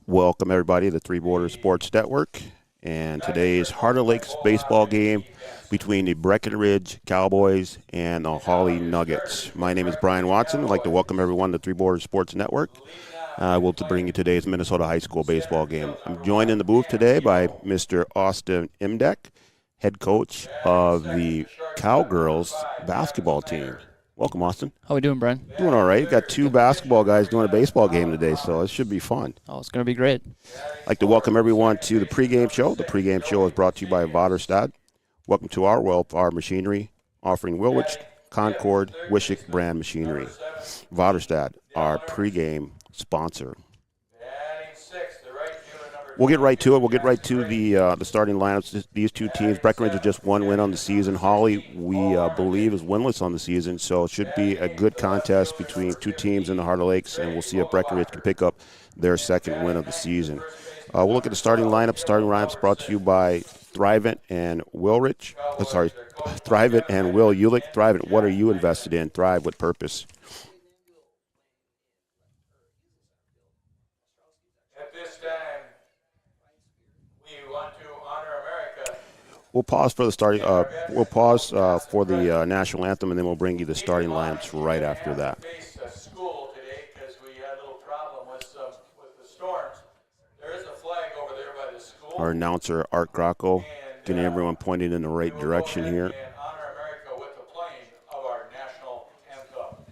Welcome, everybody, to the Three Borders Sports Network. And today's Heart of Lakes baseball game between the Breckenridge Cowboys and the Hawley Nuggets. My name is Brian Watson. I'd like to welcome everyone to the Three Borders Sports Network. We'll bring you today's Minnesota High School baseball game. I'm joined in the booth today by Mr. Austin Imdek, head coach of the Cowgirls basketball team. Welcome, Austin. How we doing, Brian? Doing all right. You've got two basketball guys doing a baseball game today, so it should be fun. Oh, it's going to be great. I'd like to welcome everyone to the Pregame Show. The Pregame Show is brought to you by Vaderstad. Welcome to our Wellpower Machinery, offering Woolwich, Concord, Wishick brand machinery. Vaderstad, our pregame sponsor. We'll get right to it. We'll get right to the starting lineups. These two teams, Breckenridge has just one win on the season. Hawley, we believe, is winless on the season, so it should be a good contest between two teams in the Heart of Lakes, and we'll see if Breckenridge can pick up their second win of the season. We'll look at the starting lineup. Starting lineups brought to you by Thrivent and Thrivent and Will Ulick. Thrivent, what are you invested in? Thrive with purpose. We'll pause for the starting. We'll pause for the national anthem, and then we'll bring you the starting lineups right after that. School today because we had a little problem with the storms. There is a flag over there by the school. Our announcer Art Grocco, getting everyone pointed in the right direction here. And honor America with the playing of our national anthem.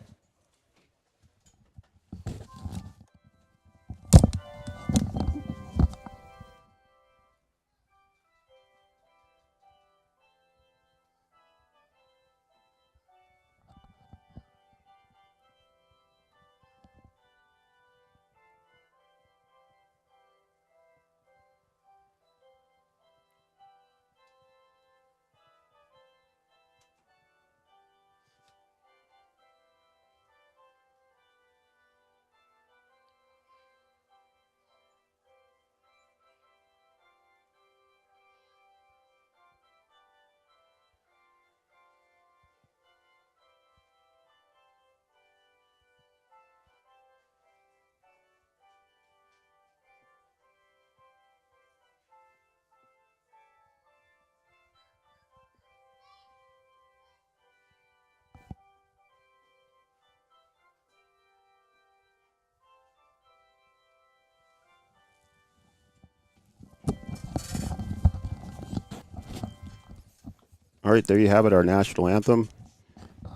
All right, there you have it, our national anthem,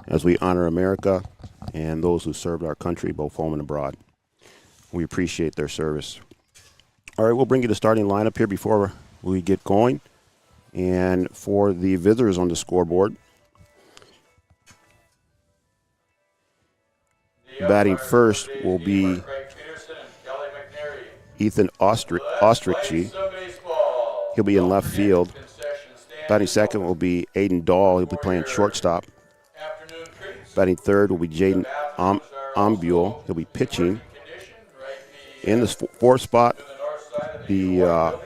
as we honor America and those who served our country, both home and abroad. We appreciate their service. All right, we'll bring you the starting lineup here before we get going. And for the visitors on the scoreboard, batting first will be Ethan Ostrich. He'll be in left field. Batting second will be Aiden Dahl. He'll be playing shortstop. Batting third will be Jaden Ombule. He'll be pitching. In the fourth spot, the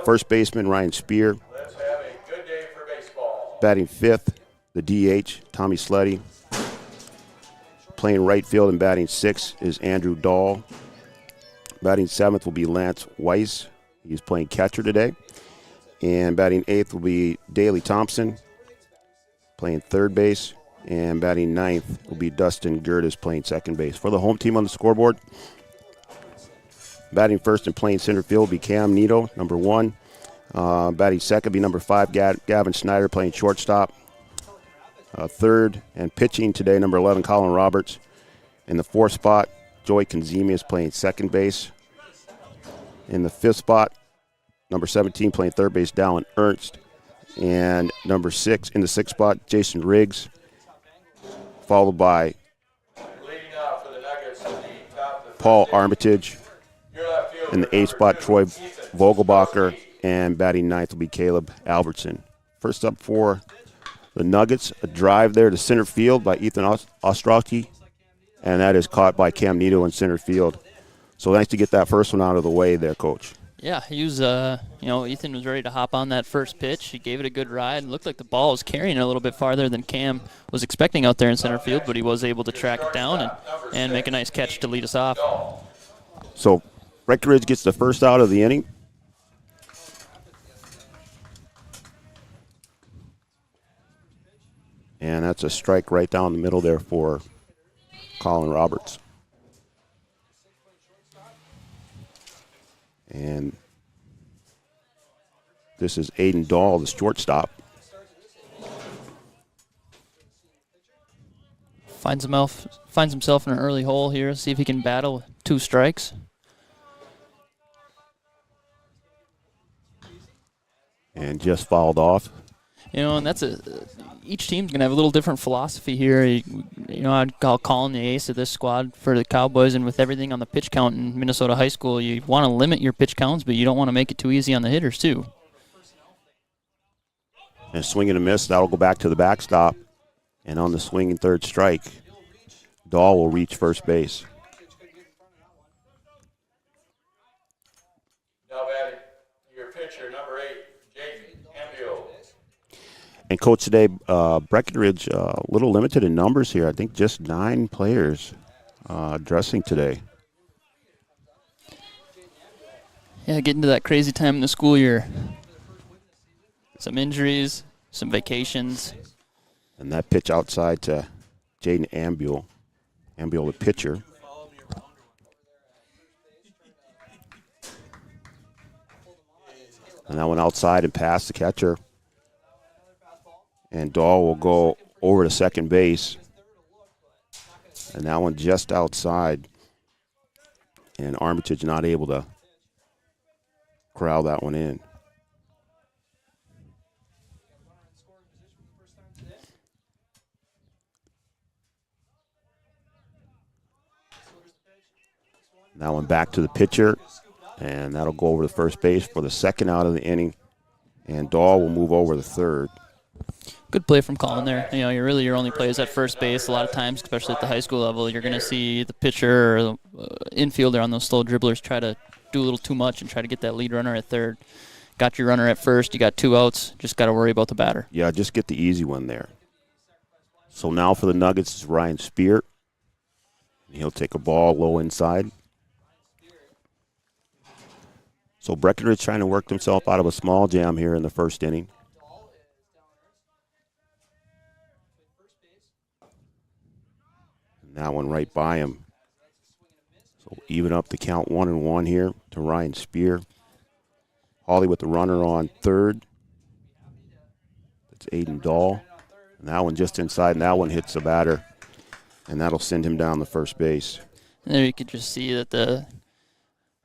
first baseman, Ryan Spear. Batting fifth, the DH, Tommy Sleddy. Playing right field and batting sixth is Andrew Dahl. Batting seventh will be Lance Weiss. He's playing catcher today. And batting eighth will be Daley Thompson, playing third base. And batting ninth will be Dustin Curtis, playing second base. For the home team on the scoreboard, batting first and playing center field will be Cam Nito, number 1. Batting second will be number 5, Gavin Snyder, playing shortstop. Third and pitching today, number 11, Colin Roberts. In the fourth spot, Joey Kanzemi is playing second base. In the fifth spot, number 17 playing third base, Dallin Ernst. And number 6 in the sixth spot, Jason Riggs. Followed by Paul Armitage. In the eighth spot, Troy Vogelbacher. And batting ninth will be Caleb Albertson. First up for the Nuggets, a drive there to center field by Ethan Ostrowski. And that is caught by Cam Nito in center field. So nice to get that first one out of the way there, Coach. Yeah, he was, Ethan was ready to hop on that first pitch. He gave it a good ride. It looked like the ball was carrying it a little bit farther than Cam was expecting out there in center field, but he was able to track it down and make a nice catch to lead us off. So Breckenridge gets the first out of the inning. And that's a strike right down the middle there for Colin Roberts. And this is Aiden Dahl, the shortstop. Finds himself in an early hole here. See if he can battle with 2 strikes. And just fouled off. You know, and that's each team's going to have a little different philosophy here. You know, I'd call Colin the ace of this squad for the Cowboys, and with everything on the pitch count in Minnesota high school, you want to limit your pitch counts, but you don't want to make it too easy on the hitters, too. And swing and a miss. That'll go back to the backstop. And on the swinging third strike, Dahl will reach first base. Now batting, your pitcher, number 8, Jaden Ambio. And, Coach, today, Breckenridge a little limited in numbers here. I think just 9 players dressing today. Yeah, getting to that crazy time in the school year. Some injuries, some vacations. And that pitch outside to Jaden Ambio. Ambio, the pitcher. And that one outside and past the catcher. And Dahl will go over to second base. And that one just outside. And Armitage not able to corral that one in. That one back to the pitcher, and that'll go over to first base for the second out of the inning. And Dahl will move over to third. Good play from Colin there. You know, you're really your only players at first base. A lot of times, especially at the high school level, you're going to see the pitcher or the infielder on those slow dribblers try to do a little too much and try to get that lead runner at third. Got your runner at first. You got 2 outs. Just got to worry about the batter. Yeah, just get the easy one there. So now for the Nuggets is Ryan Spear. He'll take a ball low inside. So Breckenridge trying to work himself out of a small jam here in the first inning. And that one right by him. So even up the count 1-1 here to Ryan Spear. Hawley with the runner on third. That's Aiden Dahl. And that one just inside, and that one hits the batter. And that'll send him down the first base. And there you could just see that the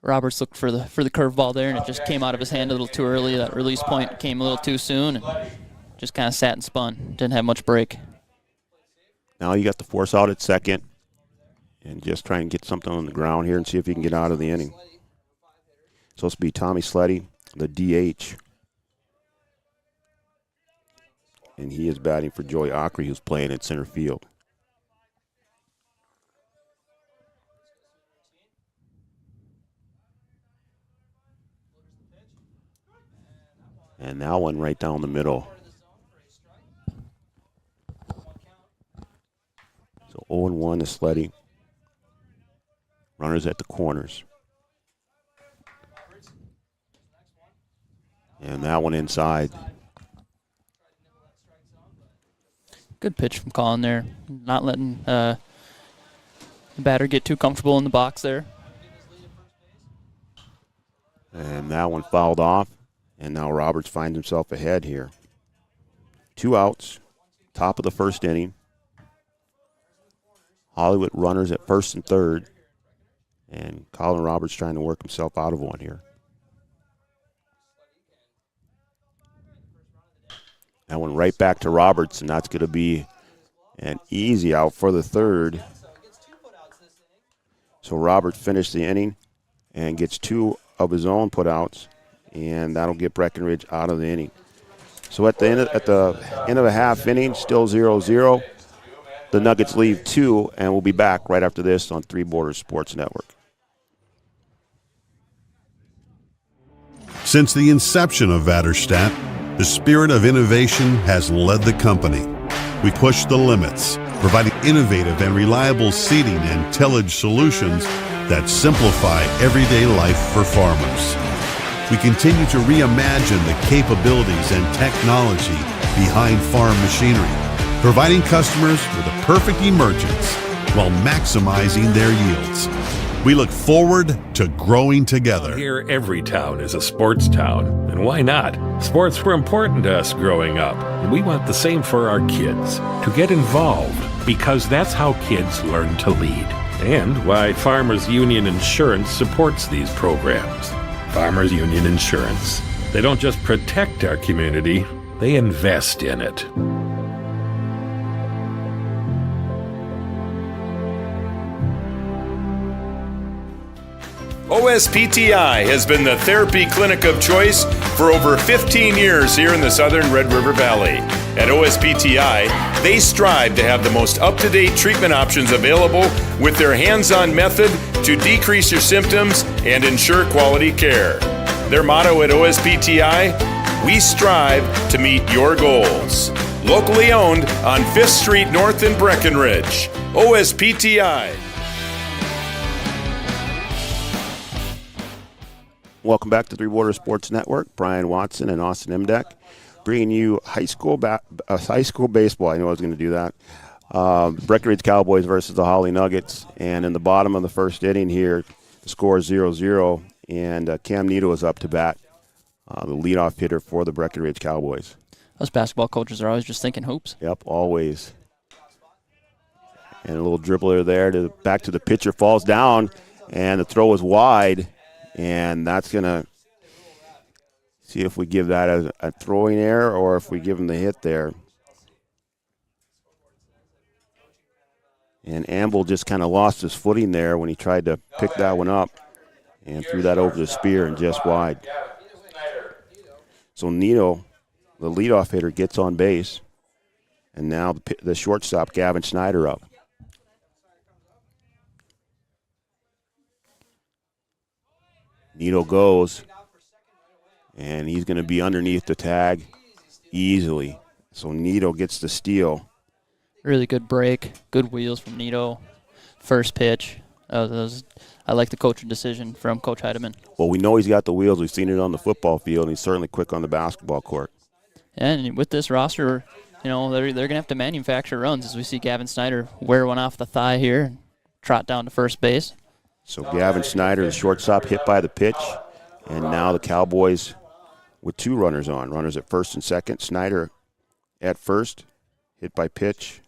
Roberts looked for the curveball there, and it just came out of his hand a little too early. That release point came a little too soon, and just kind of sat and spun. Didn't have much break. Now you got the force out at second, and just try and get something on the ground here and see if you can get out of the inning. Supposed to be Tommy Sleddy, the DH. And he is batting for Joey Ockery, who's playing at center field. And that one right down the middle. So 0-1 to Sleddy. Runners at the corners. And that one inside. Good pitch from Colin there. Not letting the batter get too comfortable in the box there. And that one fouled off. And now Roberts finds himself ahead here. 2 outs, top of the first inning. Hollywood runners at first and third. And Colin Roberts trying to work himself out of one here. That one right back to Roberts, and that's going to be an easy out for the third. So Roberts finished the inning and gets 2 of his own putouts. And that'll get Breckenridge out of the inning. So at the end of a half inning, still 0-0. The Nuggets leave 2, and we'll be back right after this on Three Borders Sports Network. Since the inception of Vaderstadt, the spirit of innovation has led the company. We push the limits, providing innovative and reliable seating and tillage solutions that simplify everyday life for farmers. We continue to reimagine the capabilities and technology behind farm machinery, providing customers with a perfect emergence while maximizing their yields. We look forward to growing together. Here, every town is a sports town, and why not? Sports were important to us growing up, and we want the same for our kids, to get involved, because that's how kids learn to lead, and why Farmers Union Insurance supports these programs. Farmers Union Insurance. They don't just protect our community, they invest in it. OSPTI has been the therapy clinic of choice for over 15 years here in the southern Red River Valley. At OSPTI, they strive to have the most up-to-date treatment options available with their hands-on method to decrease your symptoms and ensure quality care. Their motto at OSPTI, we strive to meet your goals. Locally owned on 5th Street North in Breckenridge. OSPTI. Welcome back to Three Water Sports Network. Brian Watson and Austin Imdeck bringing you high school baseball. I knew I was going to do that. Breckenridge Cowboys versus the Hawley Nuggets. And in the bottom of the first inning here, the score is 0-0, and Cam Nito is up to bat, the leadoff hitter for the Breckenridge Cowboys. Us basketball coaches are always just thinking hoops. Yep, always. And a little dribbler there. Back to the pitcher, falls down, and the throw is wide. And that's going to see if we give that a throwing error or if we give him the hit there. And Amble just kind of lost his footing there when he tried to pick that one up and threw that over the spear and just wide. So Nito, the leadoff hitter, gets on base. And now the shortstop, Gavin Snyder, up. Nito goes, and he's going to be underneath the tag easily. So Nito gets the steal. Really good break, good wheels from Nito. First pitch. I like the coaching decision from Coach Heidemann. Well, we know he's got the wheels. We've seen it on the football field, and he's certainly quick on the basketball court. And with this roster, they're going to have to manufacture runs as we see Gavin Snyder wear one off the thigh here and trot down to first base. So Gavin Snyder, the shortstop, hit by the pitch. And now the Cowboys with two runners on. Runners at first and second. Snyder at first, hit by pitch.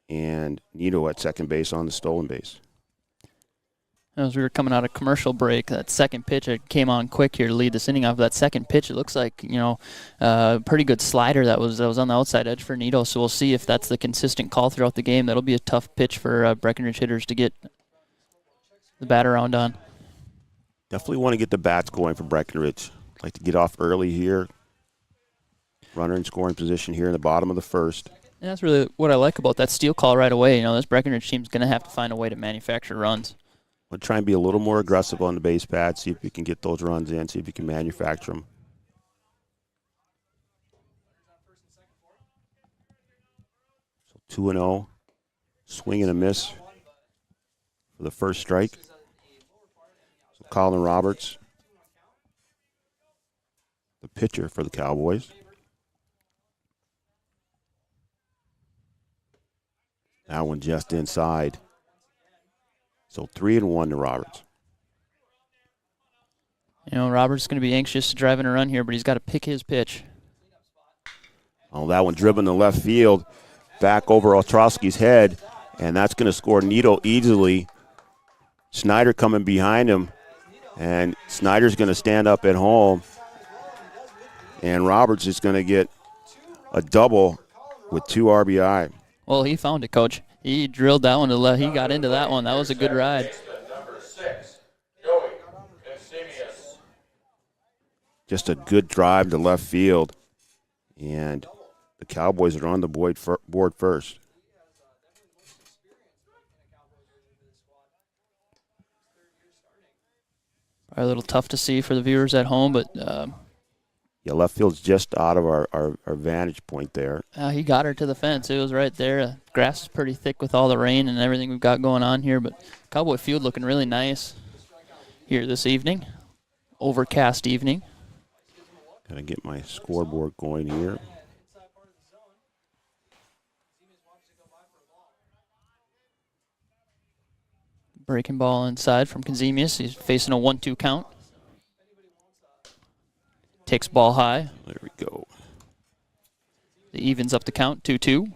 And Nito at second base on the stolen base. As we were coming out of commercial break, that second pitch came on quick here to lead this inning off. That second pitch, it looks like, a pretty good slider that was on the outside edge for Nito. So we'll see if that's the consistent call throughout the game. That'll be a tough pitch for Breckenridge hitters to get the bat around on. Definitely want to get the bats going for Breckenridge. Like to get off early here. Runner in scoring position here in the bottom of the first. And that's really what I like about that steal call right away. This Breckenridge team's going to have to find a way to manufacture runs. We'll try and be a little more aggressive on the base pads, see if we can get those runs in, see if we can manufacture them. So 2-0. Swing and a miss for the first strike. So Colin Roberts, the pitcher for the Cowboys. That one just inside. So 3-1 to Roberts. Roberts is going to be anxious to drive in a run here, but he's got to pick his pitch. Oh, that one driven to left field, back over Ostrowski's head, and that's going to score Nito easily. Snyder coming behind him, and Snyder's going to stand up at home, and Roberts is going to get a double with 2 RBI. Well, he found it, Coach. He drilled that one to left. He got into that one. That was a good ride. Just a good drive to left field, and the Cowboys are on the board first. A little tough to see for the viewers at home, but Yeah, left field's just out of our vantage point there. He got her to the fence. It was right there. Grass is pretty thick with all the rain and everything we've got going on here, but Cowboy Field looking really nice here this evening. Overcast evening. Gotta get my scoreboard going here. Breaking ball inside from Kazemius. He's facing a 1-2 count. Takes ball high. There we go. The evens up the count, 2-2.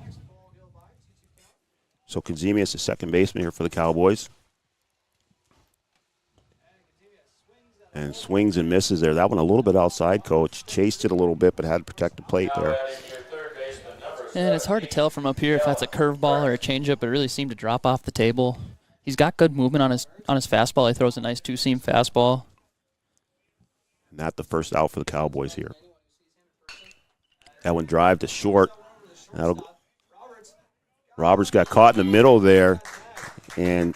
So Kazemius is second baseman here for the Cowboys. And swings and misses there. That one a little bit outside, Coach. Chased it a little bit, but had to protect the plate there. And it's hard to tell from up here if that's a curveball or a changeup, but it really seemed to drop off the table. He's got good movement on his fastball. He throws a nice two-seam fastball. Not the first out for the Cowboys here. That one drive to short. Roberts got caught in the middle there, and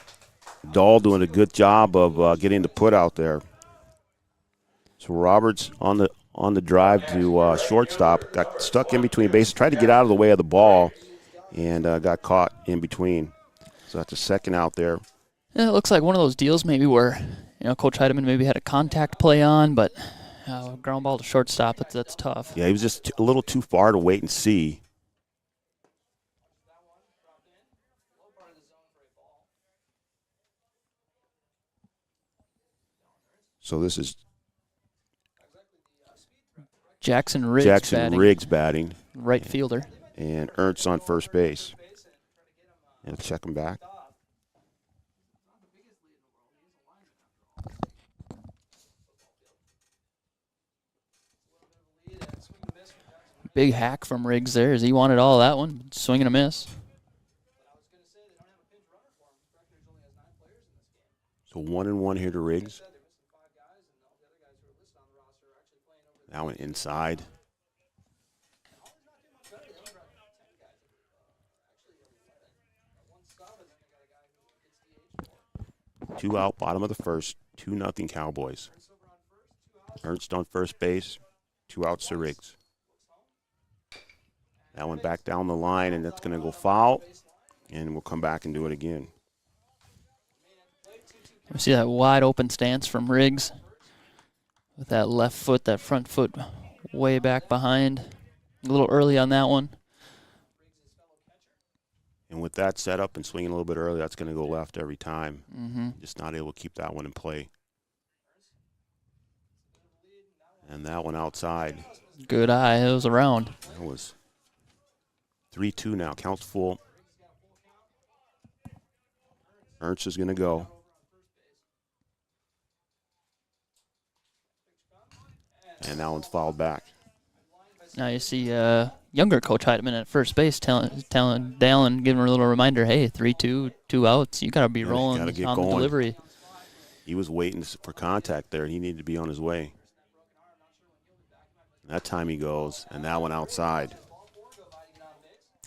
Dahl doing a good job of getting the put out there. So Roberts on the drive to shortstop, got stuck in between bases, tried to get out of the way of the ball, and got caught in between. So that's a second out there. Yeah, it looks like one of those deals maybe where Coach Heidemann maybe had a contact play on, but ground ball to shortstop, that's tough. Yeah, he was just a little too far to wait and see. So this is Jackson Riggs batting. Right fielder. And Ernst on first base. And check him back. Big hack from Riggs there as he wanted all that one. Swing and a miss. So 1-1 here to Riggs. That one inside. Two out, bottom of the first, 2-0 Cowboys. Ernst on first base, 2 outs to Riggs. That one back down the line, and that's going to go foul, and we'll come back and do it again. We see that wide open stance from Riggs with that left foot, that front foot way back behind. A little early on that one. And with that setup and swinging a little bit early, that's going to go left every time. Mm-hmm. Just not able to keep that one in play. And that one outside. Good eye. It was around. That was 3-2 now. Counts full. Ernst is going to go. And that one's fouled back. Now you see younger Coach Heidemann at first base telling Dallin, giving her a little reminder, hey, 3-2, 2 outs. You got to be rolling on the delivery. He was waiting for contact there, and he needed to be on his way. And that time he goes, and that one outside.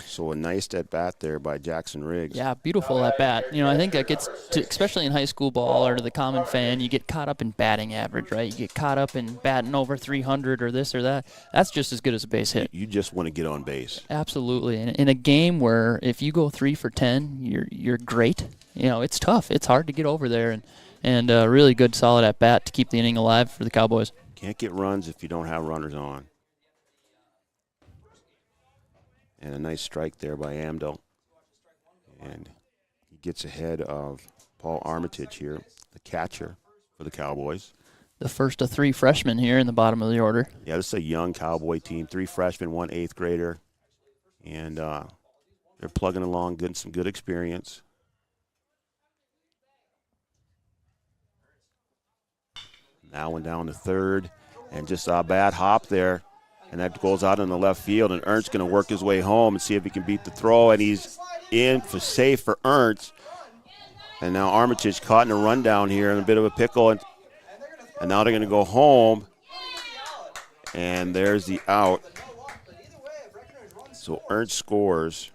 So a nice at-bat there by Jackson Riggs. Yeah, beautiful at-bat. I think that gets to, especially in high school ball or to the common fan, you get caught up in batting average, right? You get caught up in batting over 300 or this or that. That's just as good as a base hit. You just want to get on base. Absolutely. And in a game where if you go 3 for 10, you're great. It's tough. It's hard to get over there, and really good, solid at-bat to keep the inning alive for the Cowboys. Can't get runs if you don't have runners on. And a nice strike there by Amdo. And he gets ahead of Paul Armitage here, the catcher for the Cowboys. The first of 3 freshmen here in the bottom of the order. Yeah, this is a young Cowboy team. 3 freshmen, 1 8th grader. And they're plugging along, getting some good experience. Now one down to third. And just a bad hop there. And that goes out in the left field, and Ernst's going to work his way home and see if he can beat the throw, and he's in for safe for Ernst. And now Armitage caught in a rundown here in a bit of a pickle, and now they're going to go home, and there's the out. So Ernst scores.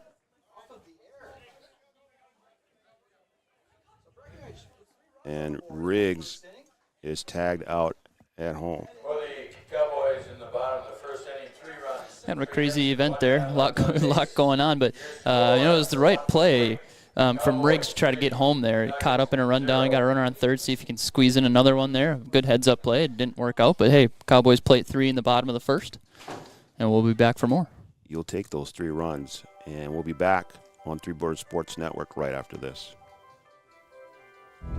And Riggs is tagged out at home. For the Cowboys in the bottom Kind of a crazy event there, a lot going on, but it was the right play from Riggs to try to get home there. He caught up in a rundown, got a runner on third, see if he can squeeze in another one there. Good heads-up play. It didn't work out, but hey, Cowboys play at 3 in the bottom of the first, and we'll be back for more. You'll take those 3 runs, and we'll be back on Three Borders Sports Network right after this.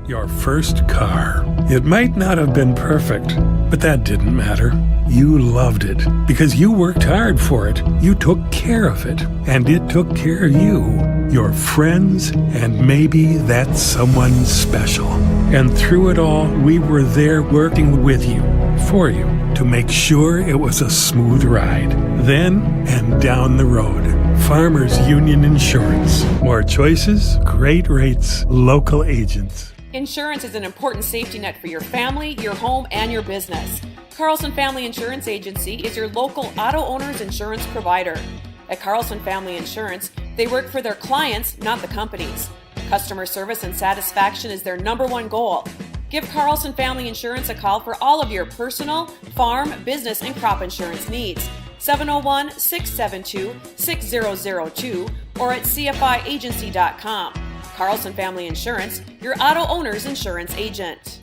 Your first car. It might not have been perfect, but that didn't matter. You loved it because you worked hard for it. You took care of it, and it took care of you, your friends, and maybe that someone special. And through it all, we were there working with you, for you, to make sure it was a smooth ride. Then and down the road. Farmers Union Insurance. More choices, great rates, local agents. Insurance is an important safety net for your family, your home, and your business. Carlson Family Insurance Agency is your local auto owner's insurance provider. At Carlson Family Insurance, they work for their clients, not the companies. Customer service and satisfaction is their /1 goal. Give Carlson Family Insurance a call for all of your personal, farm, business, and crop insurance needs. 701-672-6002 or at cfiagency.com. Carlson Family Insurance, your auto owner's insurance agent.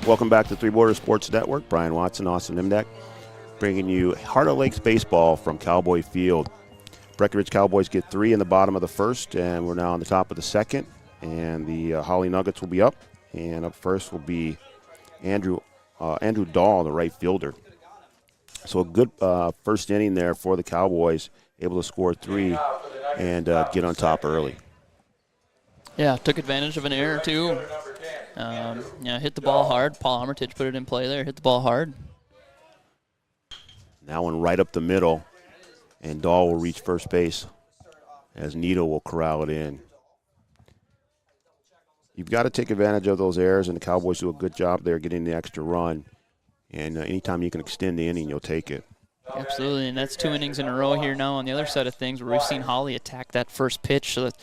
Welcome back to Three Borders Sports Network. Brian Watson, Austin Imdak, bringing you Heart of Lakes baseball from Cowboy Field. Breckenridge Cowboys get 3 in the bottom of the first, and we're now on the top of the second. And the Hawley Nuggets will be up. And up first will be Andrew Dahl, the right fielder. So a good first inning there for the Cowboys, able to score 3 and get on top early. Yeah, took advantage of an error, too. Hit the ball hard. Paul Armitage put it in play there, hit the ball hard. Now one right up the middle, and Dahl will reach first base as Nito will corral it in. You've got to take advantage of those errors, and the Cowboys do a good job there getting the extra run. And anytime you can extend the inning, you'll take it. Absolutely, and that's 2 innings in a row here now on the other side of things where we've seen Hawley attack that first pitch. So the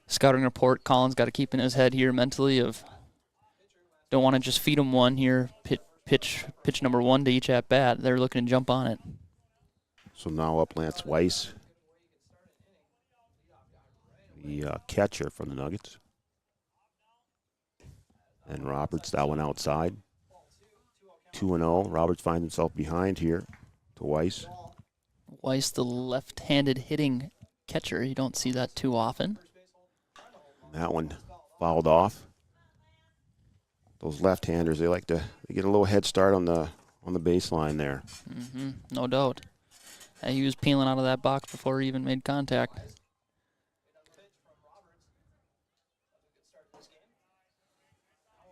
scouting report, Colin's got to keep in his head here mentally of don't want to just feed him one here, pitch number 1 to each at-bat. They're looking to jump on it. So now up Lance Weiss, the catcher from the Nuggets. And Roberts, that one outside. 2-0. Roberts finds himself behind here to Weiss. Weiss, the left-handed hitting catcher. You don't see that too often. That one fouled off. Those left-handers, they get a little head start on the baseline there. Mm-hmm, no doubt. He was peeling out of that box before he even made contact.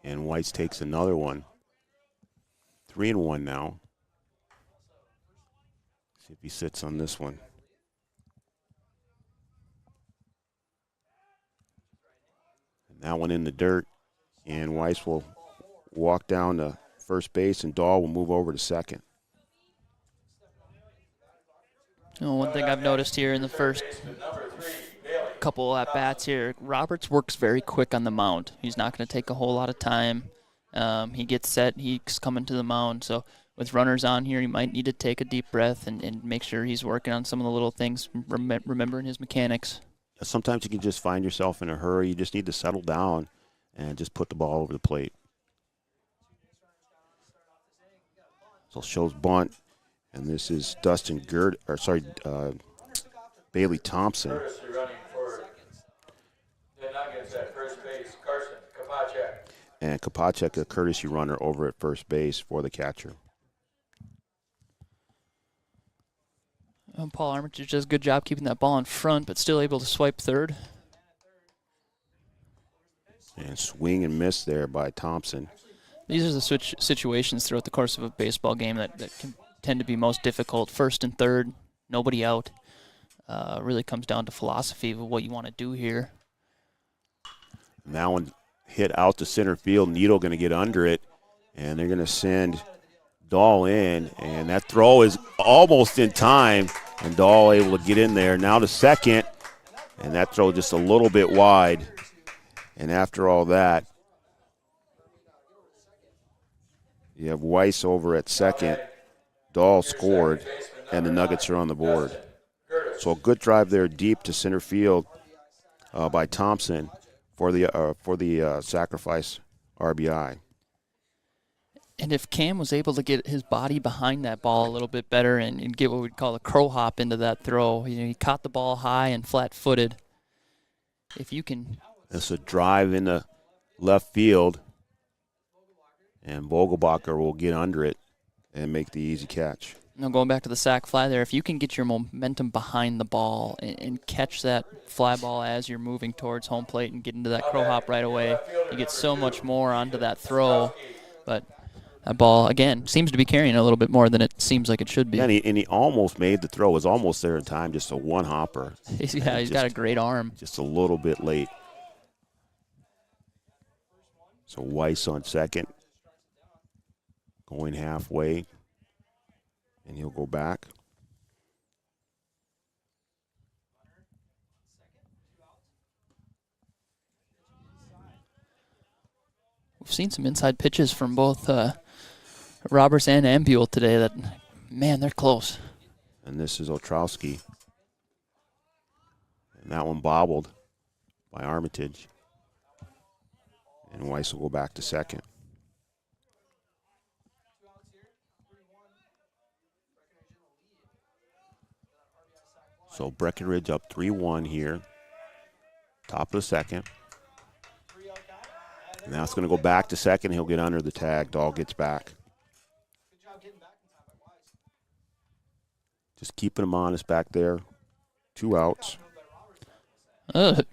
And Weiss takes another one. 3-1 now. See if he sits on this one. And that one in the dirt. And Weiss will walk down to first base, and Dahl will move over to second. One thing I've noticed here in the first couple at-bats here, Roberts works very quick on the mound. He's not going to take a whole lot of time. He gets set, he's coming to the mound. So with runners on here, he might need to take a deep breath and make sure he's working on some of the little things, remembering his mechanics. Sometimes you can just find yourself in a hurry. You just need to settle down and just put the ball over the plate. So shows bunt, and this is Dustin Bailey Thompson. Running for the Nuggets at first base, Carson Kopacek. And Kopacek, a courtesy runner over at first base for the catcher. Paul Armitage does a good job keeping that ball in front, but still able to swipe third. And swing and miss there by Thompson. These are the situations throughout the course of a baseball game that can tend to be most difficult. First and third, nobody out. Really comes down to philosophy of what you want to do here. And that one hit out to center field. Needle going to get under it, and they're going to send Dahl in. And that throw is almost in time, and Dahl able to get in there. Now to second, and that throw just a little bit wide. And after all that, You have Weiss over at second. Dahl scored, and the Nuggets are on the board. So a good drive there deep to center field by Thompson for the sacrifice RBI. And if Cam was able to get his body behind that ball a little bit better and get what we'd call a crow hop into that throw, he caught the ball high and flat-footed. If you can... It's a drive in the left field, and Vogelbacher will get under it and make the easy catch. Now going back to the sac fly there, if you can get your momentum behind the ball and catch that fly ball as you're moving towards home plate and get into that crow hop right away, you get so much more onto that throw. But that ball, again, seems to be carrying a little bit more than it seems like it should be. Yeah, and he almost made the throw. It was almost there in time, just a one-hopper. He's got a great arm. Just a little bit late. So Weiss on second, going halfway, and he'll go back. We've seen some inside pitches from both Roberts and Ambule today that, man, they're close. And this is Ostrowski. And that one bobbled by Armitage. And Weiss will go back to second. So Breckenridge up 3-1 here. Top of the second. Now it's going to go back to second. He'll get under the tag. Dahl gets back. Just keeping him honest back there. 2 outs.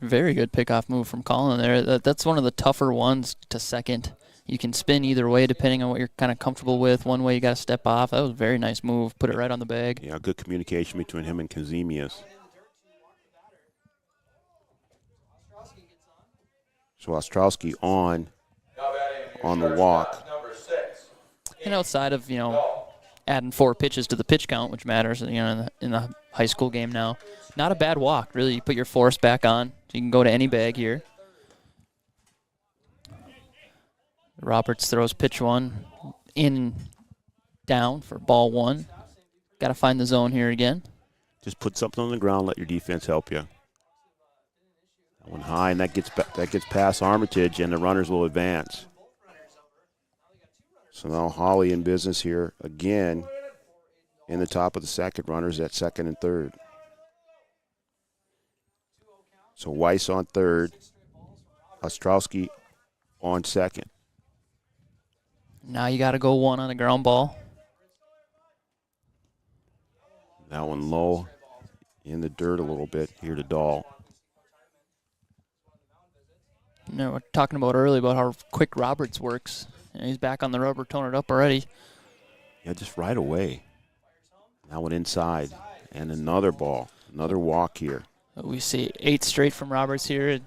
Very good pickoff move from Colin there. That's one of the tougher ones to second. You can spin either way depending on what you're kind of comfortable with. One way you got to step off. That was a very nice move. Put it right on the bag. Yeah, good communication between him and Kazemius. So Ostrowski on the walk. And outside of, adding 4 pitches to the pitch count, which matters, in the high school game now, not a bad walk, really. You put your force back on, so you can go to any bag here. Roberts throws pitch 1 in down for ball 1. Got to find the zone here again. Just put something on the ground, let your defense help you. That one high, and that gets past Armitage, and the runners will advance. So now Hawley in business here again in the top of the second. Runners at second and third. So Weiss on third. Ostrowski on second. Now you got to go 1 on the ground ball. That one low in the dirt a little bit here to Dahl. We're talking about earlier about how quick Roberts works. He's back on the rubber, toning it up already. Yeah, just right away. That one inside. And another ball. Another walk here. We see 8 straight from Roberts here.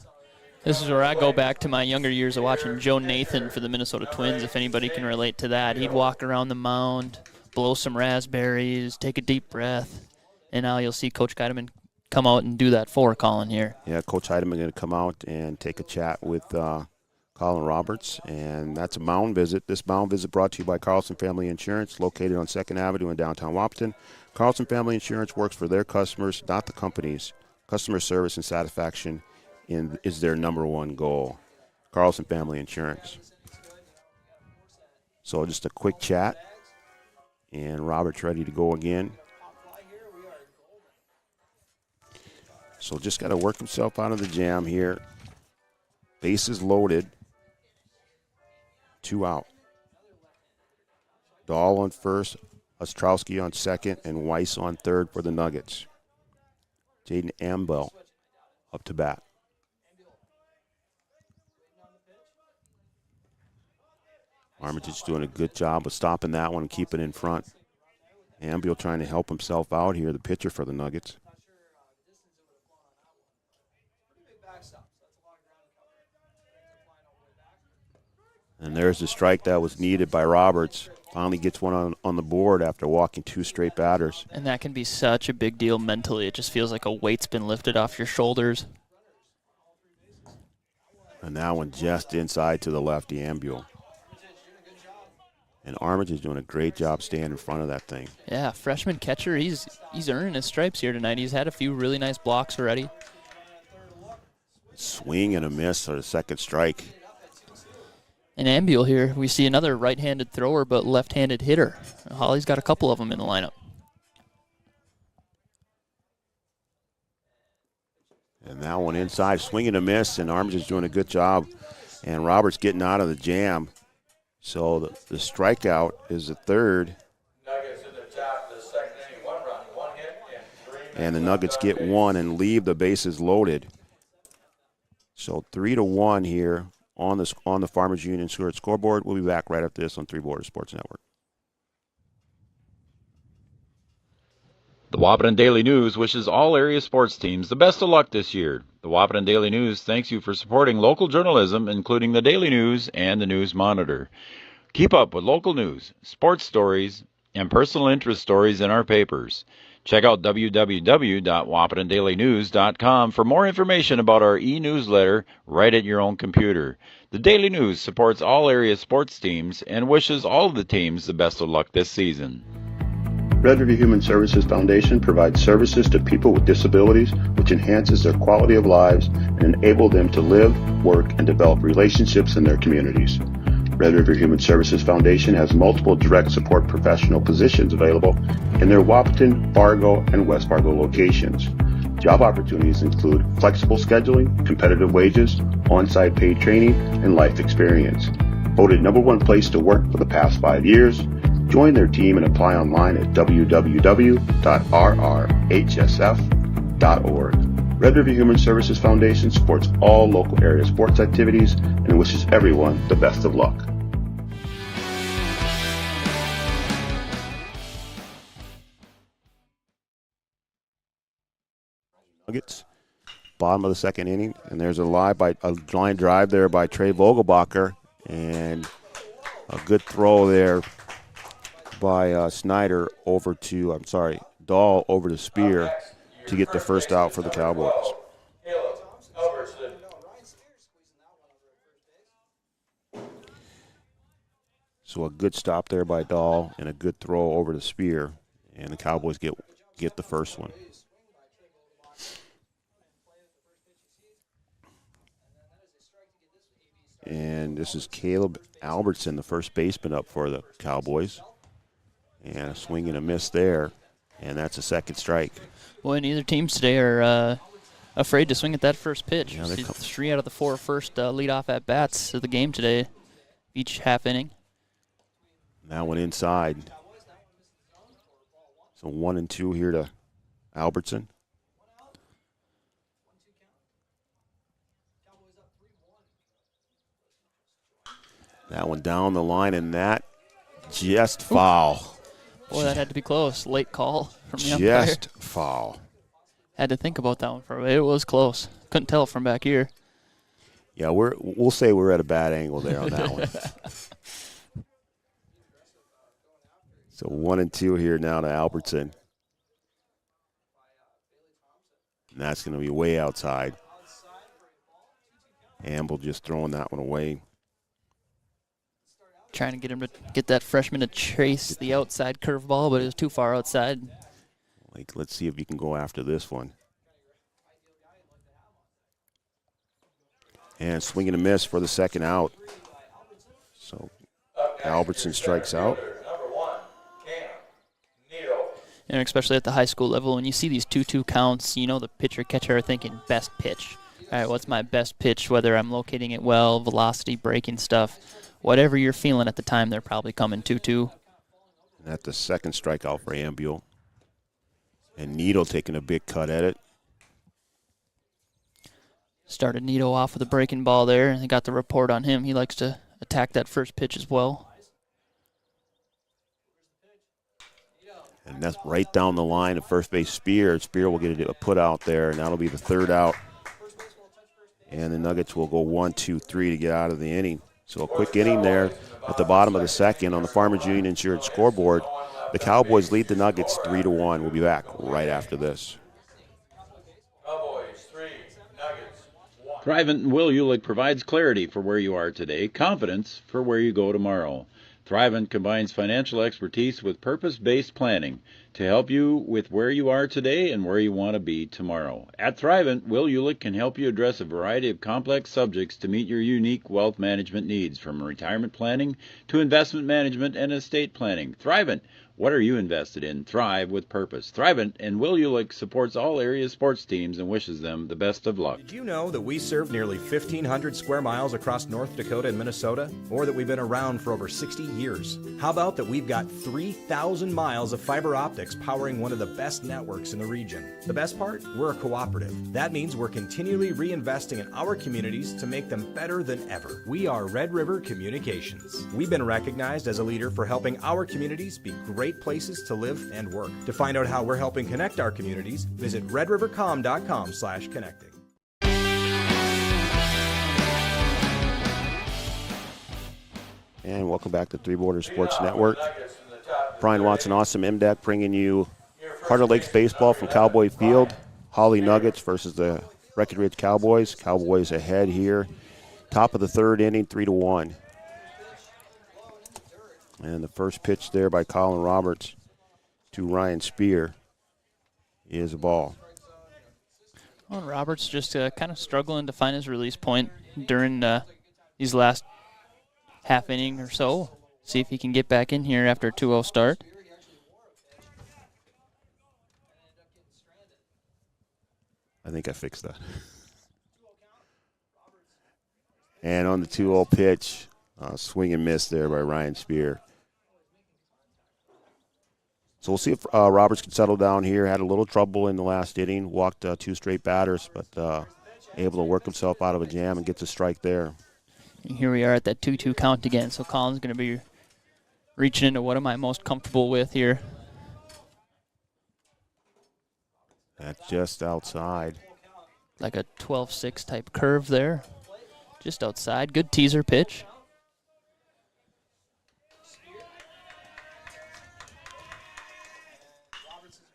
This is where I go back to my younger years of watching Joe Nathan for the Minnesota Twins, if anybody can relate to that. He'd walk around the mound, blow some raspberries, take a deep breath, and now you'll see Coach Keideman come out and do that for Colin here. Yeah, Coach Heidemann going to come out and take a chat with Colin Roberts, and that's a mound visit. This mound visit brought to you by Carlson Family Insurance, located on 2nd Avenue in downtown Wahpeton. Carlson Family Insurance works for their customers, not the companies. Customer service and satisfaction is their #1 goal. Carlson Family Insurance. So just a quick chat, and Roberts ready to go again. So just got to work himself out of the jam here. Bases loaded. 2 out. Dahl on first, Ostrowski on second, and Weiss on third for the Nuggets. Jaden Ambell up to bat. Armitage doing a good job of stopping that one and keeping it in front. Ambell trying to help himself out here, the pitcher for the Nuggets. And there's the strike that was needed by Roberts. Finally gets one on the board after walking 2 straight batters. And that can be such a big deal mentally. It just feels like a weight's been lifted off your shoulders. And that one just inside to the lefty, Ambule. And Armitage is doing a great job staying in front of that thing. Yeah, freshman catcher, he's earning his stripes here tonight. He's had a few really nice blocks already. Swing and a miss for the second strike. In Ambule here, we see another right-handed thrower but left-handed hitter. Hawley's got a couple of them in the lineup. And that one inside, swing and a miss, and Armitage is doing a good job. And Roberts getting out of the jam. So the strikeout is the third. Nuggets in the top of the second inning, 1 run, 1 hit, and 3. And the Nuggets get one and leave the bases loaded. So 3-1 here on the Farmers Union scoreboard. We'll be back right after this on Three Borders Sports Network. The Wapaton Daily News wishes all area sports teams the best of luck this year. The Wapaton Daily News thanks you for supporting local journalism, including the Daily News and the News Monitor. Keep up with local news, sports stories, and personal interest stories in our papers. Check out www.wapatondailynews.com for more information about our e-newsletter right at your own computer. The Daily News supports all area sports teams and wishes all of the teams the best of luck this season. Red River Human Services Foundation provides services to people with disabilities, which enhances their quality of lives and enable them to live, work, and develop relationships in their communities. Red River Human Services Foundation has multiple direct support professional positions available in their Wapaton, Fargo, and West Fargo locations. Job opportunities include flexible scheduling, competitive wages, on-site paid training, and life experience. Voted #1 place to work for the past 5 years. Join their team and apply online at www.rrhsf.org. Red River Human Services Foundation supports all local area sports activities and wishes everyone the best of luck. Nuggets, bottom of the second inning, and there's a line drive there by Trey Vogelbacher, and a good throw there by Snyder Dahl over to Spear to get the first out for the Cowboys. So a good stop there by Dahl and a good throw over to Spear, and the Cowboys get the first one. And this is Caleb Albertson, the first baseman up for the Cowboys. And a swing and a miss there, and that's a second strike. Boy, neither teams today are afraid to swing at that first pitch. Yeah, 3 out of the 4 first leadoff at-bats of the game today, each half inning. That one inside. So 1-2 here to Albertson. That one down the line, and that just foul. Boy, that had to be close. Late call from the umpire. Just foul. Had to think about that one for a bit. It was close. Couldn't tell from back here. Yeah, we'll say we're at a bad angle there on that one. So 1-2 here now to Albertson. And that's going to be way outside. Amble just throwing that one away. Trying to get him to get that freshman to chase the outside curveball, but it was too far outside. Let's see if you can go after this one. And swing and a miss for the second out. So Albertson strikes out. And especially at the high school level, when you see these 2-2 counts, you know the pitcher catcher are thinking best pitch. All right, what's my best pitch, whether I'm locating it well, velocity, breaking stuff. Whatever you're feeling at the time, they're probably coming 2-2. That's the second strikeout for Ambule. And Needle taking a big cut at it. Started Nito off with a breaking ball there, and they got the report on him. He likes to attack that first pitch as well. And that's right down the line of first base Spear. Spear will get a put out there, and that'll be the third out. And the Nuggets will go 1-2-3 to get out of the inning. So a quick inning there at the bottom of the second on the Farmers Union Insurance scoreboard. The Cowboys lead the Nuggets 3-1. We'll be back right after this. Cowboys 3, Nuggets 1. Thrivent and Will Ulick provides clarity for where you are today, confidence for where you go tomorrow. Thrivent combines financial expertise with purpose-based planning to help you with where you are today and where you want to be tomorrow. At Thrivent, Will Ulick can help you address a variety of complex subjects to meet your unique wealth management needs, from retirement planning to investment management and estate planning. Thrivent, what are you invested in? Thrive with purpose. Thrivent and Will Ulick supports all area sports teams and wishes them the best of luck. Did you know that we serve nearly 1,500 square miles across North Dakota and Minnesota? Or that we've been around for over 60 years? How about that we've got 3,000 miles of fiber optics powering one of the best networks in the region? The best part? We're a cooperative. That means we're continually reinvesting in our communities to make them better than ever. We are Red River Communications. We've been recognized as a leader for helping our communities be great places to live and work. To find out how we're helping connect our communities, visit redrivercom.com/connecting. And welcome back to Three Borders Sports Network. Brian Watson, Awesome MDEC, bringing you Carter Lakes baseball from Cowboy Field. Hawley Nuggets versus the Breckenridge Cowboys. Cowboys ahead here. Top of the third inning, 3-1. And the first pitch there by Colin Roberts to Ryan Spear is a ball. Well, Roberts just kind of struggling to find his release point during these last half inning or so. See if he can get back in here after a 2-0 start. I think I fixed that. And on the 2-0 pitch, swing and miss there by Ryan Spear. So we'll see if Roberts can settle down here. Had a little trouble in the last inning. Walked 2 straight batters, but able to work himself out of a jam and gets a strike there. And here we are at that 2-2 count again. So Colin's going to be reaching into what am I most comfortable with here. That's just outside. Like a 12-6 type curve there. Just outside. Good teaser pitch.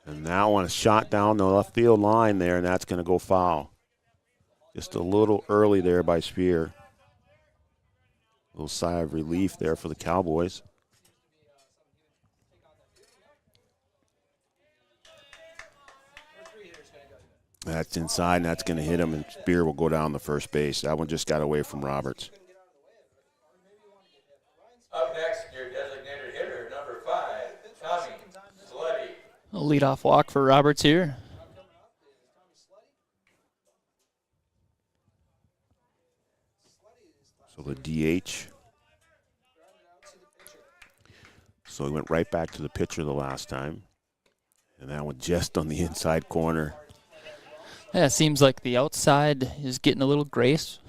And that one is shot down the left field line there, and that's going to go foul. Just a little early there by Spear. A little sigh of relief there for the Cowboys. That's inside, and that's going to hit him, and Spear will go down the first base. That one just got away from Roberts. Up next, your designated hitter, number 5, Tommy Sleddy. A leadoff walk for Roberts here. So the DH. So he went right back to the pitcher the last time. And that one just on the inside corner. Yeah, it seems like the outside is getting a little grace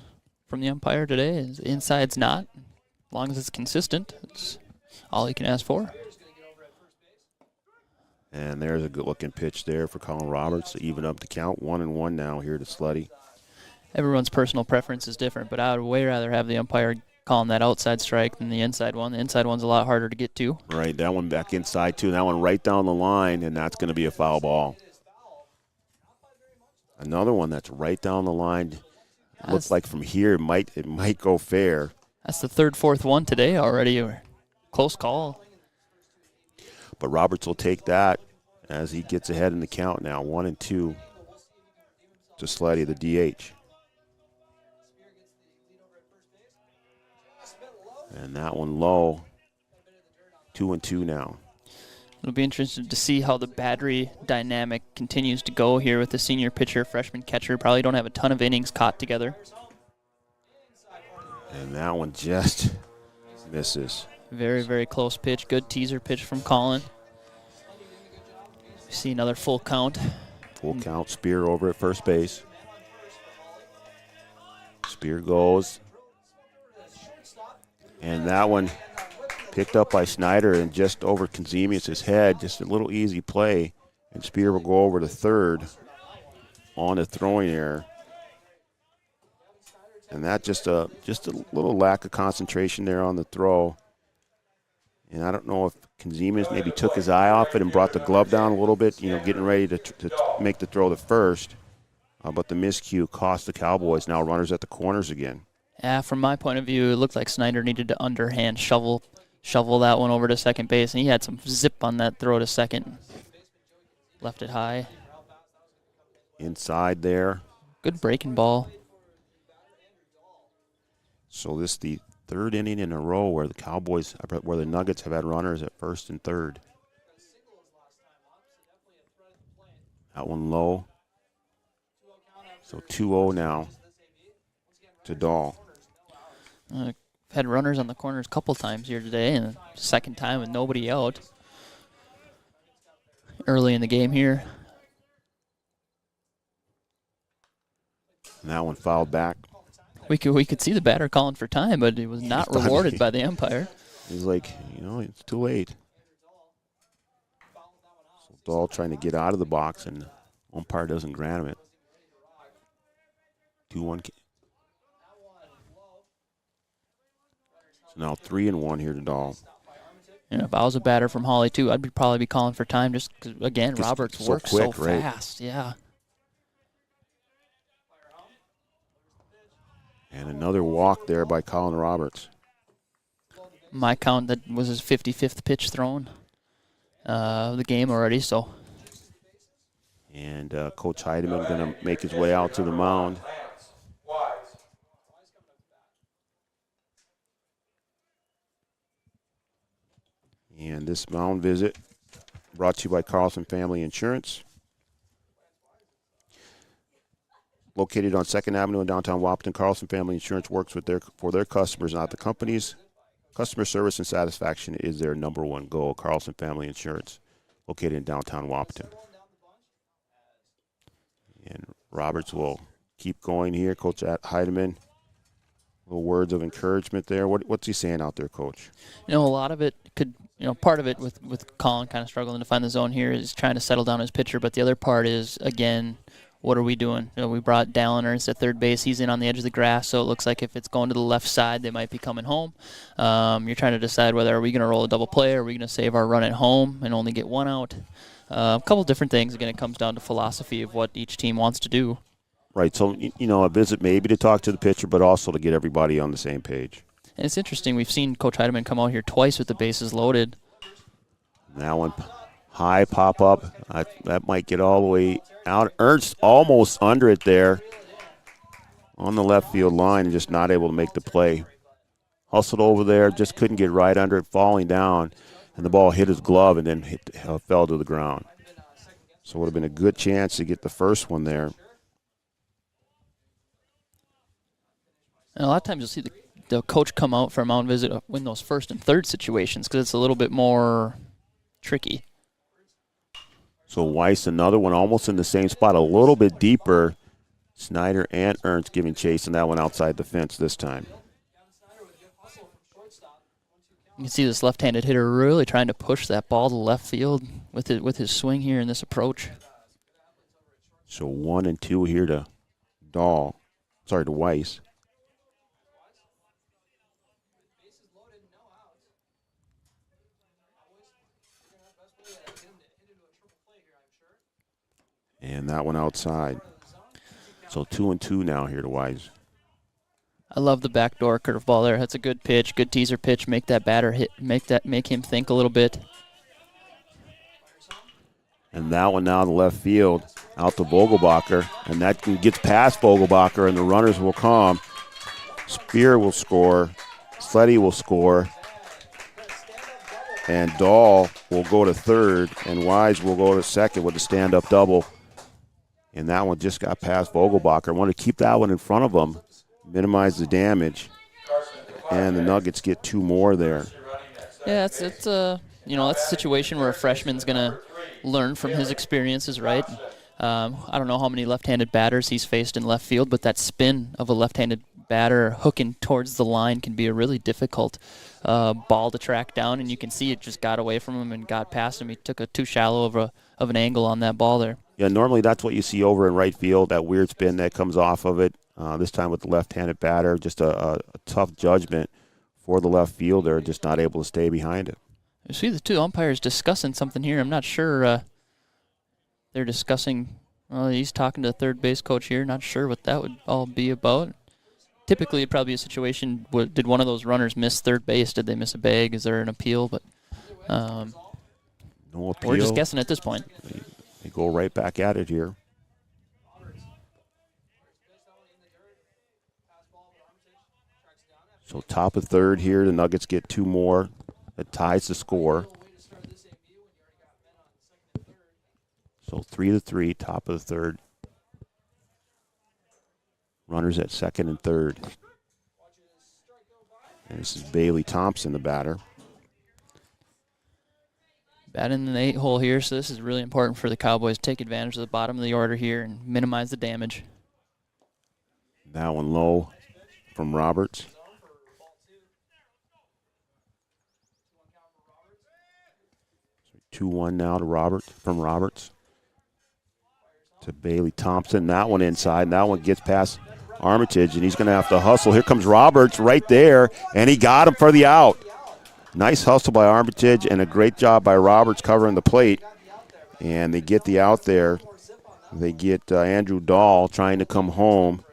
from the umpire today. The inside's not. As long as it's consistent, it's all he can ask for. And there's a good-looking pitch there for Colin Roberts to even up the count. 1-1 now here to Sleddy. Everyone's personal preference is different, but I would way rather have the umpire calling that outside strike than the inside one. The inside one's a lot harder to get to. Right, that one back inside too. That one right down the line, and that's going to be a foul ball. Another one that's right down the line. Looks like from here it might go fair. That's the third, fourth one today already. Close call. But Roberts will take that as he gets ahead in the count now. 1-2 to Sleddy, the DH. And that one low. 2-2 now. It'll be interesting to see how the battery dynamic continues to go here with the senior pitcher, freshman catcher. Probably don't have a ton of innings caught together. And that one just misses. Very, very close pitch. Good teaser pitch from Colin. We see another full count. Full count. Spear over at first base. Spear goes. And that one picked up by Snyder and just over Konzemius' head. Just a little easy play. And Spear will go over to third on a throwing error. And that just a little lack of concentration there on the throw. And I don't know if Konzemius maybe took his eye off it and brought the glove down a little bit, getting ready to make the throw to first. But the miscue cost the Cowboys now runners at the corners again. Yeah, from my point of view, it looked like Snyder needed to underhand shovel shovel that one over to second base, and he had some zip on that throw to second. Left it high. Inside there. Good breaking ball. So this is the third inning in a row where the Nuggets have had runners at first and third. That one low. So 2-0 now to Dahl. Had runners on the corners a couple times here today, and second time with nobody out early in the game here. And that one fouled back. We could see the batter calling for time, but it was not rewarded by the umpire. He's like, it's too late. So Dahl trying to get out of the box, and umpire doesn't grant him it. 2-1. So now 3-1 here to Dahl. And if I was a batter from Hawley too, I'd probably be calling for time just because, again, Roberts works so quick, fast. Right? Yeah. And another walk there by Colin Roberts. My count, that was his 55th pitch thrown of the game already. So. And Coach Heidemann going to make his way out to the mound. And this mound visit brought to you by Carlson Family Insurance. Located on 2nd Avenue in downtown Wapton, Carlson Family Insurance works for their customers, not the companies. Customer service and satisfaction is their number one goal. Carlson Family Insurance, located in downtown Wapton. And Roberts will keep going here. Coach Heidemann, little words of encouragement there. What's he saying out there, Coach? A lot of it could, part of it with Colin kind of struggling to find the zone here is trying to settle down his pitcher, but the other part is, again, what are we doing? We brought Dallin Ernst at third base. He's in on the edge of the grass, so it looks like if it's going to the left side, they might be coming home. You're trying to decide whether are we going to roll a double play or are we going to save our run at home and only get one out. A couple different things. Again, it comes down to philosophy of what each team wants to do. Right, so, a visit maybe to talk to the pitcher, but also to get everybody on the same page. And it's interesting. We've seen Coach Heidemann come out here twice with the bases loaded. That one high pop up. That might get all the way out. Ernst almost under it there on the left field line and just not able to make the play. Hustled over there, just couldn't get right under it, falling down, and the ball hit his glove and then fell to the ground. So it would have been a good chance to get the first one there. And a lot of times you'll see the coach come out for a mound visit win those first and third situations because it's a little bit more tricky. So Weiss, another one almost in the same spot, a little bit deeper. Snyder and Ernst giving chase, and that one outside the fence this time. You can see this left-handed hitter really trying to push that ball to left field with his swing here in this approach. So 1-2 here to to Weiss. And that one outside. So 2-2 now here to Wise. I love the backdoor curveball there. That's a good pitch, good teaser pitch. Make that batter hit. Make him think a little bit. And that one now to left field, out to Vogelbacher, and that gets past Vogelbacher, and the runners will come. Spear will score. Sleddy will score. And Dahl will go to third, and Wise will go to second with a stand-up double. And that one just got past Vogelbacher. I want to keep that one in front of them, minimize the damage. And the Nuggets get two more there. Yeah, it's that's a situation where a freshman's going to learn from his experiences, right? I don't know how many left-handed batters he's faced in left field, but that spin of a left-handed batter hooking towards the line can be a really difficult ball to track down, and you can see it just got away from him and got past him. He took a too shallow of an angle on that ball there. Yeah, normally that's what you see over in right field, that weird spin that comes off of it. This time with the left-handed batter, just a tough judgment for the left fielder, just not able to stay behind it. You see the two umpires discussing something here. I'm not sure they're discussing. Well, he's talking to the third base coach here. Not sure what that would all be about. typically it'd probably be a situation, did one of those runners miss third base? Did they miss a bag? Is there an appeal? But No appeal. we're just guessing at this point. They go right back at it here. So top of third here, the Nuggets get 2 more. It ties the score. So 3-3, top of the third. Runners at second and third. And this is Bailey Thompson, the batter. Batting in the 8-hole here, so this is really important for the Cowboys to take advantage of the bottom of the order here and minimize the damage. That one low from Roberts. So 2-1 now to Roberts. To Bailey Thompson. That one inside. And that one gets past Armitage, and he's going to have to hustle. Here comes Roberts right there, and he got him for the out. Nice hustle by Armitage and a great job by Roberts covering the plate. And they get the out there. They get Andrew Dahl trying to come home.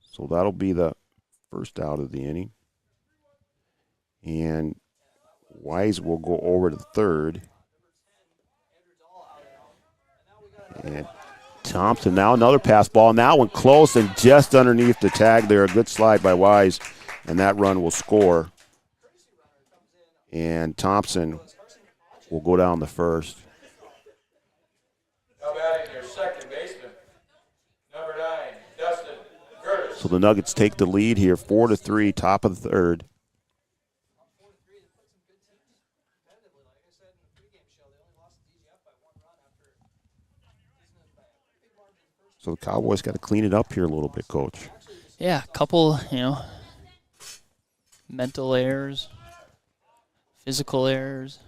So that'll be the first out of the inning. And Wise will go over to third. And Thompson now another pass ball. Now one close and just underneath the tag there. A good slide by Wise, and that run will score. And Thompson will go down the first. Now batting your second baseman, number 9, Dustin Curtis. So the Nuggets take the lead here, 4-3, top of the third. So the Cowboys got to clean it up here a little bit, Coach. Yeah, a couple, mental errors, physical errors.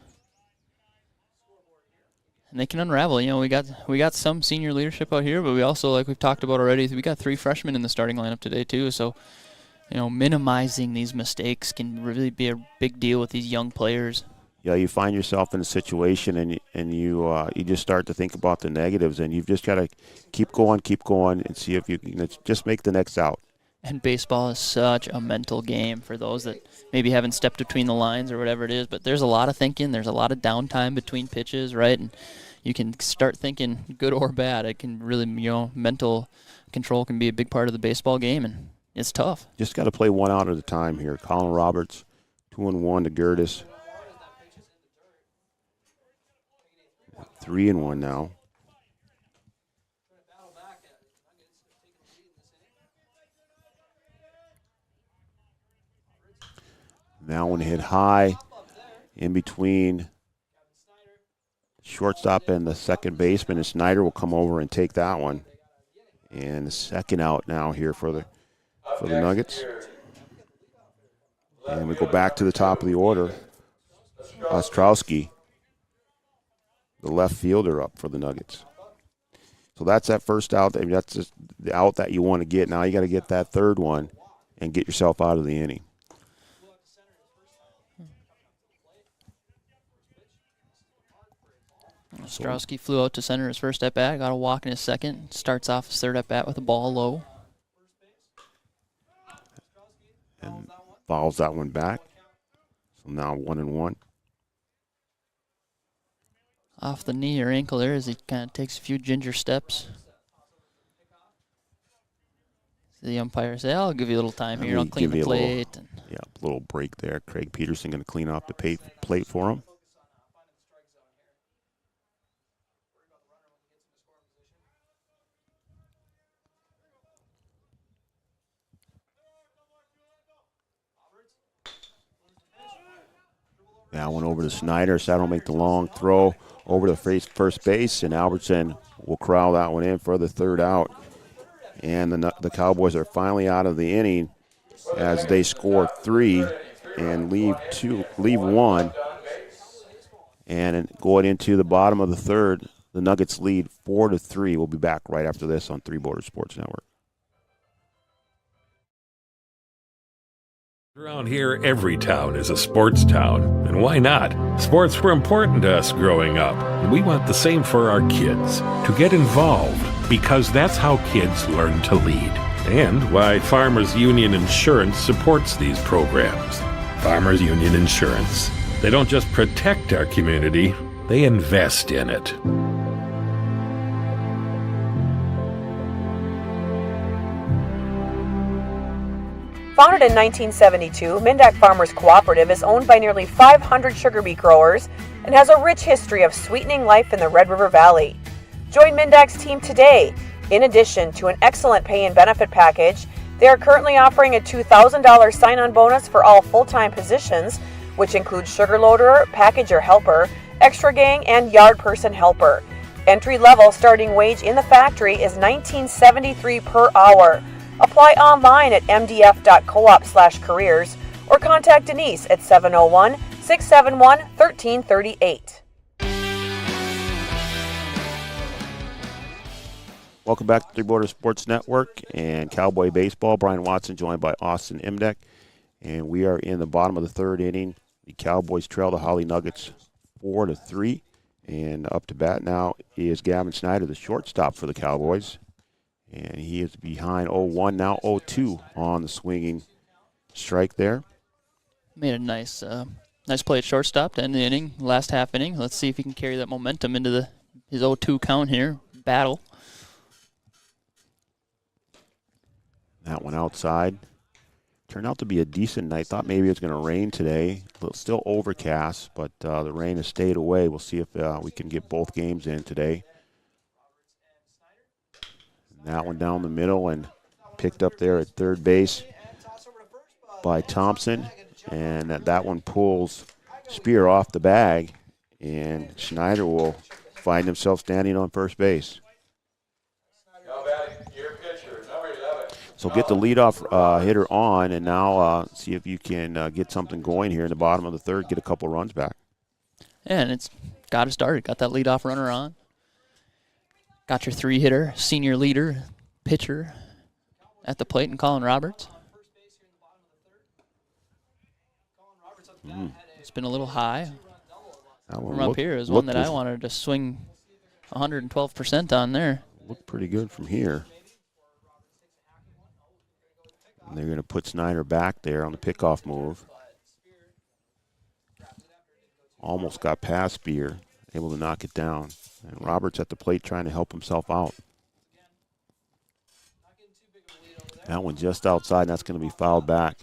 And they can unravel. We got some senior leadership out here, but we also, like we've talked about already, we got 3 freshmen in the starting lineup today too. So, minimizing these mistakes can really be a big deal with these young players. Yeah, you find yourself in a situation and you just start to think about the negatives, and you've just got to keep going and see if you can just make the next out. And baseball is such a mental game for those that maybe haven't stepped between the lines or whatever it is, but there's a lot of thinking, there's a lot of downtime between pitches, right? And you can start thinking good or bad. It can really, mental control can be a big part of the baseball game, and it's tough. Just got to play one out at a time here. Colin Roberts, 2-1 to Curtis. 3-1 now. Now one hit high in between shortstop and the second baseman, and Snyder will come over and take that one. And the second out now here for the Nuggets. And we go back to the top of the order. Ostrowski, the left fielder, up for the Nuggets. So that's that first out. That's just the out that you want to get. Now you got to get that third one and get yourself out of the inning. Ostrowski flew out to center his first at bat, got a walk in his second, starts off his third at bat with a ball low. And fouls that one back. So now 1-1. Off the knee or ankle there as he kind of takes a few ginger steps. The umpire says, I'll give you a little time here. I'll clean the plate. A little break there. Craig Peterson going to clean off the plate for him. Now one over to Snyder, so that'll make the long throw over to first base, and Albertson will corral that one in for the third out. And the Cowboys are finally out of the inning as they score 3 and leave 1. And going into the bottom of the third, the Nuggets lead 4-3. We'll be back right after this on Three Borders Sports Network. Around here, every town is a sports town. And why not? Sports were important to us growing up, and we want the same for our kids. To get involved, because that's how kids learn to lead. And why Farmers Union Insurance supports these programs. Farmers Union Insurance. They don't just protect our community, they invest in it. Founded in 1972, Mindak Farmers Cooperative is owned by nearly 500 sugar beet growers and has a rich history of sweetening life in the Red River Valley. Join Mindak's team today. In addition to an excellent pay and benefit package, they are currently offering a $2,000 sign-on bonus for all full-time positions, which includes sugar loader, packager helper, extra gang, and yard person helper. Entry-level starting wage in the factory is $19.73 per hour. Apply online at mdf.coop/careers or contact Denise at 701-671-1338. Welcome back to Three Border Sports Network and Cowboy Baseball. Brian Watson joined by Austin Imdek. And we are in the bottom of the third inning. The Cowboys trail the Hawley Nuggets 4-3. And up to bat now is Gavin Snyder, the shortstop for the Cowboys. And he is behind 0-1, now 0-2 on the swinging strike there. Made a nice play at shortstop to end the inning, last half inning. Let's see if he can carry that momentum into his 0-2 count here. Battle. That one outside. Turned out to be a decent night. Thought maybe it was going to rain today. Still overcast, but the rain has stayed away. We'll see if we can get both games in today. That one down the middle and picked up there at third base by Thompson. And that one pulls Spear off the bag. And Schneider will find himself standing on first base. So get the leadoff hitter on, and now see if you can get something going here in the bottom of the third, get a couple runs back. Yeah, and it's got it started. Got that leadoff runner on. Got your three-hitter, senior leader, pitcher at the plate, and Colin Roberts. It's been a little high. From up here is one that I wanted to swing 112% on there. Looked pretty good from here. And they're going to put Snyder back there on the pickoff move. Almost got past Spear, able to knock it down. And Roberts at the plate trying to help himself out. That one just outside, and that's going to be fouled back.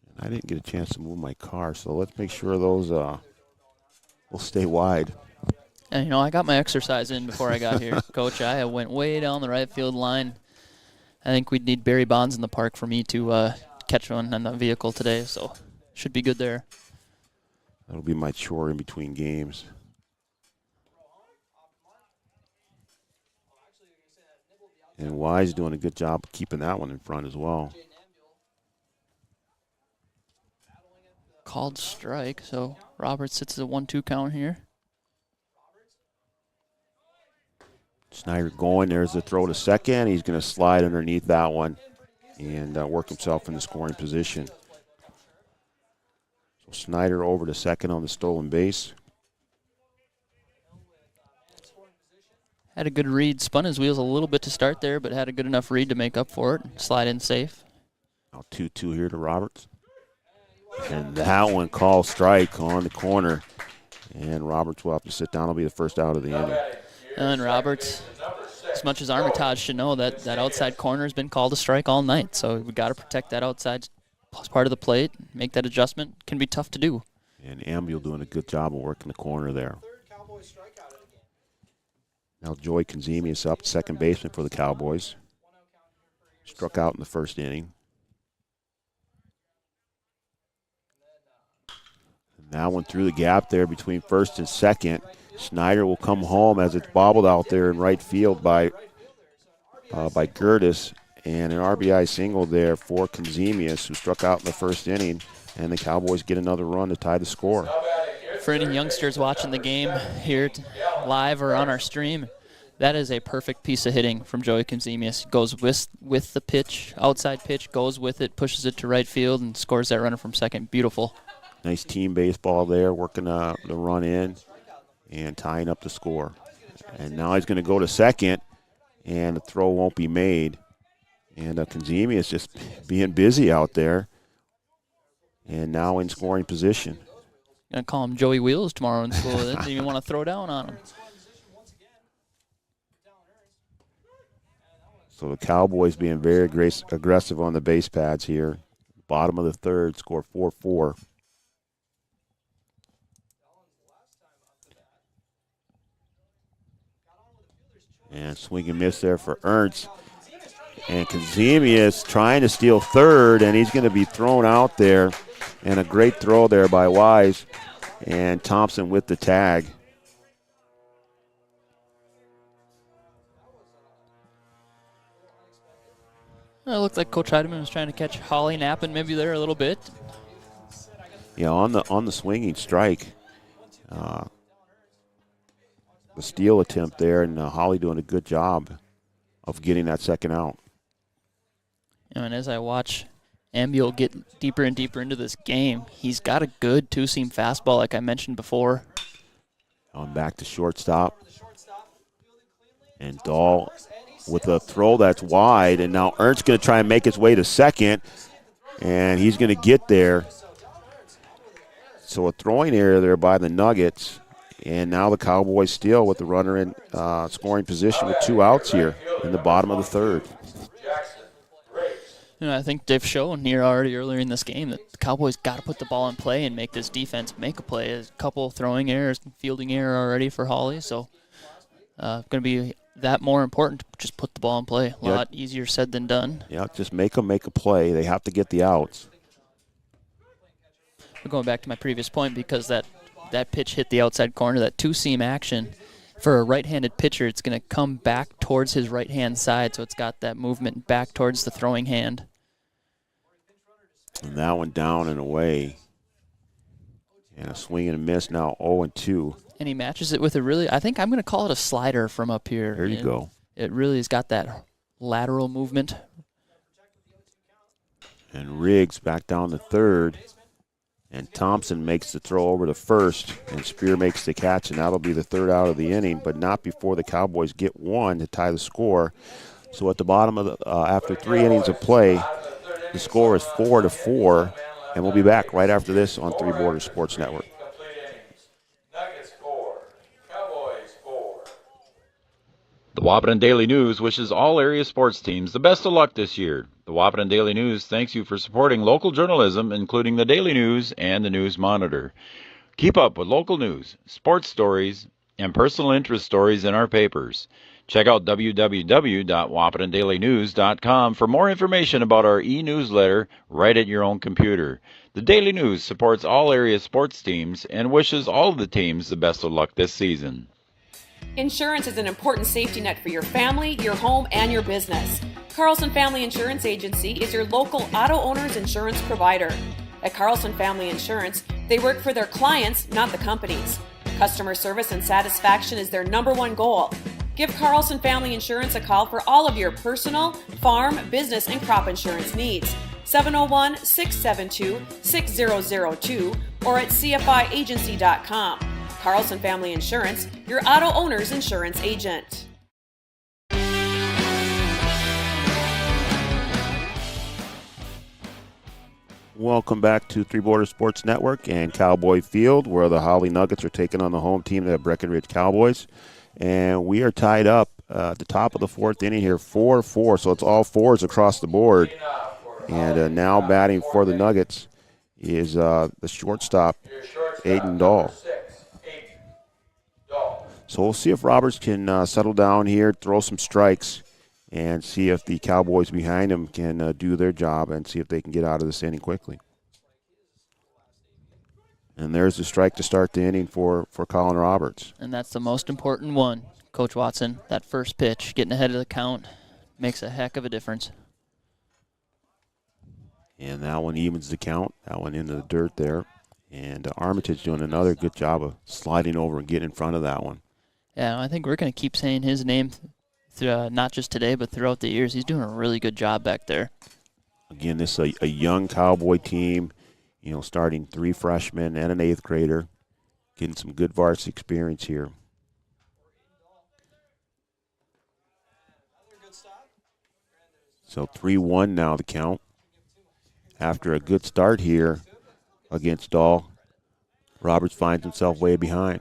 And I didn't get a chance to move my car, so let's make sure those will stay wide. And, I got my exercise in before I got here, Coach. I went way down the right field line. I think we'd need Barry Bonds in the park for me to catch one on the vehicle today, so should be good there. That'll be my chore in between games. And Wise doing a good job of keeping that one in front as well. Called strike, so Roberts sits at a 1-2 count here. Snyder going. There's the throw to second. He's going to slide underneath that one and work himself in the scoring position. So Snyder over to second on the stolen base. Had a good read. Spun his wheels a little bit to start there, but had a good enough read to make up for it. Slide in safe. Now 2-2 here to Roberts. And that one called strike on the corner. And Roberts will have to sit down. It'll be the first out of the inning. And Roberts, as much as Armitage should know, that outside corner has been called a strike all night. So we've got to protect that outside part of the plate, make that adjustment. Can be tough to do. And Ambiel doing a good job of working the corner there. Now Joey Konzemius up, second baseman for the Cowboys. Struck out in the first inning. And that one through the gap there between first and second. Snyder will come home as it's bobbled out there in right field by Curtis. And an RBI single there for Konzemius, who struck out in the first inning. And the Cowboys get another run to tie the score. For any youngsters watching the game here live or on our stream, That is a perfect piece of hitting from Joey Kenzemius. Goes with the pitch, outside pitch, goes with it, pushes it to right field, and scores that runner from second. Beautiful. Nice team baseball there, working the run in and tying up the score. And now he's going to go to second, and the throw won't be made. And Kenzemius just being busy out there, and now in scoring position. Gonna call him Joey Wheels tomorrow in school. They didn't even want to throw down on him. So the Cowboys being very aggressive on the base pads here. Bottom of the third, score 4-4. And swing and miss there for Ernst. And Kenzemius trying to steal third, and he's going to be thrown out there. And a great throw there by Wise. And Thompson with the tag. It looked like Coach Heidemann was trying to catch Hawley napping maybe there a little bit. Yeah, on the swinging strike. The steal attempt there, and Hawley doing a good job of getting that second out. And as I watch Ambiel get deeper and deeper into this game, he's got a good two-seam fastball like I mentioned before. On back to shortstop. And Dahl with a throw that's wide, and now Ernst's going to try and make his way to second, and he's going to get there. So a throwing error there by the Nuggets, and now the Cowboys steal with the runner in scoring position with 2 outs here in the bottom of the third. You know, I think they've shown here already earlier in this game that the Cowboys got to put the ball in play and make this defense make a play. A couple throwing errors, fielding error already for Hawley, so going to be that more important to just put the ball in play. A lot easier said than done. Yeah, just make them make a play. They have to get the outs. We're going back to my previous point because that pitch hit the outside corner, that two-seam action. For a right-handed pitcher, it's going to come back towards his right-hand side, so it's got that movement back towards the throwing hand. And that one down and away. And a swing and a miss now 0-2. And he matches it with a really, I think I'm going to call it a slider from up here. There you go. It really has got that lateral movement. And Riggs back down to third. And Thompson makes the throw over to first. And Spear makes the catch, and that'll be the third out of the inning, but not before the Cowboys get one to tie the score. So at the bottom of the, after 3 innings of play, the score is 4-4. And we'll be back right after this on Three Borders Sports Network. The Wapaton Daily News wishes all area sports teams the best of luck this year. The Wapaton Daily News thanks you for supporting local journalism, including the Daily News and the News Monitor. Keep up with local news, sports stories, and personal interest stories in our papers. Check out www.wapatondailynews.com for more information about our e-newsletter right at your own computer. The Daily News supports all area sports teams and wishes all of the teams the best of luck this season. Insurance is an important safety net for your family, your home, and your business. Carlson Family Insurance Agency is your local auto owner's insurance provider. At Carlson Family Insurance, they work for their clients, not the companies. Customer service and satisfaction is their #1 goal. Give Carlson Family Insurance a call for all of your personal, farm, business, and crop insurance needs. 701-672-6002 or at cfiagency.com. Carlson Family Insurance, your auto owner's insurance agent. Welcome back to Three Borders Sports Network and Cowboy Field, where the Hawley Nuggets are taking on the home team, the Breckenridge Cowboys. And we are tied up at the top of the 4th inning here, 4-4. So it's all fours across the board. And now batting for the Nuggets is the shortstop, Aiden Dahl. So we'll see if Roberts can settle down here, throw some strikes, and see if the Cowboys behind him can do their job and see if they can get out of this inning quickly. And there's the strike to start the inning for Colin Roberts. And that's the most important one, Coach Watson. That first pitch, getting ahead of the count, makes a heck of a difference. And that one evens the count. That one into the dirt there. And Armitage doing another good job of sliding over and getting in front of that one. Yeah, I think we're going to keep saying his name, not just today, but throughout the years. He's doing a really good job back there. Again, this is a young Cowboy team, starting 3 freshmen and an 8th grader, getting some good varsity experience here. So 3-1 now the count. After a good start here against Dahl, Roberts finds himself way behind.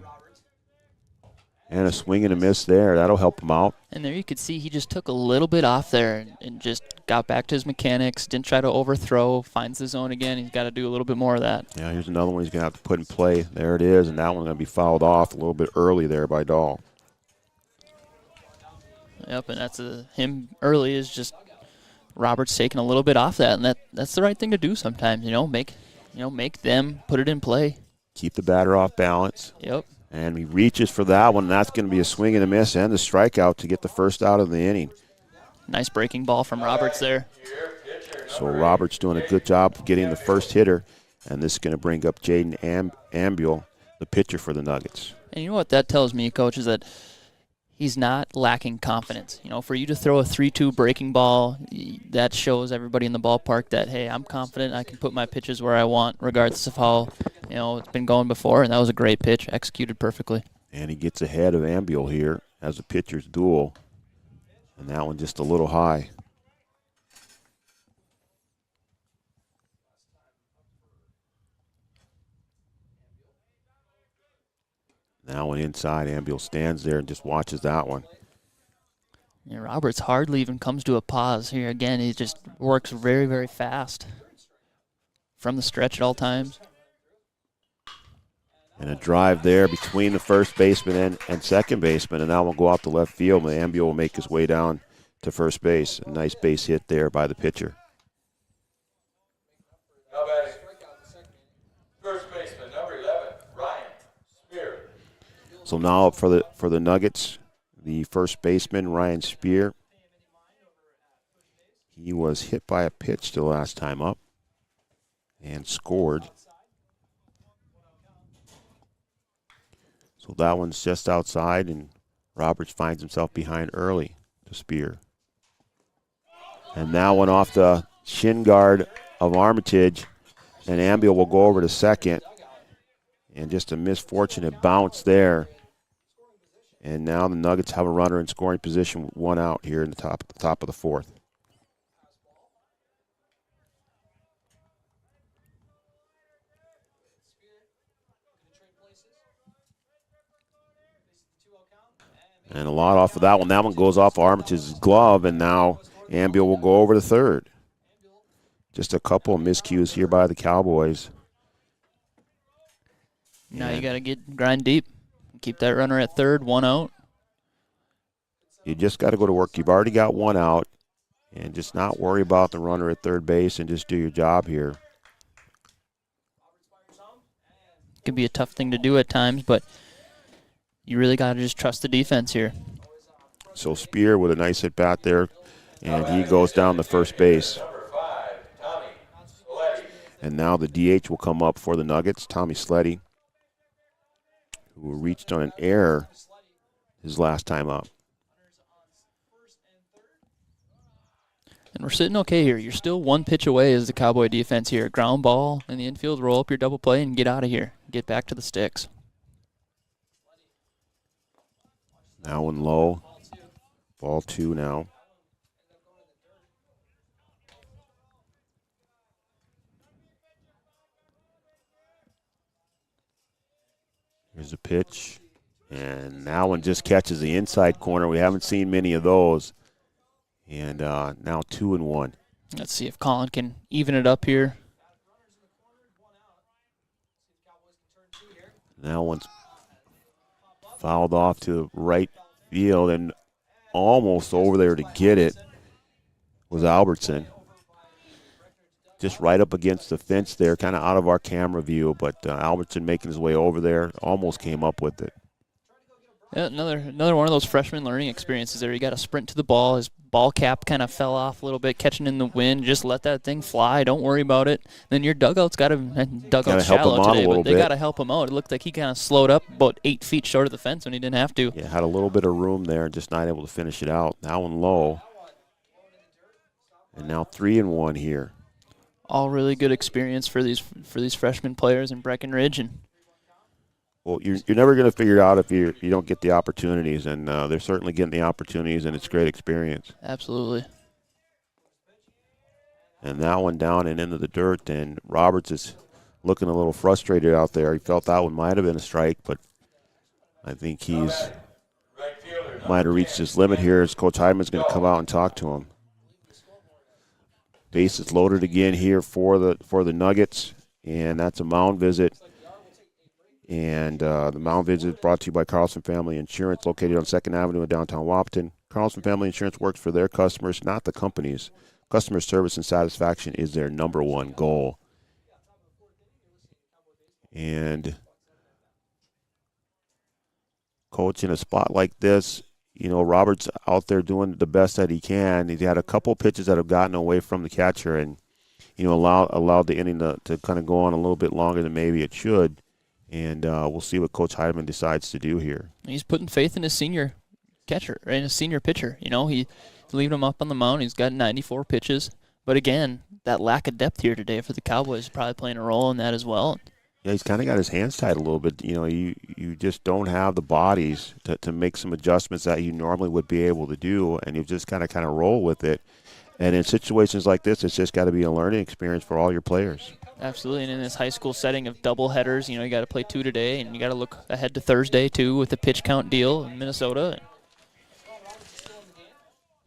And a swing and a miss there. That'll help him out. And there you could see he just took a little bit off there and just got back to his mechanics, didn't try to overthrow, finds the zone again. He's got to do a little bit more of that. Yeah, here's another one he's going to have to put in play. There it is, and that one's going to be fouled off a little bit early there by Dahl. Yep, and that's him early is just Roberts taking a little bit off that, and that's the right thing to do sometimes, make them put it in play. Keep the batter off balance. Yep. And he reaches for that one, and that's going to be a swing and a miss and a strikeout to get the first out of the inning. Nice breaking ball from Roberts there. So Roberts doing a good job of getting the first hitter, and this is going to bring up Jaden Ambuel, the pitcher for the Nuggets. And you know what that tells me, Coach, is that he's not lacking confidence. For you to throw a 3-2 breaking ball, that shows everybody in the ballpark that, hey, I'm confident I can put my pitches where I want, regardless of how, it's been going before. And that was a great pitch, executed perfectly. And he gets ahead of Ambuel here as a pitcher's duel. And that one just a little high. Now one inside, Ambuel stands there and just watches that one. Yeah, Roberts hardly even comes to a pause here. Again, he just works very, very fast from the stretch at all times. And a drive there between the first baseman and second baseman, and that will go out to left field, and Ambuel will make his way down to first base. A nice base hit there by the pitcher. Now batting first baseman, number 11, Ryan Spear. So now up for the Nuggets, the first baseman, Ryan Spear. He was hit by a pitch the last time up and scored. So that one's just outside, and Roberts finds himself behind early to Spear. And that one off the shin guard of Armitage, and Ambuel will go over to second. And just a misfortunate bounce there. And now the Nuggets have a runner in scoring position, 1 out here in the top of the 4th. And a lot off of that one. That one goes off Armitage's glove, and now Ambuel will go over to third. Just a couple of miscues here by the Cowboys. Now you got to grind deep. Keep that runner at third, 1 out. You just got to go to work. You've already got 1 out, and just not worry about the runner at third base and just do your job here. Could be a tough thing to do at times, but you really got to just trust the defense here. So Spear with a nice at bat there, and he goes down to first base. And now the DH will come up for the Nuggets, Tommy Sleddy, who reached on an error his last time up. And we're sitting okay here. You're still 1 pitch away as the Cowboy defense here. Ground ball in the infield, roll up your double play, and get out of here. Get back to the sticks. Now one low. Ball 2 now. Here's a pitch. And now one just catches the inside corner. We haven't seen many of those. And now 2-1. Let's see if Colin can even it up here. Now one's fouled off to right field, and almost over there to get it was Albertson. Just right up against the fence there, kind of out of our camera view, but Albertson making his way over there, almost came up with it. Yeah, another one of those freshman learning experiences there. You got to sprint to the ball. His ball cap kind of fell off a little bit, catching in the wind. Just let that thing fly. Don't worry about it. Then your dugout's got to dugout's shallow today, but they got to help him out. It looked like he kind of slowed up about 8 feet short of the fence when he didn't have to. Yeah, had a little bit of room there, just not able to finish it out. That one low. And now 3-1 here. All really good experience for these freshman players in Breckenridge. And well, you're never going to figure it out if you don't get the opportunities, and they're certainly getting the opportunities, and it's great experience. Absolutely. And that one down and into the dirt, and Roberts is looking a little frustrated out there. He felt that one might have been a strike, but I think he's might have reached his limit here as Coach Hyman's going to come out and talk to him. Base is loaded again here for the Nuggets, and that's a mound visit. And the mound visit is brought to you by Carlson Family Insurance, located on 2nd Avenue in downtown Wahpeton. Carlson Family Insurance works for their customers, not the companies. Customer service and satisfaction is their number one goal. And Coach, in a spot like this, you know, Roberts out there doing the best that he can. He's had a couple pitches that have gotten away from the catcher and, you know, allowed the inning to kind of go on a little bit longer than maybe it should. And we'll see what Coach Heidemann decides to do here. He's putting faith in his senior catcher, and his senior pitcher. You know, he's leaving him up on the mound. He's got 94 pitches. But again, that lack of depth here today for the Cowboys is probably playing a role in that as well. Yeah, he's kind of got his hands tied a little bit. You know, you just don't have the bodies to make some adjustments that you normally would be able to do, and you just kind of roll with it. And in situations like this, it's just got to be a learning experience for all your players. Absolutely, and in this high school setting of double headers, you know, you got to play 2 today, and you got to look ahead to Thursday, too, with the pitch count deal in Minnesota.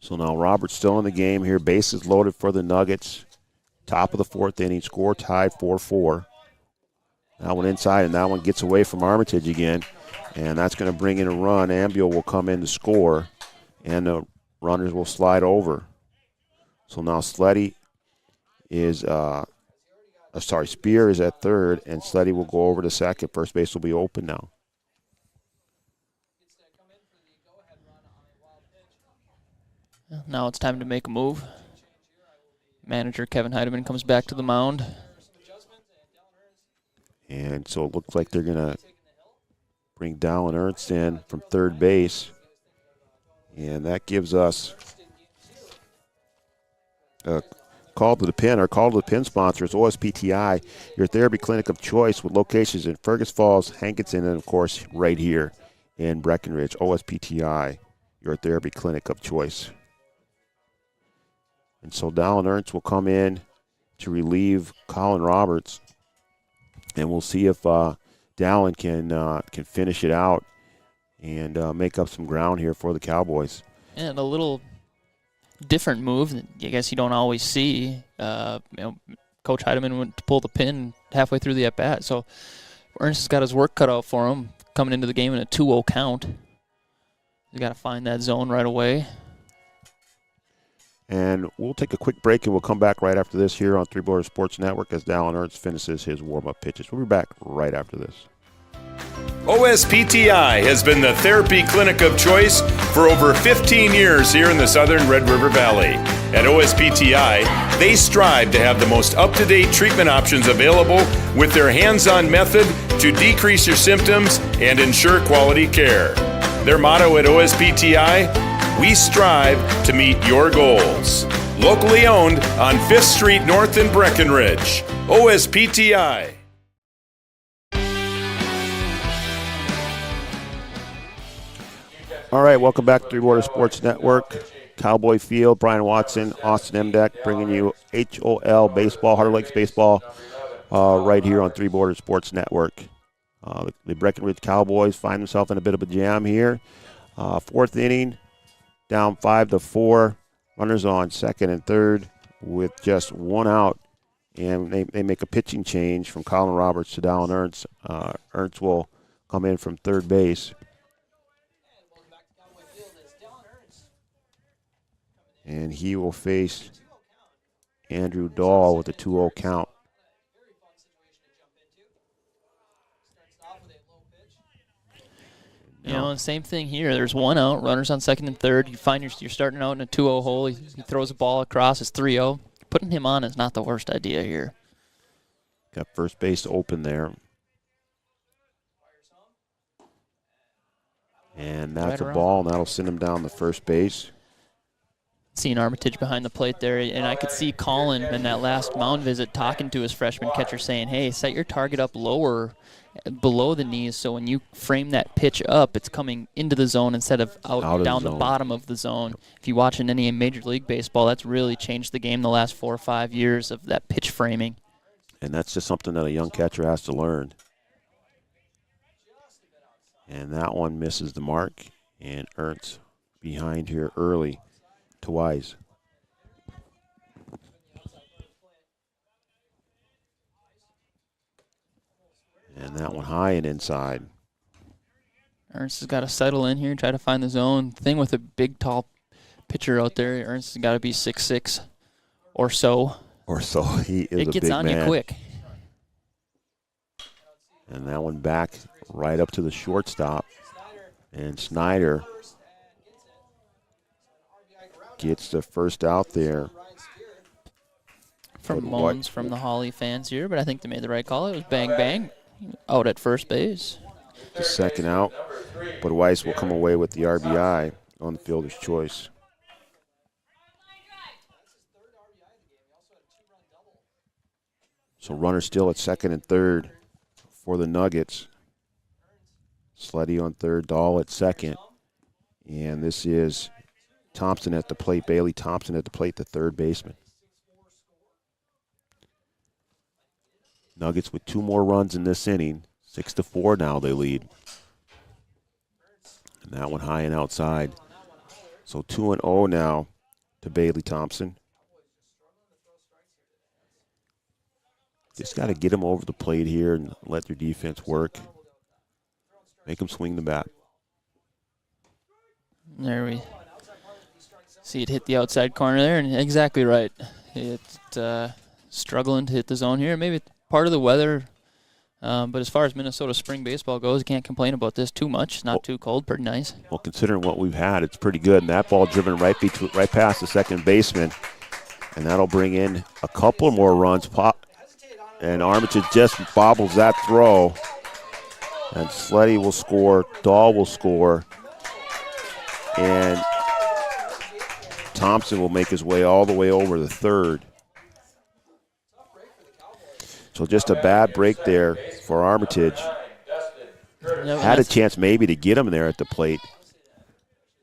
So now Roberts still in the game here. Bases loaded for the Nuggets. Top of the 4th inning, score tied 4-4. That one inside, and that one gets away from Armitage again. And that's going to bring in a run. Ambiel will come in to score, and the runners will slide over. So now Sleddy is, Spear is at third, and Sleddy will go over to second. First base will be open now. Now it's time to make a move. Manager Kevin Heidemann comes back to the mound. And so it looks like they're going to bring Dallin Ernst in from third base. And that gives us a call to the pin. Our call to the pin sponsor is OSPTI, your therapy clinic of choice with locations in Fergus Falls, Hankinson, and, of course, right here in Breckenridge. OSPTI, your therapy clinic of choice. And so Dallin Ernst will come in to relieve Colin Roberts. And we'll see if Dallin can finish it out and make up some ground here for the Cowboys. And a little different move that I guess you don't always see. Coach Heidemann went to pull the pin halfway through the at-bat. So Ernst has got his work cut out for him coming into the game in a 2-0 count. He's got to find that zone right away. And we'll take a quick break, and we'll come back right after this here on Three Borders Sports Network as Dallin Ernst finishes his warm-up pitches. We'll be back right after this. OSPTI has been the therapy clinic of choice for over 15 years here in the southern Red River Valley. At OSPTI, they strive to have the most up-to-date treatment options available with their hands-on method to decrease your symptoms and ensure quality care. Their motto at OSPTI: we strive to meet your goals. Locally owned on 5th Street North in Breckenridge. OSPTI. All right, welcome back to Three Borders Sports Network. Cowboy Field, Brian Watson, Austin Emdeck bringing you HOL baseball, Heart Lakes baseball, right here on Three Borders Sports Network. The Breckenridge Cowboys find themselves in a bit of a jam here. 4th inning. Down 5-4, runners on second and third with just one out, and they make a pitching change from Colin Roberts to Dallin Ernst. Ernst will come in from third base. And he will face Andrew Dahl with a 2-0 count. You know, and same thing here. There's one out, runners on second and third. You find you're starting out in a 2-0 hole. He throws a ball across. It's 3-0. Putting him on is not the worst idea here. Got first base open there. And that's a ball, and that'll send him down the first base. Seeing Armitage behind the plate there, and I could see Colin in that last mound visit talking to his freshman catcher saying, hey, set your target up lower, below the knees, so when you frame that pitch up, it's coming into the zone instead of out down the bottom of the zone. Yep. If you watch in any Major League Baseball, that's really changed the game the last 4 or 5 years of that pitch framing. And that's just something that a young catcher has to learn. And that one misses the mark, and Ernst behind here early to Wise. And that one high and inside. Ernst has got to settle in here, try to find the zone. Thing with a big, tall pitcher out there, Ernst has got to be 6'6" or so. Or so. He is a big man. It gets on you quick. And that one back right up to the shortstop. And Snyder gets the first out there. From moans from the Hawley fans here, but I think they made the right call. It was bang, bang, out at first base. The second out, but Weiss will come away with the RBI on the fielder's choice. So runner still at second and third for the Nuggets. Sleddy on third, Dahl at second. And this is Thompson at the plate, Bailey Thompson at the plate, the third baseman. Nuggets with 2 more runs in this inning. 6-4 now they lead. And that one high and outside. So 2-0 now to Bailey Thompson. Just got to get him over the plate here and let their defense work. Make them swing the bat. There we see it hit the outside corner there, and exactly right. It's struggling to hit the zone here. Maybe part of the weather, but as far as Minnesota spring baseball goes, you can't complain about this too much. It's not too cold, pretty nice. Well, considering what we've had, it's pretty good. And that ball driven right past the second baseman, and that'll bring in a couple more runs. And Armitage just bobbles that throw. And Sleddy will score, Dahl will score, and Thompson will make his way all the way over the third. So just a bad break there for Armitage. Had a chance maybe to get him there at the plate.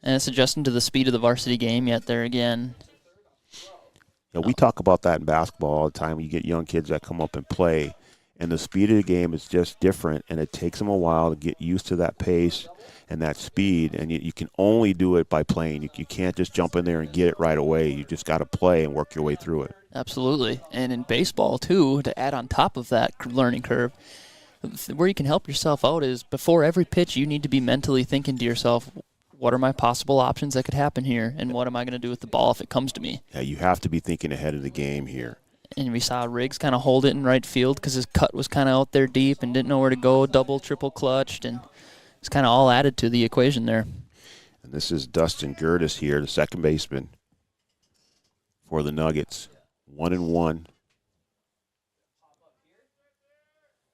And it's adjusting to the speed of the varsity game yet there again. Yeah, we talk about that in basketball all the time. You get young kids that come up and play. And the speed of the game is just different, and it takes them a while to get used to that pace and that speed. And you can only do it by playing. You can't just jump in there and get it right away. You just got to play and work your way through it. Absolutely. And in baseball, too, to add on top of that learning curve, where you can help yourself out is before every pitch, you need to be mentally thinking to yourself, what are my possible options that could happen here, and what am I going to do with the ball if it comes to me? Yeah, you have to be thinking ahead of the game here. And we saw Riggs kind of hold it in right field because his cut was kind of out there deep and didn't know where to go, double, triple clutched, and it's kind of all added to the equation there. And this is Dustin Curtis here, the second baseman for the Nuggets. 1-1.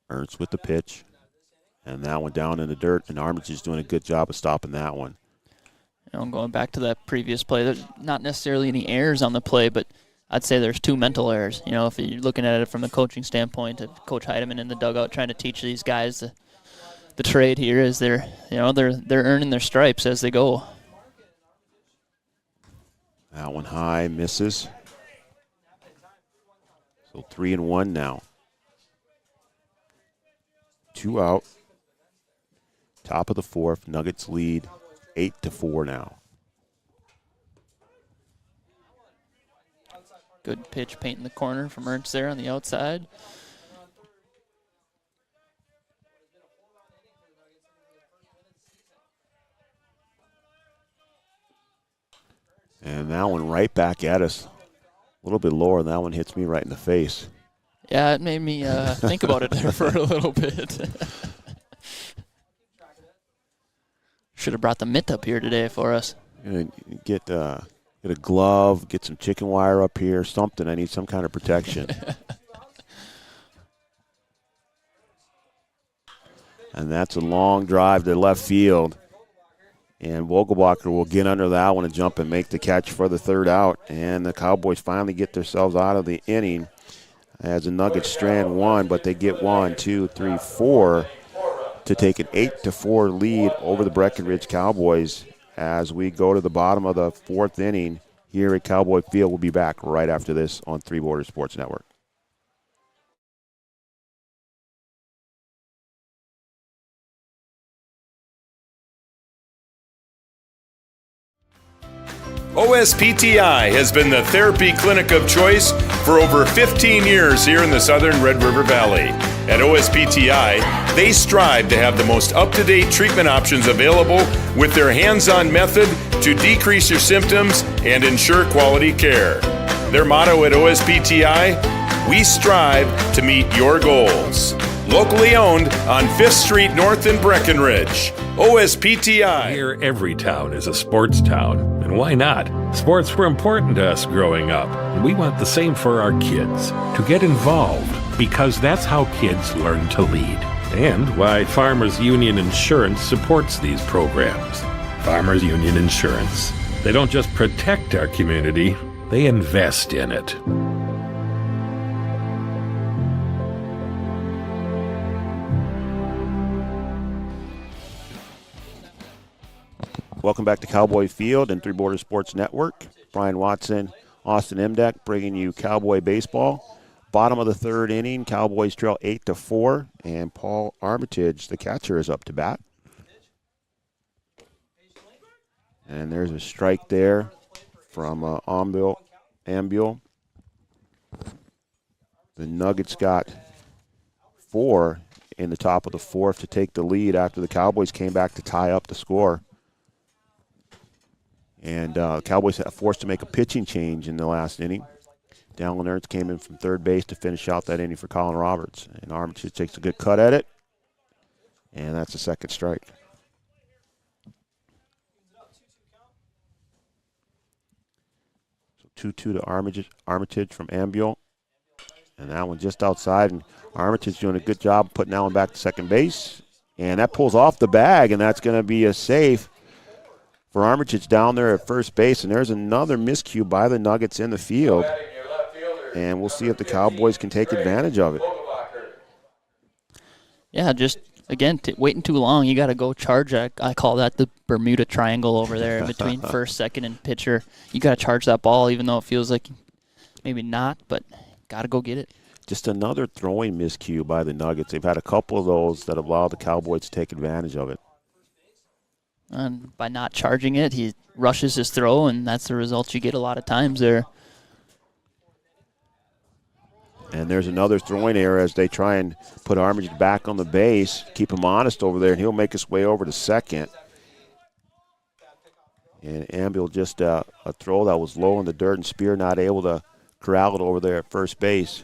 Ernst with the pitch. And that one down in the dirt, and Armitage is doing a good job of stopping that one. You know, going back to that previous play, there's not necessarily any errors on the play, but I'd say there's 2 mental errors. You know, if you're looking at it from the coaching standpoint, Coach Heidemann in the dugout trying to teach these guys the trade here is they're earning their stripes as they go. That one high, misses. So 3-1 now. 2 out. Top of the fourth. Nuggets lead 8-4 now. Good pitch painting the corner from Ernst there on the outside. And that one right back at us. A little bit lower, and that one hits me right in the face. Yeah, it made me think about it there for a little bit. Should have brought the mitt up here today for us. Get a glove, get some chicken wire up here, something. I need some kind of protection. And that's a long drive to left field. And Vogelbacher will get under that one and jump and make the catch for the third out. And the Cowboys finally get themselves out of the inning as the Nuggets strand one, but they get 1, 2, 3, 4 to take an 8-4 lead over the Breckenridge Cowboys as we go to the bottom of the fourth inning here at Cowboy Field. We'll be back right after this on Three Borders Sports Network. OSPTI has been the therapy clinic of choice for over 15 years here in the southern Red River Valley. At OSPTI, they strive to have the most up-to-date treatment options available with their hands-on method to decrease your symptoms and ensure quality care. Their motto at OSPTI, we strive to meet your goals. Locally owned on 5th Street North in Breckenridge. OSPTI. Here, every town is a sports town. And why not? Sports were important to us growing up, and we want the same for our kids. To get involved, because that's how kids learn to lead. And why Farmers Union Insurance supports these programs. Farmers Union Insurance. They don't just protect our community, they invest in it. Welcome back to Cowboy Field and Three Borders Sports Network. Brian Watson, Austin Emdeck bringing you Cowboy baseball. Bottom of the third inning, Cowboys trail 8-4, and Paul Armitage, the catcher, is up to bat. And there's a strike there from Ambule. The Nuggets got 4 in the top of the fourth to take the lead after the Cowboys came back to tie up the score. And Cowboys got forced to make a pitching change in the last inning. Dallin Ernst came in from third base to finish out that inning for Colin Roberts. And Armitage takes a good cut at it. And that's a second strike. So 2-2 to Armitage from Ambule. And that one just outside. And Armitage doing a good job putting that one back to second base. And that pulls off the bag, and that's going to be a safe for Armitage down there at first base. And there's another miscue by the Nuggets in the field. And we'll see if the Cowboys can take advantage of it. Yeah, just, again, waiting too long. You got to go charge. I call that the Bermuda Triangle over there between first, second, and pitcher. You got to charge that ball, even though it feels like maybe not, but got to go get it. Just another throwing miscue by the Nuggets. They've had a couple of those that have allowed the Cowboys to take advantage of it. And by not charging it, he rushes his throw, and that's the result you get a lot of times there. And there's another throwing error as they try and put Armitage back on the base, keep him honest over there, and he'll make his way over to second. And Ambule just a throw that was low in the dirt, and Spear not able to corral it over there at first base.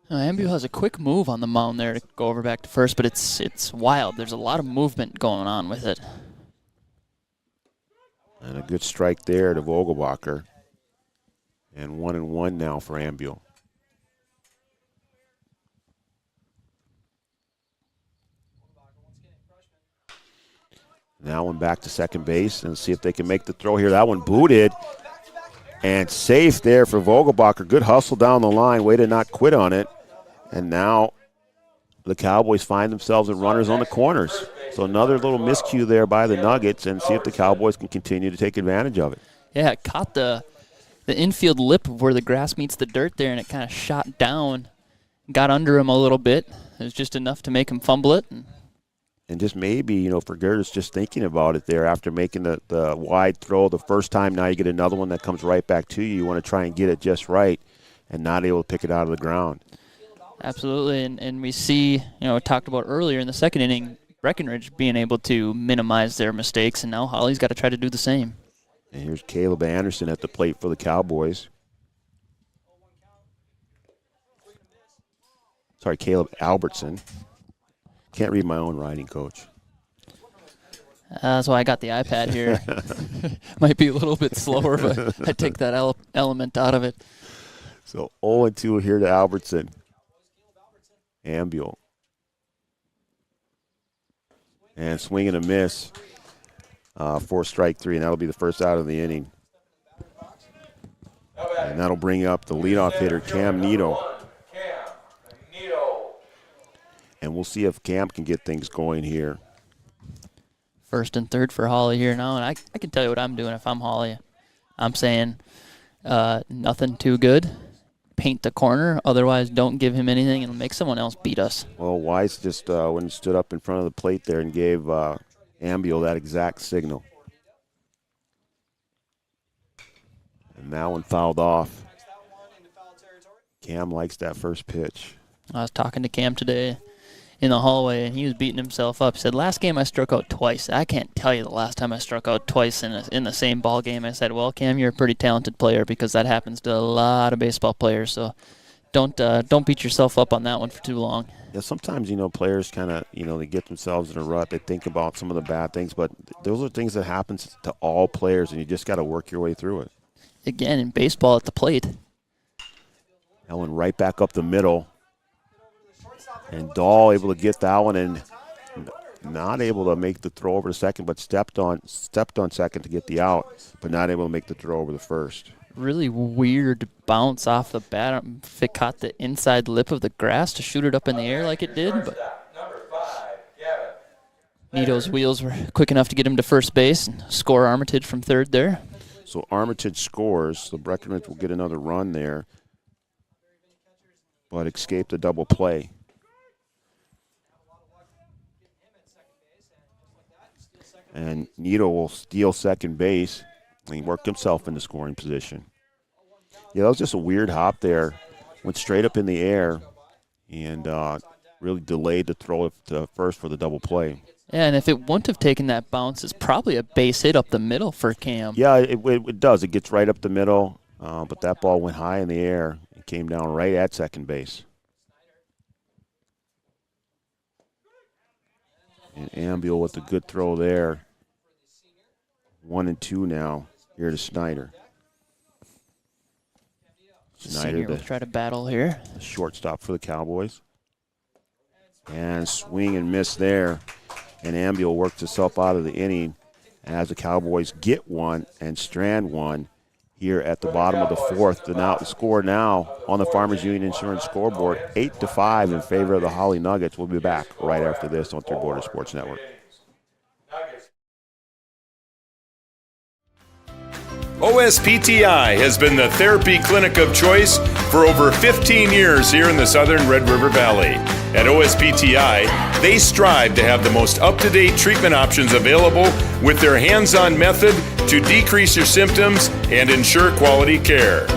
Ambule has a quick move on the mound there to go over back to first, but it's wild. There's a lot of movement going on with it. And a good strike there to Vogelbacher. And 1-1 now for Ambule. Now one back to second base and see if they can make the throw here. That one booted. And safe there for Vogelbacher. Good hustle down the line. Way to not quit on it. And now the Cowboys find themselves in runners on the corners. So another little miscue there by the Nuggets, and see if the Cowboys can continue to take advantage of it. Yeah, it caught the infield lip of where the grass meets the dirt there, and it kind of shot down, got under him a little bit. It was just enough to make him fumble it. And just maybe, for Gertis just thinking about it there after making the wide throw the first time, now you get another one that comes right back to you. You want to try and get it just right and not able to pick it out of the ground. Absolutely, and we see, we talked about earlier in the second inning, Breckenridge being able to minimize their mistakes, and now Hawley's got to try to do the same. And here's Caleb Anderson at the plate for the Cowboys. Sorry, Caleb Albertson. Can't read my own writing, Coach. That's why I got the iPad here. Might be a little bit slower, but I take that element out of it. So 0-2 here to Albertson. Ambiel. And swing and a miss for strike 3, and that'll be the first out of the inning. And that'll bring up the leadoff hitter, Cam Nito. And we'll see if Cam can get things going here. First and third for Hawley here now, and I can tell you what I'm doing if I'm Hawley. I'm saying nothing too good. Paint the corner, otherwise don't give him anything and make someone else beat us. Well, Weiss just when he stood up in front of the plate there and gave Ambiel that exact signal. And that one fouled off. Cam likes that first pitch. I was talking to Cam today in the hallway, and he was beating himself up. He said, last game I struck out twice. I can't tell you the last time I struck out twice in the same ball game. I said, well, Cam, you're a pretty talented player because that happens to a lot of baseball players. So don't beat yourself up on that one for too long. Yeah, sometimes, players kind of, they get themselves in a rut. They think about some of the bad things, but those are things that happen to all players, and you just got to work your way through it. Again, in baseball at the plate. That one right back up the middle. And Dahl able to get that one and not able to make the throw over to second, but stepped on second to get the out, but not able to make the throw over the first. Really weird bounce off the bat. If it caught the inside lip of the grass to shoot it up in the air like it did, but Nito's wheels were quick enough to get him to first base and score Armitage from third there. So Armitage scores, so Breckenridge will get another run there, but escaped a double play. And Nito will steal second base. And he worked himself into scoring position. Yeah, that was just a weird hop there. Went straight up in the air and really delayed the throw to first for the double play. Yeah, and if it wouldn't have taken that bounce, it's probably a base hit up the middle for Cam. Yeah, it does. It gets right up the middle, but that ball went high in the air. It came down right at second base. And Ambiel with a good throw there. 1-2 now here to Snyder. Snyder will try to battle here. The shortstop for the Cowboys. And swing and miss there. And Ambiel works himself out of the inning as the Cowboys get one and strand one here at the bottom of the fourth. The score now on the Farmers Union Insurance scoreboard, 8-5 in favor of the Hawley Nuggets. We'll be back right after this on Three Border Sports Network. OSPTI has been the therapy clinic of choice for over 15 years here in the southern Red River Valley. At OSPTI, they strive to have the most up-to-date treatment options available with their hands-on method to decrease your symptoms and ensure quality care.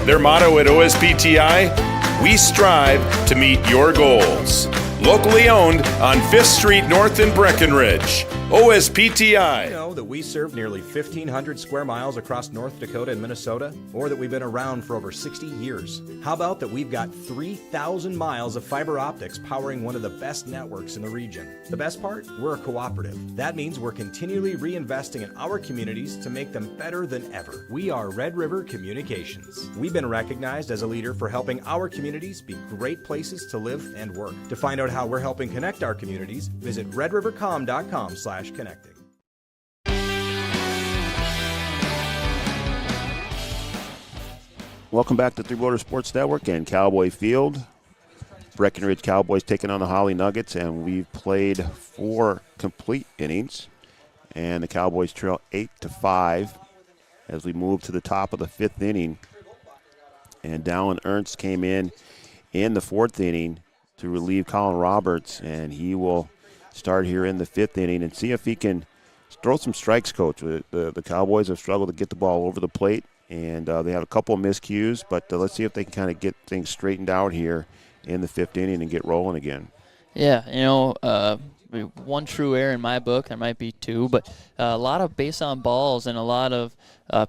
Their motto at OSPTI, we strive to meet your goals. Locally owned on 5th Street North in Breckenridge. OSPTI. You know that we serve nearly 1,500 square miles across North Dakota and Minnesota, or that we've been around for over 60 years. How about that we've got 3,000 miles of fiber optics powering one of the best networks in the region? The best part? We're a cooperative. That means we're continually reinvesting in our communities to make them better than ever. We are Red River Communications. We've been recognized as a leader for helping our communities be great places to live and work. To find out how we're helping connect our communities, visit redrivercom.com/connecting. Welcome back to Three Border Sports Network and Cowboy Field. Breckenridge Cowboys taking on the Hawley Nuggets, and we've played 4 complete innings. And the Cowboys trail 8-5 as we move to the top of the 5th inning. And Dallin Ernst came in the 4th inning to relieve Colin Roberts, and he will start here in the 5th inning and see if he can throw some strikes, Coach. The Cowboys have struggled to get the ball over the plate, and they have a couple of miscues, but let's see if they can kind of get things straightened out here in the 5th inning and get rolling again. Yeah, one true error in my book. There might be two, but a lot of base on balls and a lot of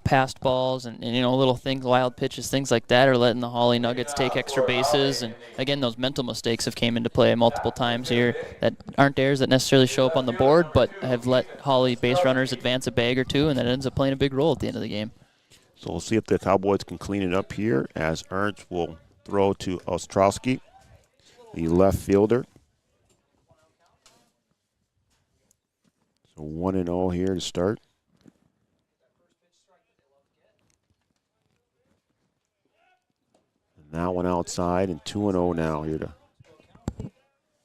passed balls and little things, wild pitches, things like that are letting the Hawley Nuggets take extra bases. And again, those mental mistakes have came into play multiple times here that aren't errors that necessarily show up on the board, but have let Hawley base runners advance a bag or two, and that ends up playing a big role at the end of the game. So we'll see if the Cowboys can clean it up here as Ernst will throw to Ostrowski, the left fielder. So 1-0 here to start. And that one outside, and 2-0 now here to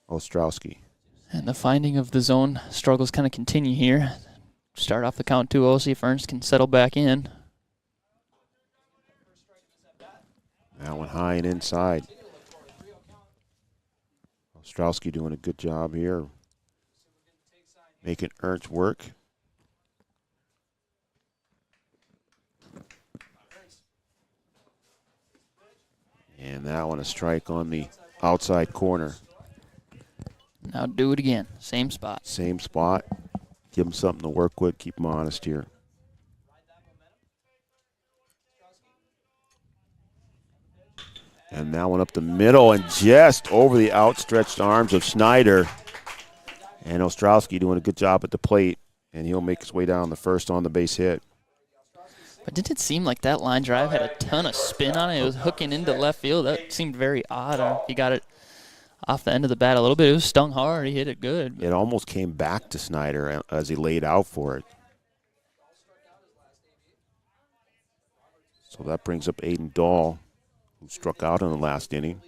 Ostrowski. And the finding of the zone struggles kind of continue here. Start off the count 2-0, see if Ernst can settle back in. That one high and inside. Ostrowski doing a good job here, making Ernst work. And that one a strike on the outside corner. Now do it again. Same spot. Same spot. Give him something to work with. Keep him honest here. And that one up the middle and just over the outstretched arms of Snyder. And Ostrowski doing a good job at the plate. And he'll make his way down the first on the base hit. But didn't it seem like that line drive had a ton of spin on it? It was hooking into left field. That seemed very odd. I don't know if he got it off the end of the bat a little bit. It was stung hard. He hit it good. It almost came back to Snyder as he laid out for it. So that brings up Aiden Dahl, who struck out in the last inning.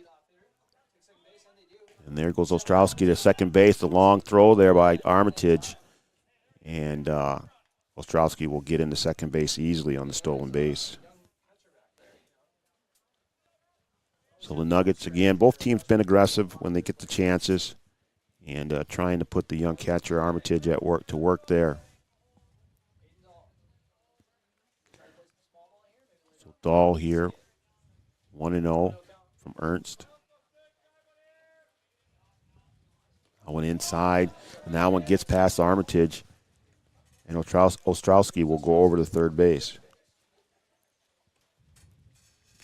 And there goes Ostrowski to second base. The long throw there by Armitage. And Ostrowski will get into second base easily on the stolen base. So the Nuggets, again, both teams been aggressive when they get the chances and trying to put the young catcher Armitage at work there. So Dahl here, 1-0 from Ernst. That one inside, and that one gets past Armitage, and Ostrowski will go over to third base.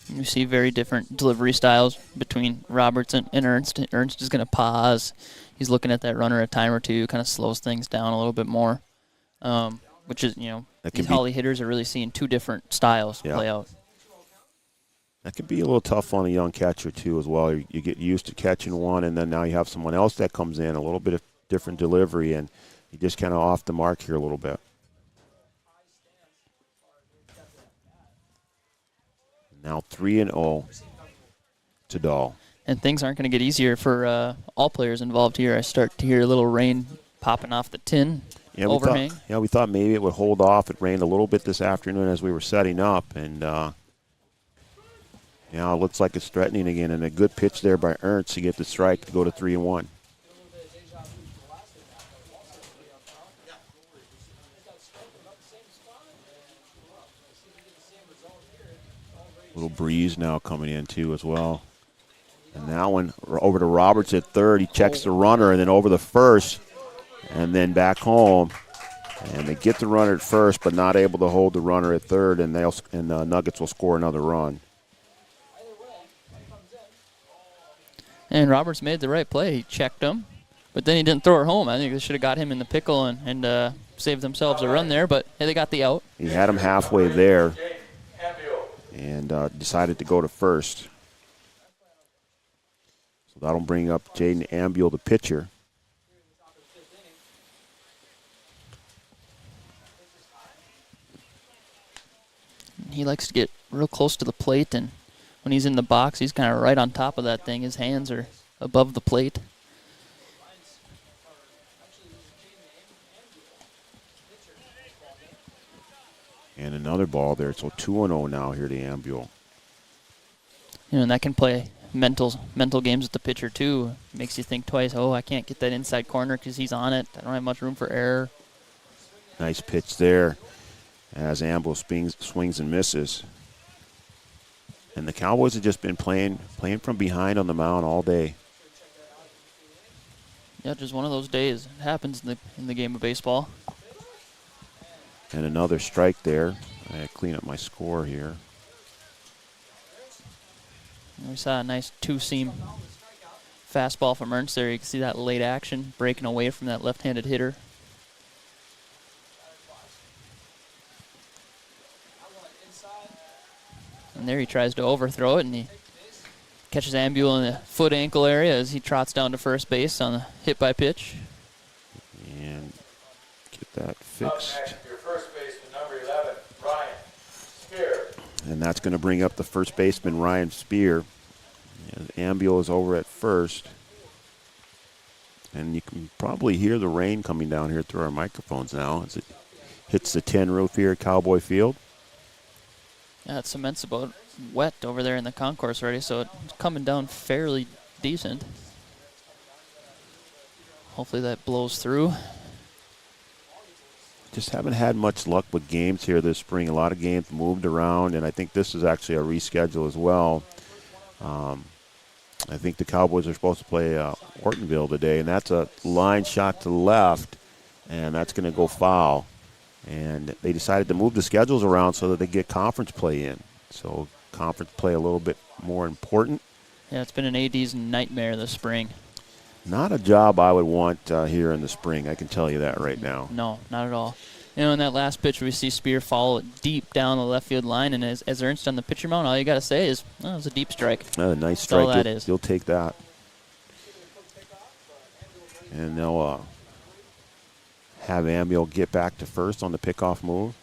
You see very different delivery styles between Roberts and Ernst. Ernst is going to pause. He's looking at that runner a time or two, kind of slows things down a little bit more, which is, these Hawley hitters are really seeing two different styles play out. That can be a little tough on a young catcher, too, as well. You get used to catching one, and then now you have someone else that comes in, a little bit of different delivery, and you just kind of off the mark here a little bit. Now 3-0 to Dahl. And things aren't going to get easier for all players involved here. I start to hear a little rain popping off the tin overhang. We thought maybe it would hold off. It rained a little bit this afternoon as we were setting up, and it looks like it's threatening again. And a good pitch there by Ernst to get the strike to go to 3-1. Little breeze now coming in, too, as well. And that one over to Roberts at third. He checks the runner and then over the first and then back home. And they get the runner at first but not able to hold the runner at third, and the Nuggets will score another run. And Roberts made the right play. He checked him, but then he didn't throw it home. I think they should have got him in the pickle and saved themselves a run there, but they got the out. He had him halfway there and decided to go to first. So that'll bring up Jaden Ambuel, the pitcher. He likes to get real close to the plate, and when he's in the box, he's kind of right on top of that thing. His hands are above the plate. And another ball there, so 2-0 now here to Ambuel. And that can play mental games with the pitcher, too. Makes you think twice, I can't get that inside corner because he's on it. I don't have much room for error. Nice pitch there as Ambuel swings and misses. And the Cowboys have just been playing from behind on the mound all day. Yeah, just one of those days. It happens in the game of baseball. And another strike there. I clean up my score here. And we saw a nice two-seam fastball from Ernst there. You can see that late action, breaking away from that left-handed hitter. And there he tries to overthrow it, and he catches Ambule in the foot-ankle area as he trots down to first base on the hit-by-pitch. And get that fixed. Up next, your first baseman, number 11, Ryan Spear. And that's going to bring up the first baseman, Ryan Spear. And Ambule is over at first. And you can probably hear the rain coming down here through our microphones now as it hits the tin roof here at Cowboy Field. Yeah, it cement's about wet over there in the concourse already, so it's coming down fairly decent. Hopefully that blows through. Just haven't had much luck with games here this spring. A lot of games moved around, and I think this is actually a reschedule as well. I think the Cowboys are supposed to play Ortonville today, and that's a line shot to the left, and that's going to go foul. And they decided to move the schedules around so that they get conference play in. So conference play a little bit more important. Yeah, it's been an AD's nightmare this spring. Not a job I would want here in the spring, I can tell you that right now. No, not at all. You know, in that last pitch, we see Spear follow it deep down the left field line, and as Ernst on the pitcher mound, all you got to say is, oh, it was a deep strike. Nice That's strike. all that is. You'll take that. And they'll have Ambule get back to first on the pickoff move.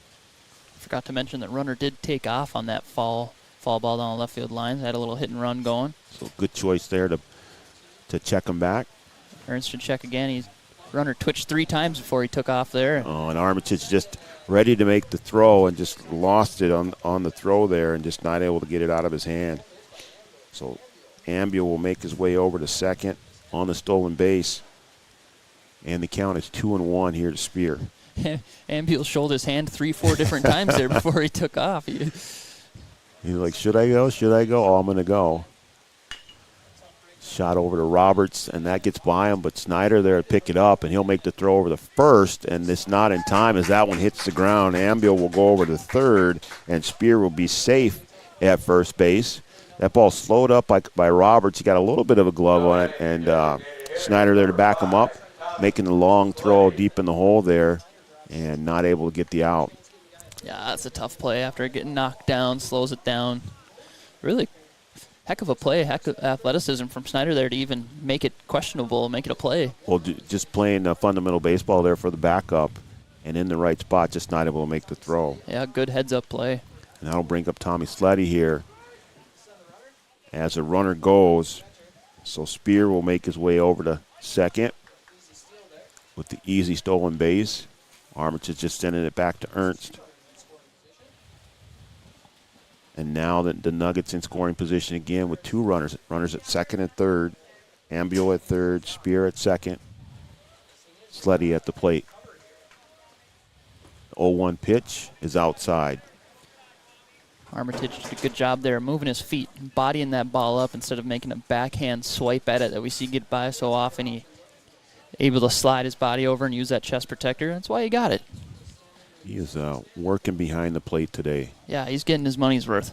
Forgot to mention that runner did take off on that fall ball down the left field line. Had a little hit and run going. So good choice there to check him back. Ernst should check again. Runner twitched 3 times before he took off there. Oh, and Armitage just ready to make the throw and just lost it on the throw there and just not able to get it out of his hand. So Ambule will make his way over to second on the stolen base. And the count is 2-1 here to Spear. Ambule showed his hand 3-4 different times there before he took off. He's like, should I go? Should I go? Oh, I'm going to go. Shot over to Roberts, and that gets by him, but Snyder there to pick it up, and he'll make the throw over the first, and it's not in time as that one hits the ground. Ambule will go over to third, and Spear will be safe at first base. That ball slowed up by Roberts. He got a little bit of a glove on it, and Snyder there to back him up, making the long throw deep in the hole there, and not able to get the out. Yeah, that's a tough play after getting knocked down, slows it down. Really heck of a play, heck of athleticism from Snyder there to even make it questionable, make it a play. Well, just playing fundamental baseball there for the backup and in the right spot, just not able to make the throw. Yeah, good heads-up play. And that'll bring up Tommy Sleddy here as the runner goes. So Spear will make his way over to second with the easy stolen base. Armitage just sending it back to Ernst. And now the Nuggets in scoring position again with 2 runners. Runners at second and third. Ambule at third. Spear at second. Sleddy at the plate. 0-1 pitch is outside. Armitage did a good job there moving his feet, bodying that ball up instead of making a backhand swipe at it that we see get by so often. He able to slide his body over and use that chest protector. That's why he got it. He is working behind the plate today. Yeah, he's getting his money's worth.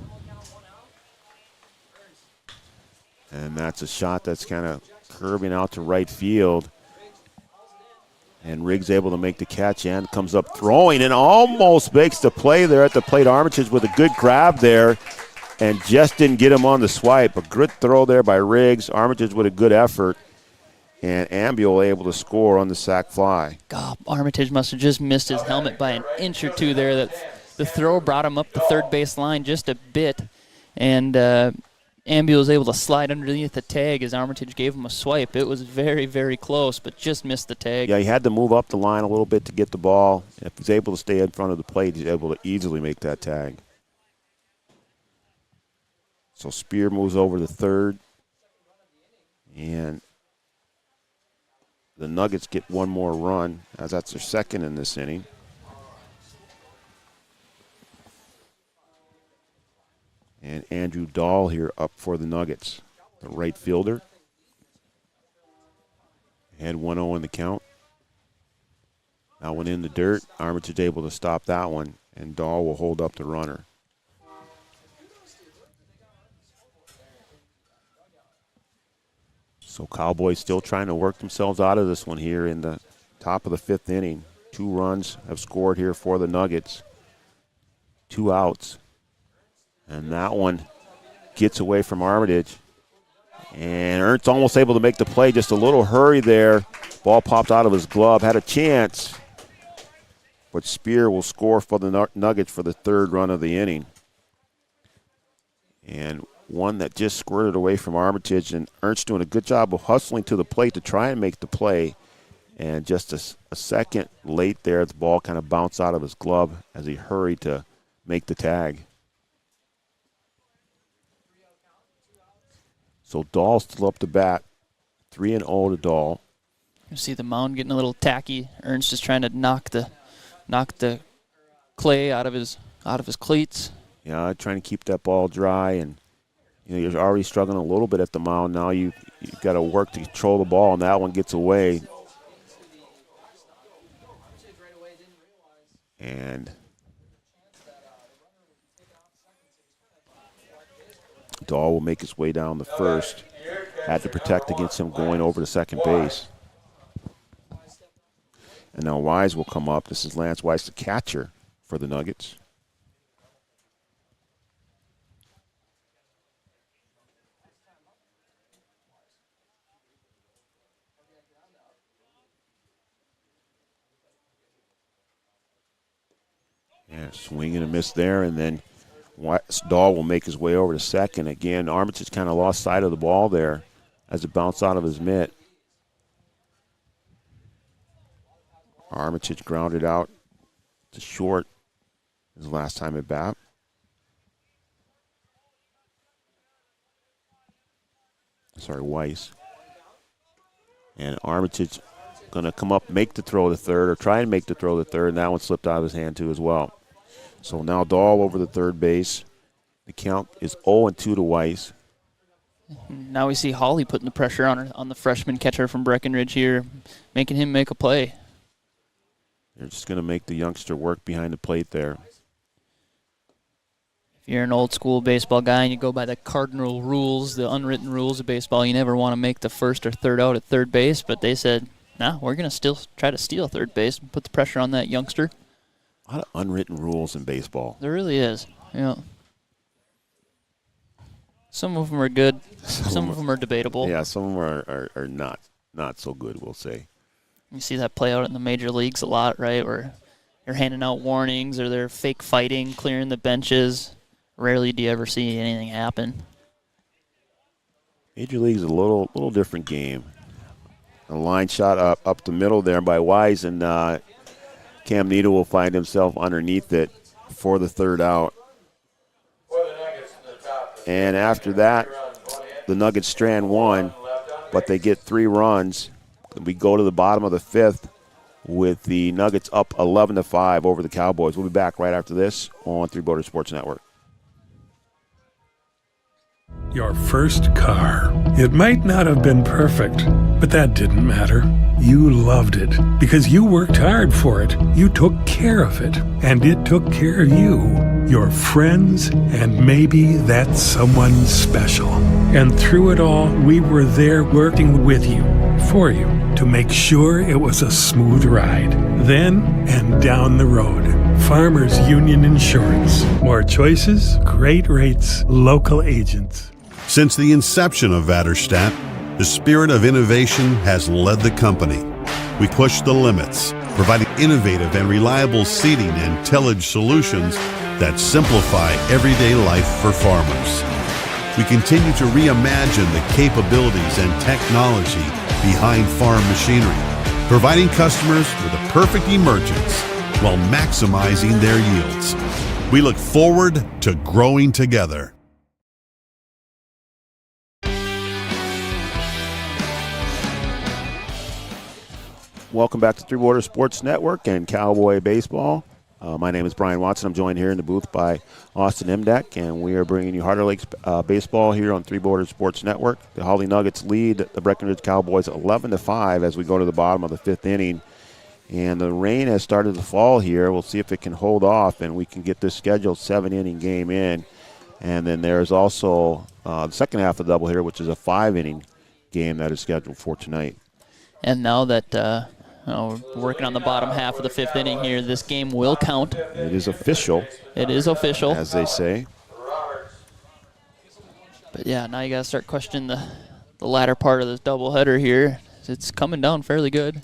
And that's a shot that's kind of curving out to right field. And Riggs able to make the catch and comes up throwing and almost makes the play there at the plate. Armitage with a good grab there and just didn't get him on the swipe. A good throw there by Riggs. Armitage with a good effort. And Ambule able to score on the sac fly. God, Armitage must have just missed his helmet by an inch or two there. That the throw brought him up the third base line just a bit. And Ambule was able to slide underneath the tag as Armitage gave him a swipe. It was very, very close, but just missed the tag. Yeah, he had to move up the line a little bit to get the ball. If he's able to stay in front of the plate, he's able to easily make that tag. So Spear moves over to third. And the Nuggets get one more run, as that's their second in this inning. And Andrew Dahl here up for the Nuggets, the right fielder. Had 1-0 in the count. That one in the dirt. Armitage able to stop that one, and Dahl will hold up the runner. So Cowboys still trying to work themselves out of this one here in the top of the 5th inning. 2 runs have scored here for the Nuggets. 2 outs. And that one gets away from Armitage. And Ernst almost able to make the play. Just a little hurry there. Ball popped out of his glove. Had a chance. But Spear will score for the Nuggets for the 3rd run of the inning. And one that just squirted away from Armitage. And Ernst doing a good job of hustling to the plate to try and make the play. And just a second late there, the ball kind of bounced out of his glove as he hurried to make the tag. So Dahl still up to bat. 3-0 to Dahl. You see the mound getting a little tacky. Ernst just trying to knock the clay out of his cleats. Yeah, trying to keep that ball dry, and you're already struggling a little bit at the mound. Now you've got to work to control the ball, and that one gets away. And Dahl will make his way down the first. Had to protect against him going over to second base. And now Wise will come up. This is Lance Wise, the catcher for the Nuggets. Yeah, swing and a miss there, and then Dahl will make his way over to second. Again, Armitage kind of lost sight of the ball there as it bounced out of his mitt. Armitage grounded out to short his last time at bat. Sorry, Weiss. And Armitage going to come up, make the throw to third, or try and make the throw to third, and that one slipped out of his hand too as well. So now Dahl over the third base. The count is 0-2 to Weiss. Now we see Hawley putting the pressure on the freshman catcher from Breckenridge here, making him make a play. They're just going to make the youngster work behind the plate there. If you're an old school baseball guy and you go by the cardinal rules, the unwritten rules of baseball, you never want to make the first or third out at third base, but they said, nah, we're going to still try to steal third base and put the pressure on that youngster. A lot of unwritten rules in baseball. There really is. Yeah. Some of them are good. Some of them are debatable. Yeah, some of them are not so good, we'll say. You see that play out in the major leagues a lot, right, where they're handing out warnings or they're fake fighting, clearing the benches. Rarely do you ever see anything happen. Major League's a little different game. A line shot up the middle there by Wise, and Cam Needle will find himself underneath it for the third out. And after that, the Nuggets strand one, but they get 3 runs. We go to the bottom of the 5th with the Nuggets up 11-5 over the Cowboys. We'll be back right after this on Three Borders Sports Network. Your first car. It might not have been perfect, but that didn't matter. You loved it because you worked hard for it. You took care of it, and it took care of you, your friends, and maybe that someone special. And through it all, we were there working with you, for you, to make sure it was a smooth ride. Then and down the road. Farmers Union Insurance. More choices, great rates, local agents. Since the inception of Vatterstadt, the spirit of innovation has led the company. We push the limits, providing innovative and reliable seeding and tillage solutions that simplify everyday life for farmers. We continue to reimagine the capabilities and technology behind farm machinery, providing customers with a perfect emergence while maximizing their yields. We look forward to growing together. Welcome back to Three Borders Sports Network and Cowboy Baseball. My name is Brian Watson. I'm joined here in the booth by Austin Imdak, and we are bringing you Harder Lakes baseball here on Three Borders Sports Network. The Hawley Nuggets lead the Breckenridge Cowboys 11-5 as we go to the bottom of the 5th inning. And the rain has started to fall here. We'll see if it can hold off, and we can get this scheduled 7-inning game in. And then there's also the second half of the doubleheader, which is a 5-inning game that is scheduled for tonight. And now that we're working on the bottom half of the 5th inning here, this game will count. It is official. It is official. As they say. But yeah, now you got to start questioning the latter part of this doubleheader here. It's coming down fairly good.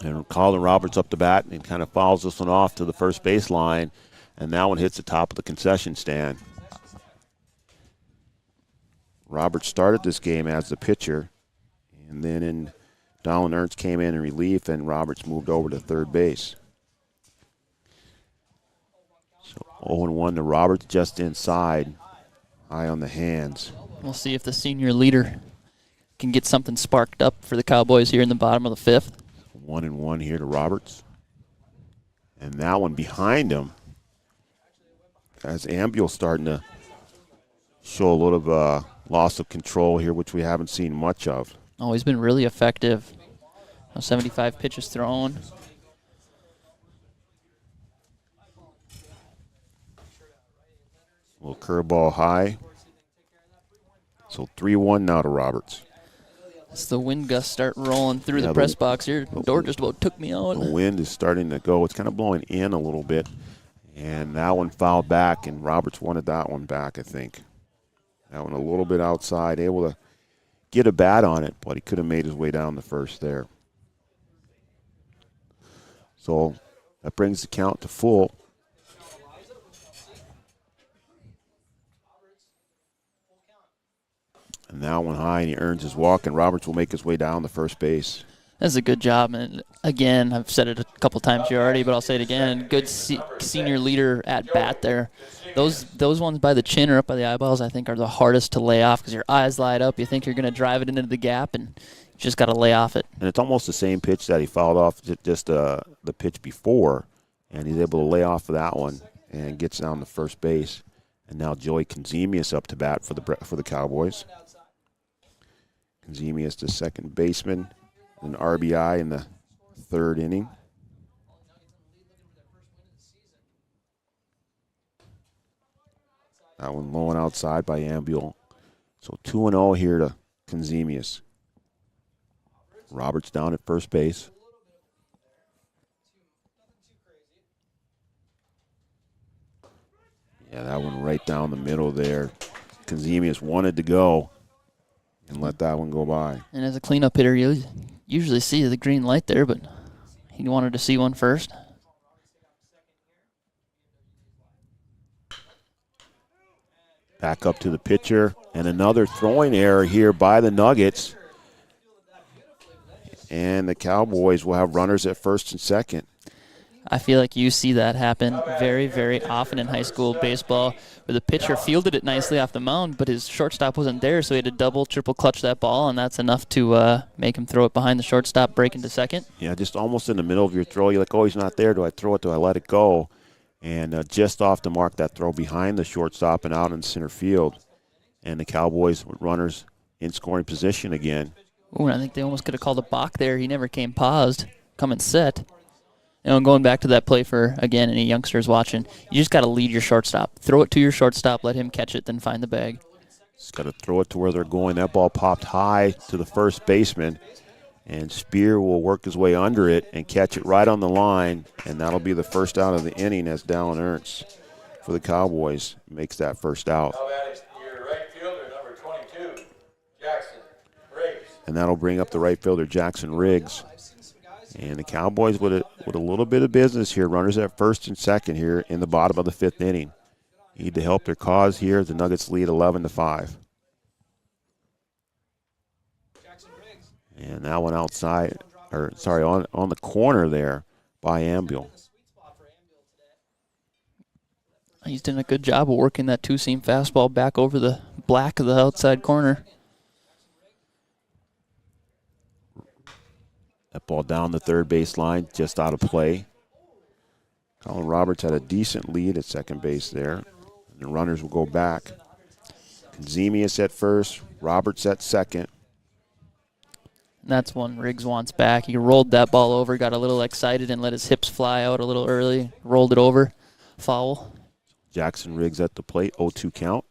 And Colin Roberts up to bat and kind of fouls this one off to the first baseline, and that one hits the top of the concession stand. Roberts started this game as the pitcher, and then Donald Ernst came in relief, and Roberts moved over to third base. So 0-1 to Roberts, just inside, high on the hands. We'll see if the senior leader can get something sparked up for the Cowboys here in the bottom of the 5th. 1-1 here to Roberts. And that one behind him, as Ambuel starting to show a little loss of control here, which we haven't seen much of. Oh, he's been really effective. 75 pitches thrown. A little curveball high. So 3-1 now to Roberts. As the wind gusts start rolling through the press box here, the door just about took me out. The wind is starting to go. It's kind of blowing in a little bit. And that one fouled back, and Roberts wanted that one back, I think. That one a little bit outside, able to get a bat on it, but he could have made his way down the first there. So that brings the count to full. And that one high, and he earns his walk, and Roberts will make his way down the first base. That's a good job. And again, I've said it a couple times here already, but I'll say it again. Good senior leader at bat there. Those ones by the chin or up by the eyeballs, I think, are the hardest to lay off because your eyes light up. You think you're going to drive it into the gap, and you just got to lay off it. And it's almost the same pitch that he fouled off just the pitch before, and he's able to lay off of that one and gets down to first base. And now Joey Conzemius up to bat for the Cowboys. Conzemius, the second baseman, an RBI in the 3rd inning. That one low and outside by Ambuel. So 2-0 here to Conzemius. Roberts down at first base. Yeah, that one right down the middle there. Conzemius wanted to go and let that one go by. And as a cleanup hitter, you usually see the green light there, but he wanted to see one first. Back up to the pitcher, and another throwing error here by the Nuggets. And the Cowboys will have runners at first and second. I feel like you see that happen very, very often in high school baseball, where the pitcher fielded it nicely off the mound, but his shortstop wasn't there, so he had to double, triple clutch that ball, and that's enough to make him throw it behind the shortstop, break into second. Yeah, just almost in the middle of your throw. You're like, oh, he's not there. Do I throw it? Do I let it go? And just off to mark that throw behind the shortstop and out in center field. And the Cowboys with runners in scoring position again. Ooh, I think they almost could have called a balk there. He never came paused, coming set. And going back to that play for, again, any youngsters watching, you just got to lead your shortstop. Throw it to your shortstop, let him catch it, then find the bag. Just got to throw it to where they're going. That ball popped high to the first baseman, and Spear will work his way under it and catch it right on the line, and that'll be the first out of the inning as Dallin Ernst for the Cowboys makes that first out. Now that is your right fielder, number 22, Jackson Riggs. And that'll bring up the right fielder, Jackson Riggs. And the Cowboys with a little bit of business here. Runners at first and second here in the bottom of the 5th inning. Need to help their cause here. The Nuggets lead 11-5. And that one outside, on the corner there by Ambuel. He's done a good job of working that two-seam fastball back over the black of the outside corner. That ball down the third base line, just out of play. Colin Roberts had a decent lead at second base there. And the runners will go back. Zemius at first, Roberts at second. That's one Riggs wants back. He rolled that ball over, got a little excited, and let his hips fly out a little early. Rolled it over. Foul. Jackson Riggs at the plate, 0-2 count.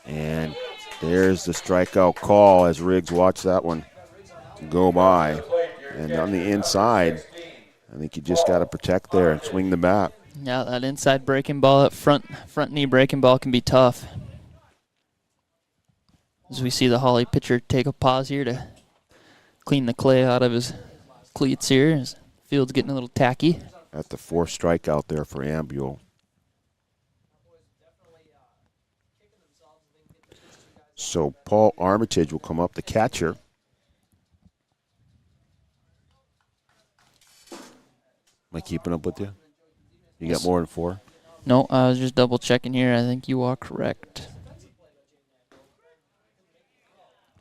And there's the strikeout call as Riggs watched that one go by. And on the inside, I think you just got to protect there and swing the bat. Yeah, that inside breaking ball, that front knee breaking ball can be tough. As we see the Hawley pitcher take a pause here to clean the clay out of his cleats here. His field's getting a little tacky. At the fourth strikeout there for Ambule. So Paul Armitage will come up, the catcher. Am I keeping up with you? You got more than 4? No, I was just double checking here. I think you are correct.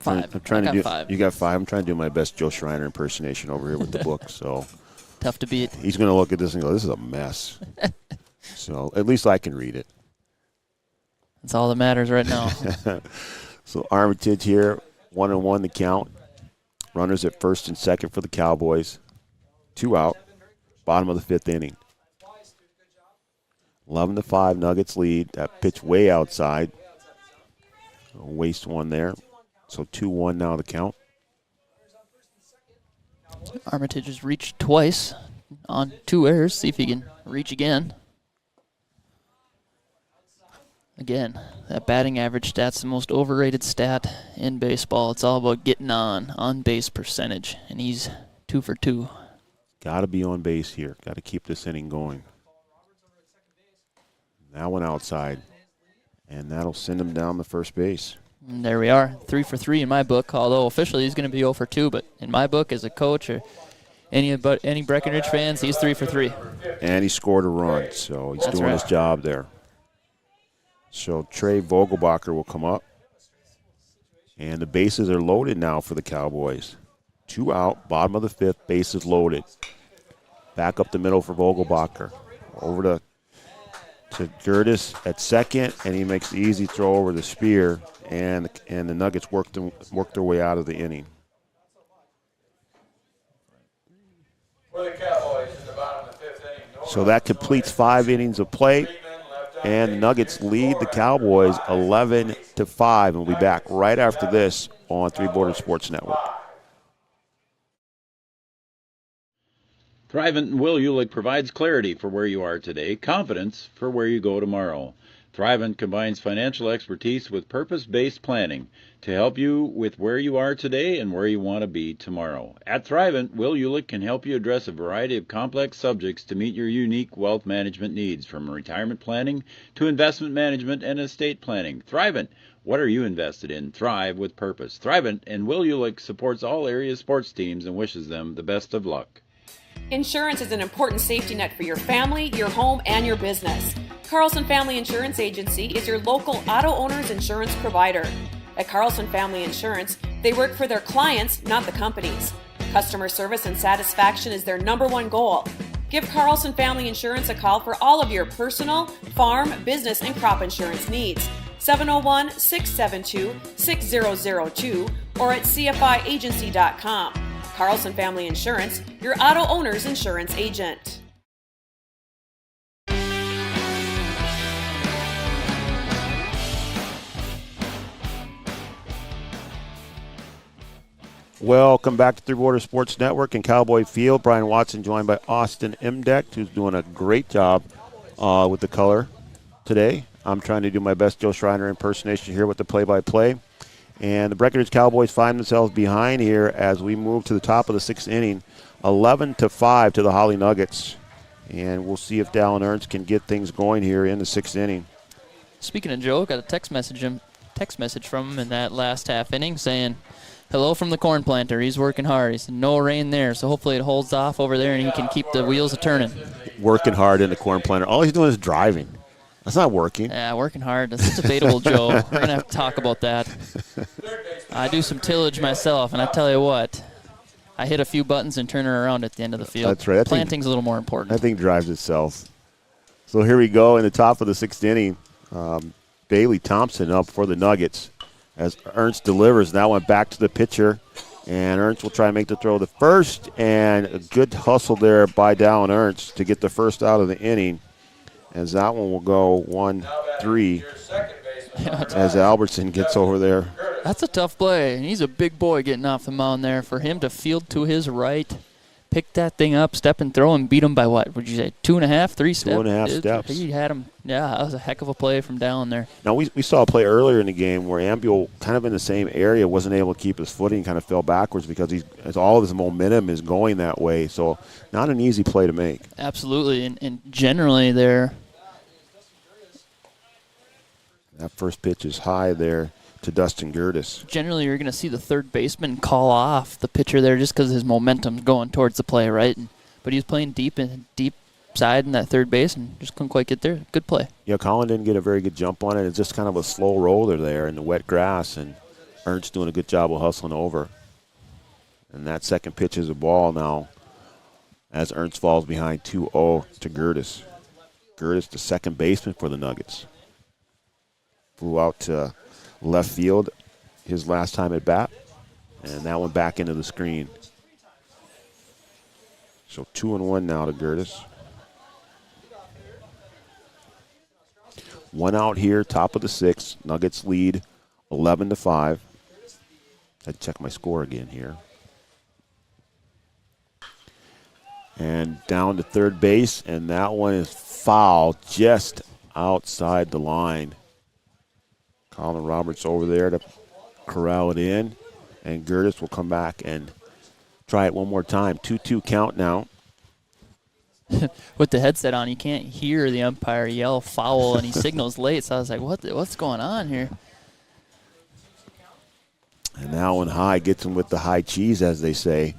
5. I'm trying to do 5. You got 5. I'm trying to do my best Joe Schreiner impersonation over here with the book. So tough to beat. He's going to look at this and go, "This is a mess." So at least I can read it. That's all that matters right now. So Armitage here, 1-1 the count. Runners at first and second for the Cowboys. 2 out. Bottom of the 5th inning. 11-5 Nuggets lead. That pitch way outside. Waste one there. So 2-1 now the count. Armitage has reached twice on 2 errors. See if he can reach again. Again, that batting average stat's the most overrated stat in baseball. It's all about getting on base percentage, and he's 2 for 2. Got to be on base here. Got to keep this inning going. That one outside, and that'll send him down the first base. And there we are, 3 for 3 in my book, although officially he's going to be 0 for 2, but in my book as a coach or any Breckenridge fans, he's 3 for 3. And he scored a run, so he's That's doing right. his job there. So Trey Vogelbacher will come up. And the bases are loaded now for the Cowboys. 2 out, bottom of the 5th, bases loaded. Back up the middle for Vogelbacher. Over to Curtis at second, and he makes the easy throw over the spear, and the Nuggets work their way out of the inning. For the Cowboys in the bottom of the 5th inning. So that completes 5 innings of play. And the Nuggets lead the Cowboys 11-5. And we'll be back right after this on Three Borders Sports Network. Thrivent and Will Ulick provides clarity for where you are today, confidence for where you go tomorrow. Thrivent combines financial expertise with purpose-based planning to help you with where you are today and where you want to be tomorrow. At Thrivent, Will Ulick can help you address a variety of complex subjects to meet your unique wealth management needs, from retirement planning to investment management and estate planning. Thrivent, what are you invested in? Thrive with purpose. Thrivent and Will Ulick supports all area sports teams and wishes them the best of luck. Insurance is an important safety net for your family, your home, and your business. Carlson Family Insurance Agency is your local auto owner's insurance provider. At Carlson Family Insurance, they work for their clients, not the companies. Customer service and satisfaction is their #1 goal. Give Carlson Family Insurance a call for all of your personal, farm, business, and crop insurance needs. 701-672-6002 or at cfiagency.com. Carlson Family Insurance, your auto owner's insurance agent. Welcome back to Three Borders Sports Network and Cowboy Field. Brian Watson joined by Austin Imdeck, who's doing a great job with the color today. I'm trying to do my best Joe Schreiner impersonation here with the play-by-play. And the Breckenridge Cowboys find themselves behind here as we move to the top of the 6th inning, 11-5 to the Hawley Nuggets. And we'll see if Dallin Ernst can get things going here in the 6th inning. Speaking of Joe, got a text message from him in that last half inning saying, "Hello from the corn planter. He's working hard." He said, "No rain there, so hopefully it holds off over there and he can keep the wheels a-turning." Working hard in the corn planter. All he's doing is driving. That's not working. Yeah, working hard. That's debatable, Joe. We're going to have to talk about that. I do some tillage myself, and I tell you what, I hit a few buttons and turn her around at the end of the field. That's right. Planting's a little more important. I think drives itself. So here we go in the top of the 6th inning. Bailey Thompson up for the Nuggets as Ernst delivers. That went back to the pitcher, and Ernst will try and make the throw to first, and a good hustle there by Dallin Ernst to get the first out of the inning, as that one will go 1-3 as Albertson gets over there. That's a tough play, and he's a big boy getting off the mound there. For him to field to his right, pick that thing up, step and throw, and beat him by what? Would you say 2.5, 3 steps? 2.5 steps. He had him. Yeah, that was a heck of a play from Dallin there. Now, we saw a play earlier in the game where Ambuel, kind of in the same area, wasn't able to keep his footing, kind of fell backwards because as all of his momentum is going that way. So not an easy play to make. Absolutely, and generally there. That first pitch is high there to Dustin Curtis. Generally, you're going to see the third baseman call off the pitcher there just because his momentum's going towards the play, right? But he was playing deep side in that third base and just couldn't quite get there. Good play. Yeah, Colin didn't get a very good jump on it. It's just kind of a slow roller there in the wet grass, and Ernst doing a good job of hustling over. And that second pitch is a ball now as Ernst falls behind 2-0 to Curtis. Curtis, the second baseman for the Nuggets. Flew out to left field his last time at bat, and that one back into the screen. So 2-1 now to Curtis. One out here, top of the 6th. Nuggets lead 11-5. I'd check my score again here. And down to third base, and that one is foul just outside the line. Colin Roberts over there to corral it in, and Curtis will come back and try it one more time. 2-2 count now. With the headset on, you can't hear the umpire yell foul, and he signals late. So I was like, what's going on here? And that one high gets him with the high cheese, as they say.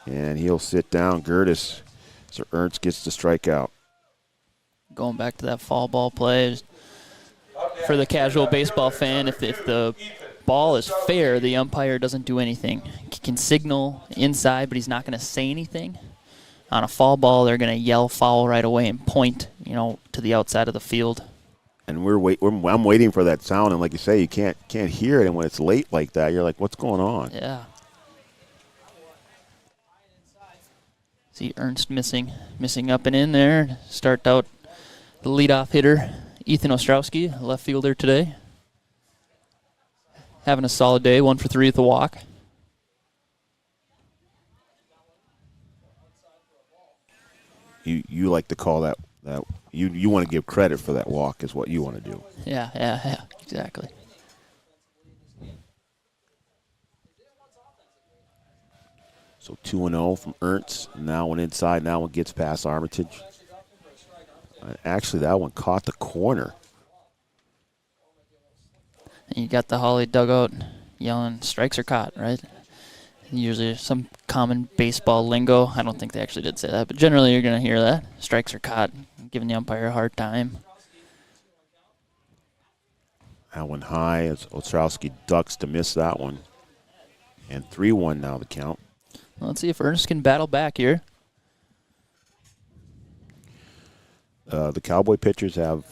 And he'll sit down, Curtis. So Ernst gets the strikeout. Going back to that fall ball play. For the casual baseball fan, if the ball is fair, the umpire doesn't do anything. He can signal inside, but he's not going to say anything. On a fall ball, they're going to yell foul right away and point, to the outside of the field. And I'm waiting for that sound, and like you say, you can't hear it. And when it's late like that, you're like, what's going on? Yeah. See Ernst missing up and in there. Start out the leadoff hitter, Ethan Ostrowski, left fielder today. Having a solid day, 1 for 3 at the walk. You like to call that you want to give credit for that walk is what you want to do. Yeah, exactly. So 2-0 from Ernst. Now one inside. Now one gets past Armitage. Actually, that one caught the corner. And you got the Hawley dugout yelling, strikes are caught, right? Usually some common baseball lingo. I don't think they actually did say that, but generally you're going to hear that. Strikes are caught, giving the umpire a hard time. That one high as Ostrowski ducks to miss that one. And 3-1 now the count. Well, let's see if Ernst can battle back here. The Cowboy pitchers have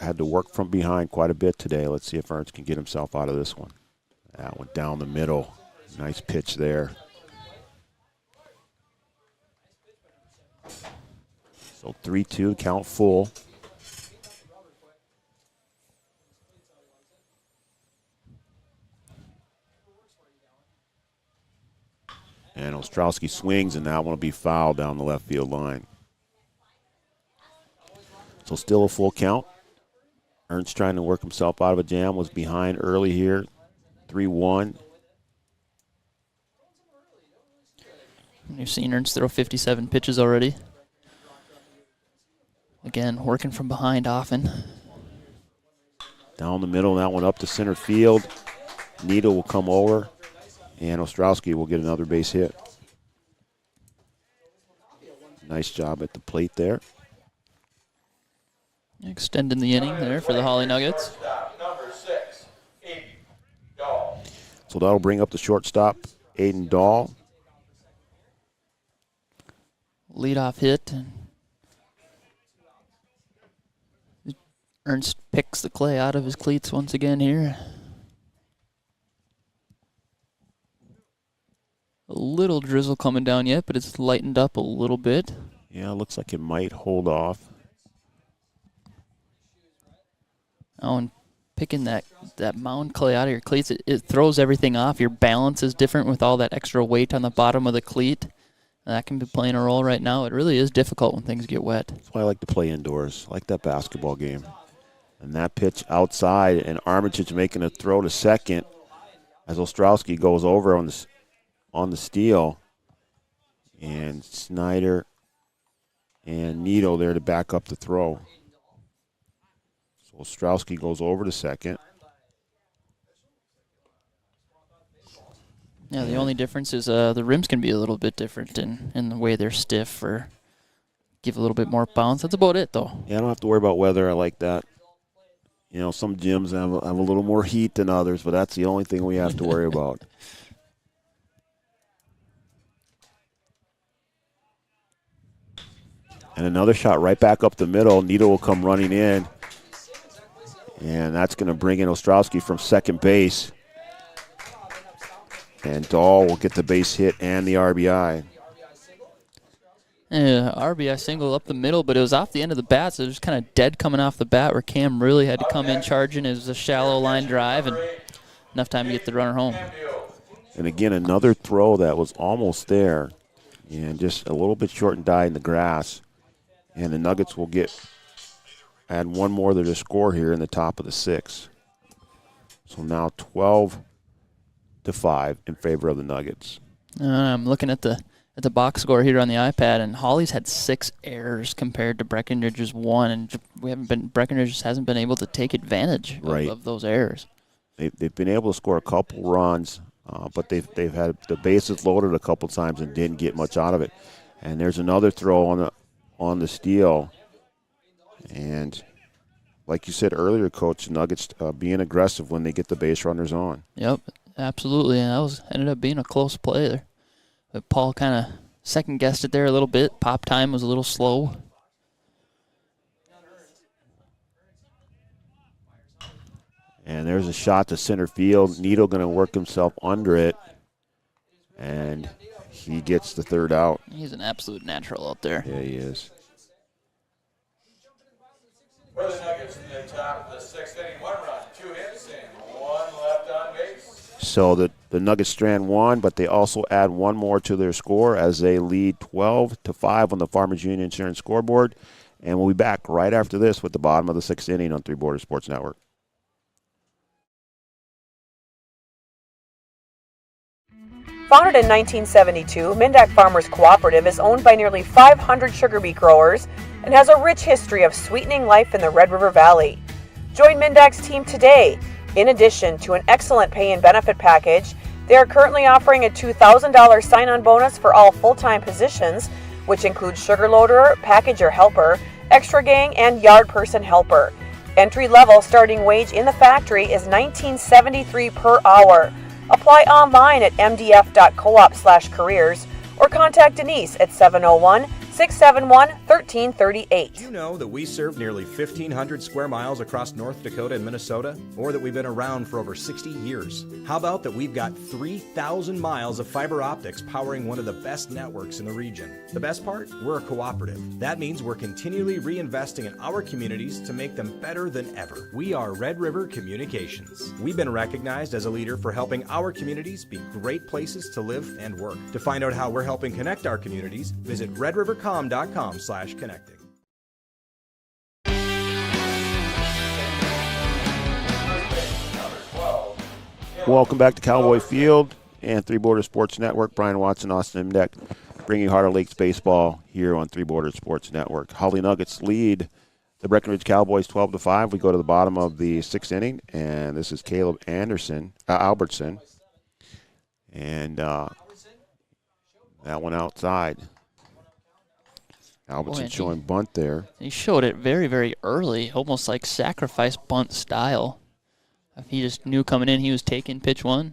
had to work from behind quite a bit today. Let's see if Ernst can get himself out of this one. That one down the middle. Nice pitch there. So 3-2, count full. And Ostrowski swings, and that one will be fouled down the left field line. So still a full count. Ernst trying to work himself out of a jam, was behind early here. 3-1. You've seen Ernst throw 57 pitches already. Again, working from behind often. Down the middle, that one up to center field. Needle will come over, and Ostrowski will get another base hit. Nice job at the plate there. Extending the inning there for the Hawley Nuggets. Number 6, Aiden Dahl. So that'll bring up the shortstop, Aiden Dahl. leadoff hit. And Ernst picks the clay out of his cleats once again here. A little drizzle coming down yet, but it's lightened up a little bit. Yeah, it looks like it might hold off. Oh, and picking that mound clay out of your cleats, it throws everything off. Your balance is different with all that extra weight on the bottom of the cleat. That can be playing a role right now. It really is difficult when things get wet. That's why I like to play indoors. I like that basketball game. And that pitch outside, and Armitage making a throw to second as Ostrowski goes over on the steal. And Snyder and Nito there to back up the throw. So Ostrowski goes over to second. Yeah, the only difference is the rims can be a little bit different in the way they're stiff or give a little bit more bounce. That's about it, though. Yeah, I don't have to worry about weather. I like that. You know, some gyms have a little more heat than others, but that's the only thing we have to worry about. And another shot right back up the middle. Nito will come running in. And that's going to bring in Ostrowski from second base. And Dahl will get the base hit and the RBI. RBI single up the middle, but it was off the end of the bat, so it was kind of dead coming off the bat where Cam really had to come in charging. It was a shallow line drive and enough time to get the runner home. And again, another throw that was almost there and just a little bit short and die in the grass. And the Nuggets will add one more to their score here in the top of the sixth. So now 12-5 in favor of the Nuggets. I'm looking at the box score here on the iPad, and Hawley's had 6 errors compared to Breckenridge's 1, and Breckenridge just hasn't been able to take advantage of those errors. They've been able to score a couple runs, but they've had the bases loaded a couple times and didn't get much out of it. And there's another throw on the steal, and like you said earlier, Coach, Nuggets being aggressive when they get the base runners on. Yep, absolutely, and that ended up being a close play there. But Paul kind of second-guessed it there a little bit. Pop time was a little slow. And there's a shot to center field. Nito going to work himself under it, and he gets the third out. He's an absolute natural out there. Yeah, he is. For the Nuggets in the top of the sixth inning, 1 run, 2 hits, and 1 left on base. So the Nuggets strand 1, but they also add 1 more to their score as they lead 12-5 on the Farmers Union Insurance scoreboard. And we'll be back right after this with the bottom of the 6th inning on Three Borders Sports Network. Founded in 1972, Mindak Farmers Cooperative is owned by nearly 500 sugar beet growers and has a rich history of sweetening life in the Red River Valley. Join Mindak's team today. In addition to an excellent pay and benefit package, they are currently offering a $2,000 sign-on bonus for all full-time positions, which includes sugar loader, packager helper, extra gang, and yard person helper. Entry-level starting wage in the factory is $19.73 per hour. Apply online at mdf.coop/careers or contact Denise at 701-671-1338. Do you know that we serve nearly 1,500 square miles across North Dakota and Minnesota? Or that we've been around for over 60 years? How about that we've got 3,000 miles of fiber optics powering one of the best networks in the region? The best part? We're a cooperative. That means we're continually reinvesting in our communities to make them better than ever. We are Red River Communications. We've been recognized as a leader for helping our communities be great places to live and work. To find out how we're helping connect our communities, visit redrivercom.com/connecting. Welcome back to Cowboy Field and Three Borders Sports Network. Brian Watson, Austin Imdeck, bringing Heart of Lakes baseball here on Three Borders Sports Network. Hawley Nuggets lead the Breckenridge Cowboys 12-5. We go to the bottom of the 6th inning, and this is Caleb Albertson. And that one outside. Albertson showing bunt there. He showed it very, very early, almost like sacrifice bunt style. If he just knew coming in he was taking pitch 1.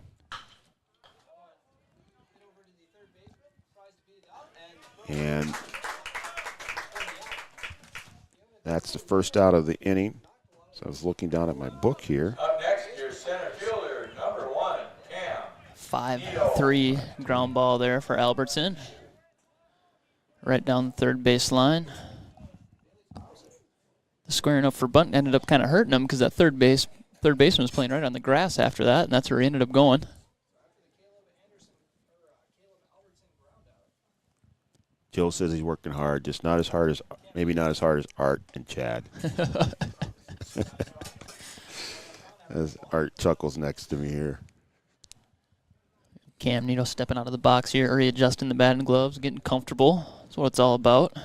And That's the first out of the inning. So I was looking down at my book here. Up next, your center fielder, number 1, Cam. 5-3 ground ball there for Albertson. Right down the third base line. The squaring up for bunt ended up kind of hurting him because that third baseman was playing right on the grass after that, and that's where he ended up going. Joe says he's working hard, just not as hard as Art and Chad. As Art chuckles next to me here. Cam Nito stepping out of the box here, readjusting the bat and gloves, getting comfortable. That's what it's all about.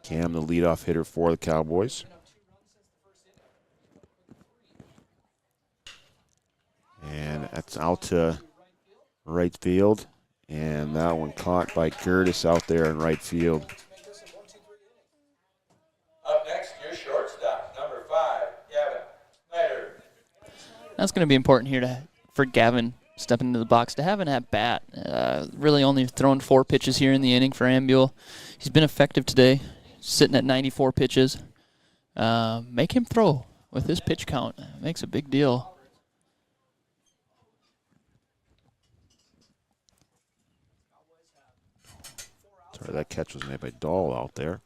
Cam, the leadoff hitter for the Cowboys. And that's out to right field. And that one caught by Curtis out there in right field. Up next, your shortstop, number 5, Gavin Snyder. That's going to be important here for Gavin stepping into the box to have an at-bat. Really only thrown 4 pitches here in the inning for Ambule. He's been effective today, sitting at 94 pitches. Make him throw with his pitch count. It makes a big deal. Sorry, that catch was made by Dahl out there.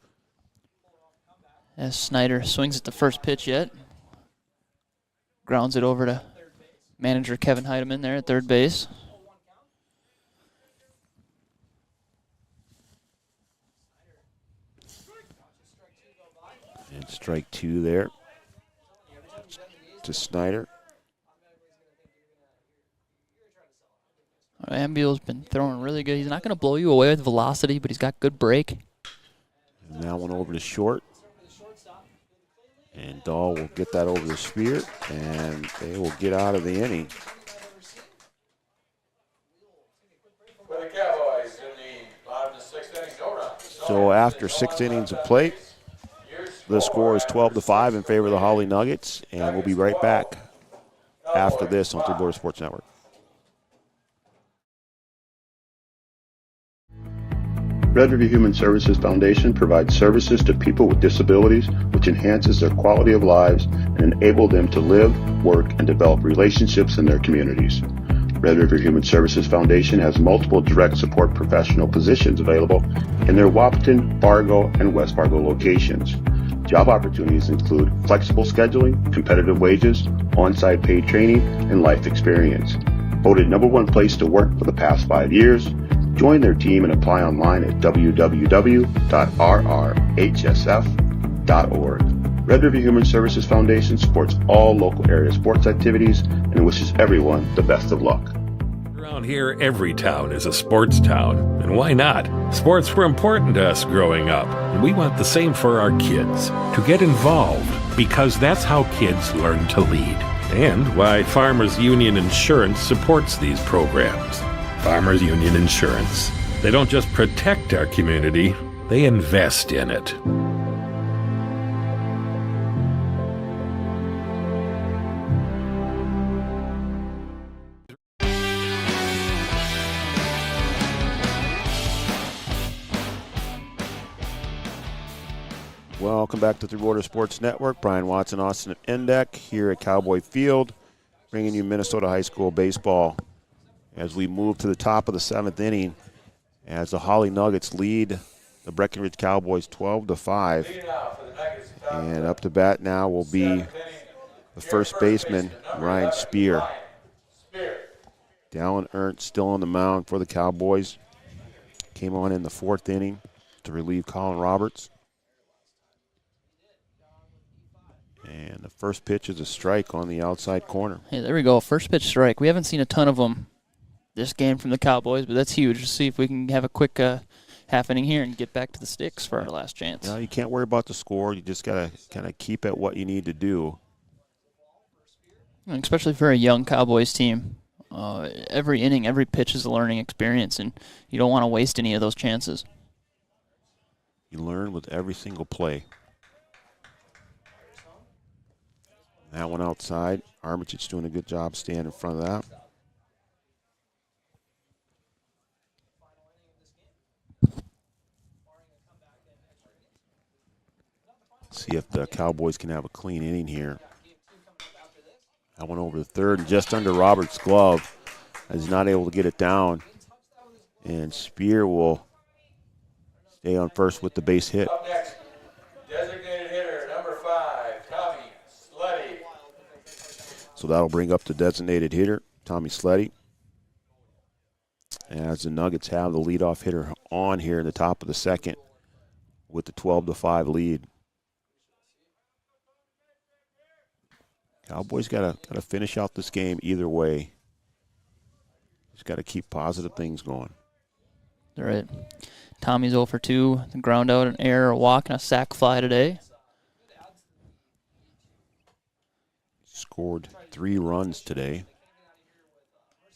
As Snyder swings at the first pitch yet. Grounds it over to manager Kevin Heidemann there at third base. And strike 2 there to Snyder. Ambule's been throwing really good. He's not going to blow you away with velocity, but he's got good break. And that one over to short. And Dahl will get that over the spear, and they will get out of the inning. For the Cowboys in the bottom of the 6th inning, no run. So after 6 innings of play, the score is 12-5 in favor of the Hawley Nuggets, and we'll be right back after this on Three Border Sports Network. Red River Human Services Foundation provides services to people with disabilities, which enhances their quality of lives and enable them to live, work, and develop relationships in their communities. Red River Human Services Foundation has multiple direct support professional positions available in their Wahpeton, Fargo, and West Fargo locations. Job opportunities include flexible scheduling, competitive wages, on-site paid training, and life experience. Voted #1 place to work for the past 5 years. Join their team and apply online at www.rrhsf.org. Red River Human Services Foundation supports all local area sports activities and wishes everyone the best of luck. Around here, every town is a sports town. And why not? Sports were important to us growing up, and we want the same for our kids. To get involved, because that's how kids learn to lead. And why Farmers Union Insurance supports these programs. Farmers Union Insurance. They don't just protect our community, they invest in it. Welcome back to Three Border Sports Network. Brian Watson, Austin Endek here at Cowboy Field, bringing you Minnesota High School baseball as we move to the top of the 7th inning as the Hawley Nuggets lead the Breckenridge Cowboys 12-5. And up to bat now will be the first baseman, Ryan Spear. Dallin Ernst still on the mound for the Cowboys. Came on in the 4th inning to relieve Colin Roberts. And the first pitch is a strike on the outside corner. Hey, there we go. First pitch strike. We haven't seen a ton of them this game from the Cowboys, but that's huge. Let's see if we can have a quick half inning here and get back to the sticks for our last chance. No, you can't worry about the score. You just got to kind of keep at what you need to do. And especially for a young Cowboys team. Every inning, every pitch is a learning experience, and you don't want to waste any of those chances. You learn with every single play. That one outside. Armitage doing a good job staying in front of that. See if the Cowboys can have a clean inning here. That went over the third and just under Roberts' glove. He's not able to get it down. And Spear will stay on first with the base hit. Up next, designated hitter number 5, Tommy Sleddy. So that'll bring up the designated hitter, Tommy Sleddy. As the Nuggets have the leadoff hitter on here in the top of the second with the 12-5 lead. Cowboys got to finish out this game either way. Just got to keep positive things going. All right. Tommy's 0 for 2. The ground out, an error, a walk, and a sac fly today. Scored 3 runs today.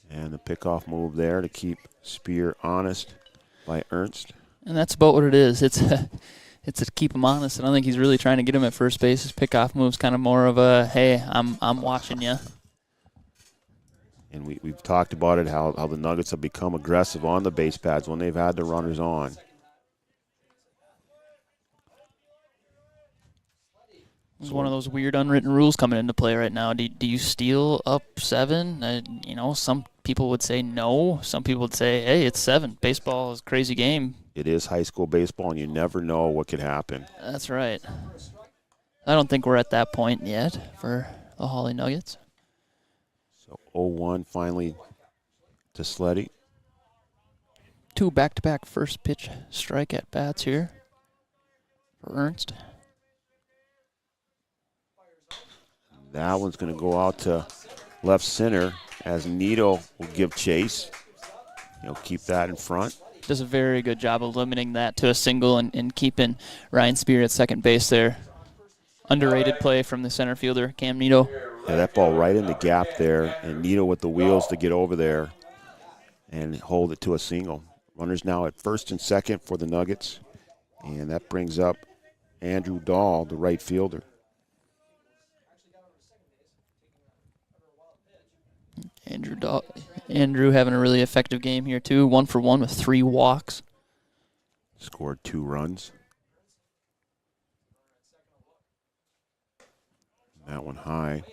And the pickoff move there to keep Spear honest by Ernst. And that's about what it is. It's to keep him honest. And I think he's really trying to get him at first base. His pickoff move's kind of more of a, hey, I'm watching you. And we've talked about it, how the Nuggets have become aggressive on the base pads when they've had the runners on. It's one of those weird unwritten rules coming into play right now. Do you steal up 7? Some people would say no. Some people would say, hey, it's 7. Baseball is a crazy game. It is high school baseball, and you never know what could happen. That's right. I don't think we're at that point yet for the Hawley Nuggets. So 0-1 finally to Sleddy. 2 back-to-back first pitch strike at bats here for Ernst. That one's going to go out to left center as Nito will give chase. He'll keep that in front. Does a very good job of limiting that to a single and keeping Ryan Spear at second base there. Underrated play from the center fielder, Cam Nito. Yeah, that ball right in the gap there, and Nito with the wheels to get over there and hold it to a single. Runners now at first and second for the Nuggets, and that brings up Andrew Dahl, the right fielder. Andrew having a really effective game here too. 1 for 1 with 3 walks. Scored 2 runs. That one high.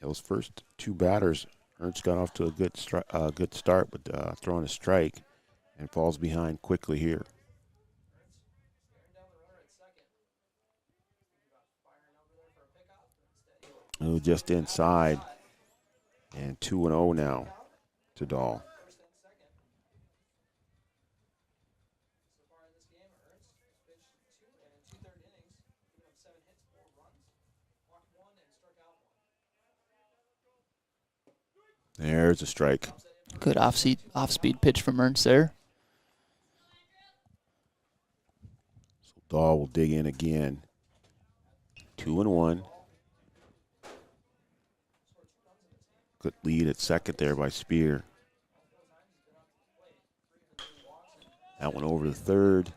Those first 2 batters, Ernst got off to a good start, but throwing a strike and falls behind quickly here. Just inside, and 2-0 now to Dahl. There's a strike. Good off-speed pitch from Ernst there. So Dahl will dig in again. 2-1. Good lead at second there by Spear. That one over to third.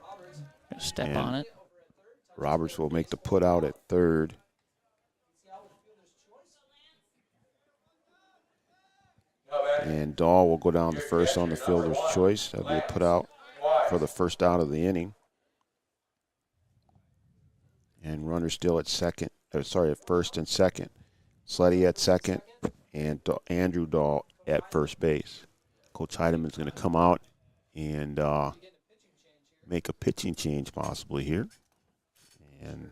Step on it. Roberts will make the put out at third. And Dahl will go down to first on the fielder's choice. That'll be a put out for the first out of the inning. And runner still at at first and second. Sleddy at second. And Andrew Dahl at first base. Coach Heideman's going to come out and make a pitching change possibly here. And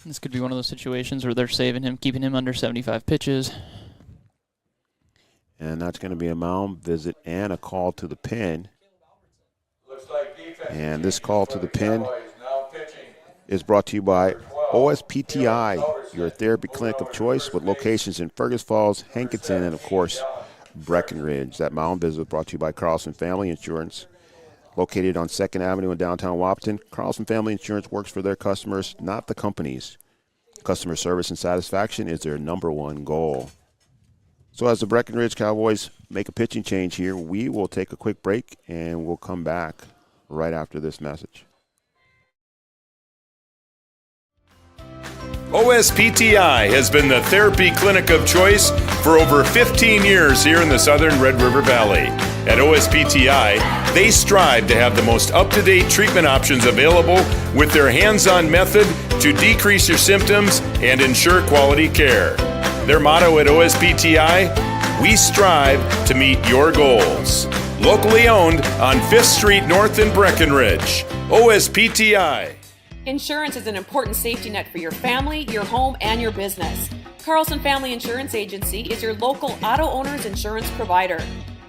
this could be one of those situations where they're saving him, keeping him under 75 pitches. And that's going to be a mound visit and a call to the pen. And this call to the pen is brought to you by OSPTI, your therapy clinic of choice with locations in Fergus Falls, Hankinson, and, of course, Breckenridge. That mound visit brought to you by Carlson Family Insurance. Located on 2nd Avenue in downtown Wahpeton, Carlson Family Insurance works for their customers, not the companies. Customer service and satisfaction is their #1 goal. So as the Breckenridge Cowboys make a pitching change here, we will take a quick break, and we'll come back right after this message. OSPTI has been the therapy clinic of choice for over 15 years here in the southern Red River Valley. At OSPTI, they strive to have the most up-to-date treatment options available with their hands-on method to decrease your symptoms and ensure quality care. Their motto at OSPTI, we strive to meet your goals. Locally owned on 5th Street North in Breckenridge. OSPTI. Insurance is an important safety net for your family, your home, and your business. Carlson Family Insurance Agency is your local auto owner's insurance provider.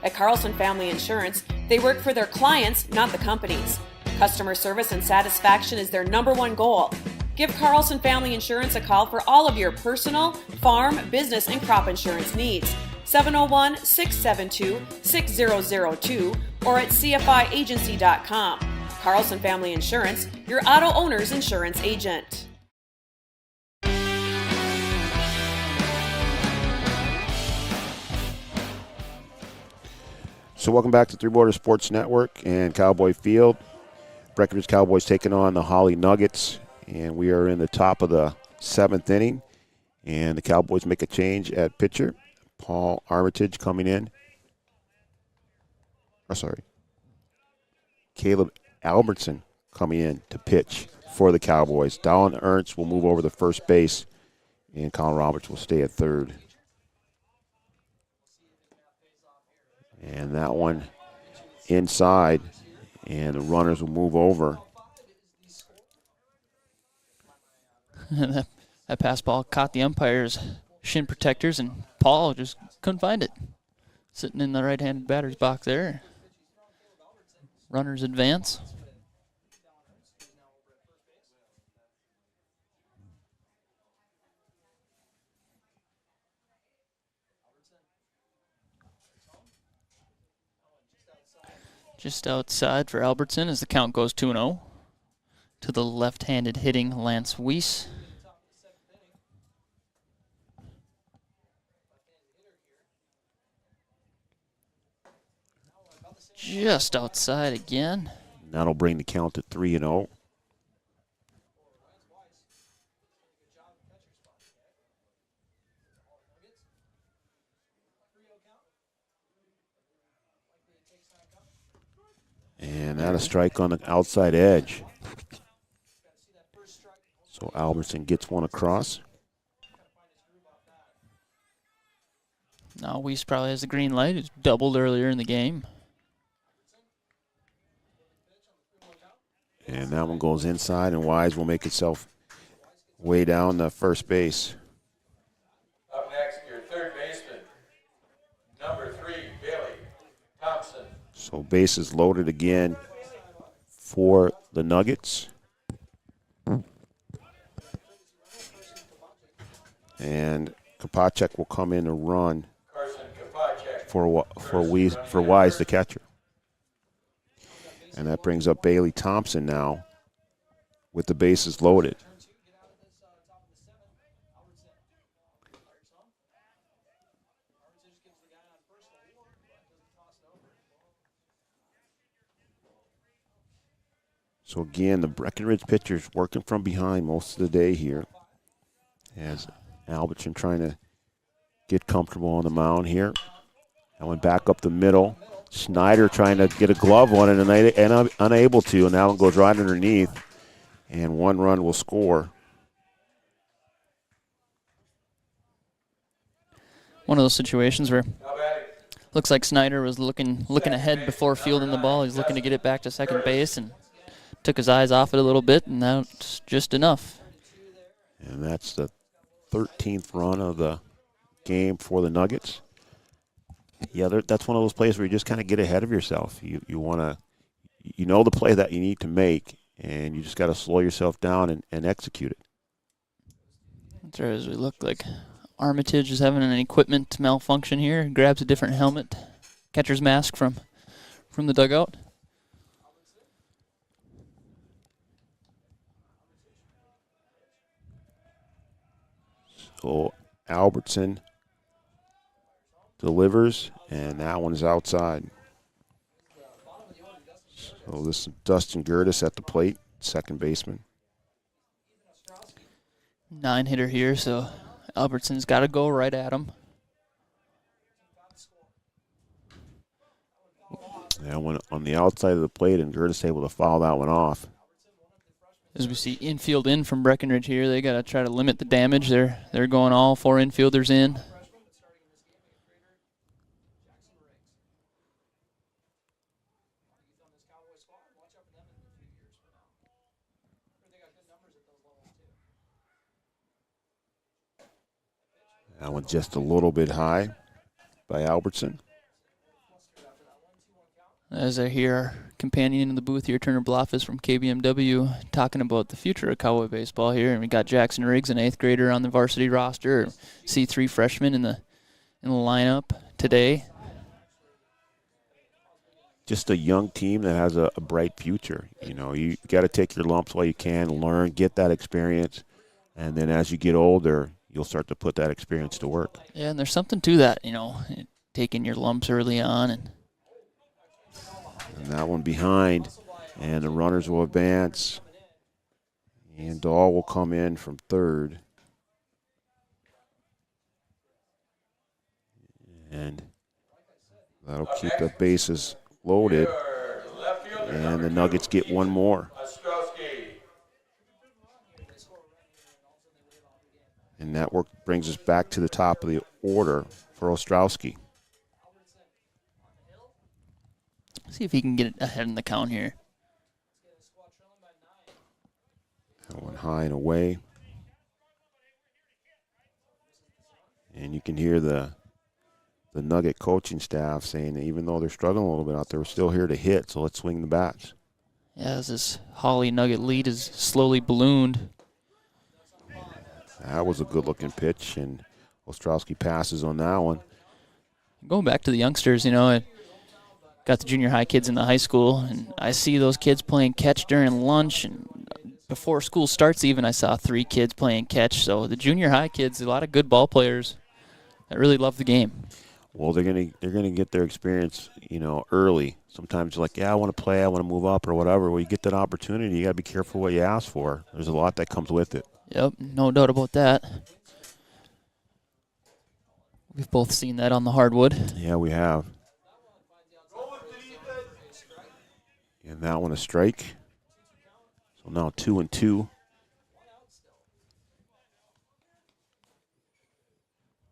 At Carlson Family Insurance, they work for their clients, not the companies. Customer service and satisfaction is their #1 goal. Give Carlson Family Insurance a call for all of your personal, farm, business, and crop insurance needs. 701-672-6002 or at cfiagency.com. Carlson Family Insurance, your auto owner's insurance agent. So welcome back to Three Borders Sports Network and Cowboy Field. Breckenridge Cowboys taking on the Hawley Nuggets, and we are in the top of the 7th inning, and the Cowboys make a change at pitcher. Paul Armitage coming in. Caleb Albertson coming in to pitch for the Cowboys. Dallin Ernst will move over to first base, and Colin Roberts will stay at third. And that one inside, and the runners will move over. That pass ball caught the umpire's shin protectors, and Paul just couldn't find it. Sitting in the right-handed batter's box there. Runners advance. Just outside for Albertson as the count goes 2-0 to the left-handed hitting Lance Weiss. Just outside again. That'll bring the count to 3-0. And that a strike on the outside edge. So Albertson gets one across. Now Weiss probably has the green light. It's doubled earlier in the game. And that one goes inside, and Wise will make itself way down the first base. Up next, your third baseman, number 3, Bailey Thompson. So bases loaded again for the Nuggets. And Kopacek will come in to run for Wise, the catcher. And that brings up Bailey Thompson now with the bases loaded. So again, the Breckenridge pitchers working from behind most of the day here, as Albertson trying to get comfortable on the mound here. That went back up the middle. Snyder trying to get a glove on it and unable to, and that one goes right underneath, and one run will score. One of those situations where looks like Snyder was looking ahead before fielding the ball. He's looking to get it back to second base and took his eyes off it a little bit, and that's just enough. And that's the 13th run of the game for the Nuggets. Yeah, that's one of those plays where you just kind of get ahead of yourself. You want to, you know the play that you need to make, and you just got to slow yourself down and execute it. That's right, as we look like Armitage is having an equipment malfunction here. Grabs a different helmet, catcher's mask from the dugout. So Albertson delivers, and that one is outside. So this is Dustin Curtis at the plate, second baseman. 9-hitter here, so Albertson's got to go right at him. Yeah, went on the outside of the plate, and Curtis able to foul that one off. As we see infield in from Breckenridge here, they got to try to limit the damage. They're going all 4 infielders in. That one just a little bit high by Albertson. As I hear our companion in the booth here, Turner Bloffis from KBMW, talking about the future of Cowboy baseball here, and we got Jackson Riggs, an 8th grader, on the varsity roster. C3 freshman in the lineup today. Just a young team that has a bright future. You know, you got to take your lumps while you can, learn, get that experience, and then as you get older, you'll start to put that experience to work. Yeah, and there's something to that, you know, taking your lumps early on. And that one behind, and the runners will advance. And Dahl will come in from third. And that'll keep the bases loaded. And the Nuggets get one more. And that work brings us back to the top of the order for Ostrowski. See if he can get it ahead in the count here. That one high and away. And you can hear the Nugget coaching staff saying that even though they're struggling a little bit out there, we're still here to hit, so let's swing the bats. Yeah, as this Hawley Nugget lead is slowly ballooned. That was a good-looking pitch, and Ostrowski passes on that one. Going back to the youngsters, you know, I got the junior high kids in the high school, and I see those kids playing catch during lunch, and before school starts even, I saw 3 kids playing catch. So the junior high kids, a lot of good ball players that really love the game. Well, they're gonna get their experience, you know, early. Sometimes you're like, yeah, I want to play, I want to move up or whatever. Well, you get that opportunity, you got to be careful what you ask for. There's a lot that comes with it. Yep, no doubt about that. We've both seen that on the hardwood. Yeah, we have. And that one a strike. So now 2-2.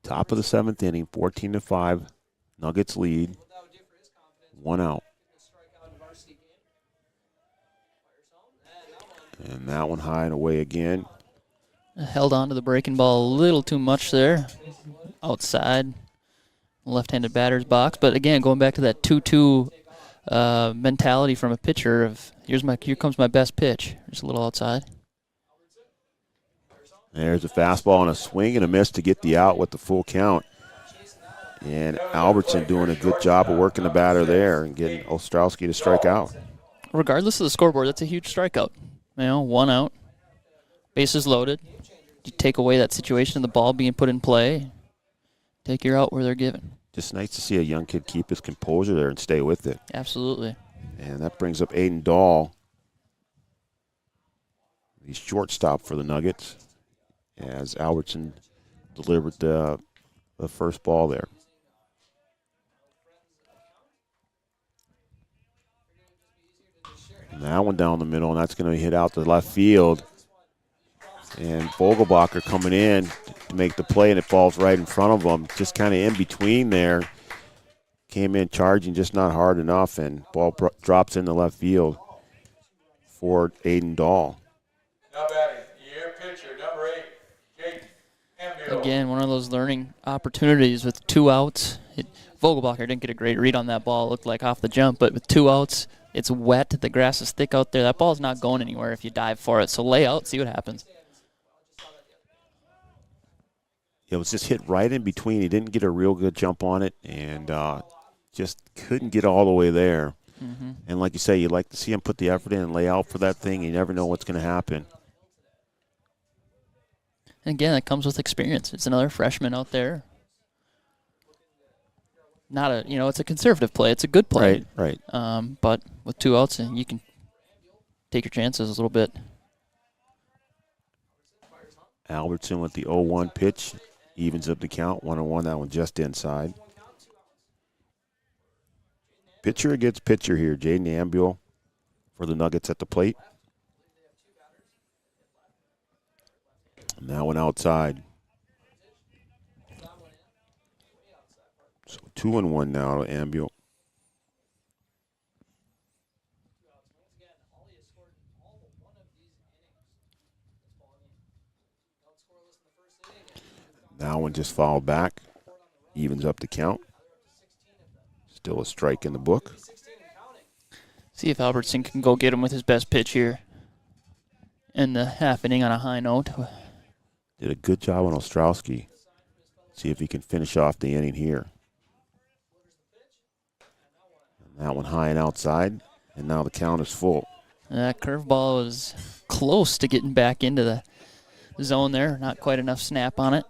Top of the 7th inning, 14-5. Nuggets lead. 1 out. And that one high and away again. Held on to the breaking ball a little too much there. Outside. Left-handed batter's box. But again, going back to that 2-2 mentality from a pitcher of here comes my best pitch. Just a little outside. There's a fastball and a swing and a miss to get the out with the full count. And Albertson doing a good job of working the batter there and getting Ostrowski to strike out. Regardless of the scoreboard, that's a huge strikeout. You know, 1 out. Bases loaded. You take away that situation of the ball being put in play. Take your out where they're given. Just nice to see a young kid keep his composure there and stay with it. Absolutely. And that brings up Aiden Dahl. He's shortstop for the Nuggets as Albertson delivered the first ball there. And that one down the middle, and that's going to hit out to left field. And Vogelbacher coming in to make the play, and it falls right in front of him, just kind of in between there. Came in charging, just not hard enough, and ball drops into left field for Aiden Dahl. Now batting, your pitcher, number 8, Jake Emil. Again, one of those learning opportunities with 2 outs. Vogelbacher didn't get a great read on that ball. It looked like off the jump, but with 2 outs, it's wet. The grass is thick out there. That ball's not going anywhere if you dive for it. So lay out, see what happens. It was just hit right in between. He didn't get a real good jump on it, and just couldn't get all the way there. Mm-hmm. And like you say, you'd like to see him put the effort in and lay out for that thing. You never know what's going to happen. And again, that comes with experience. It's another freshman out there. It's a conservative play. It's a good play. Right. But with 2 outs, you can take your chances a little bit. Albertson with the 0-1 pitch. Evens up the count, 1-1. That one just inside. Pitcher against pitcher here. Jaden Ambuel for the Nuggets at the plate. And that one outside. So 2-1 now to Ambuel. That one just fouled back. Evens up the count. Still a strike in the book. See if Albertson can go get him with his best pitch here in the half inning on a high note. Did a good job on Ostrowski. See if he can finish off the inning here. And that one high and outside, and now the count is full. That curveball was close to getting back into the zone there. Not quite enough snap on it.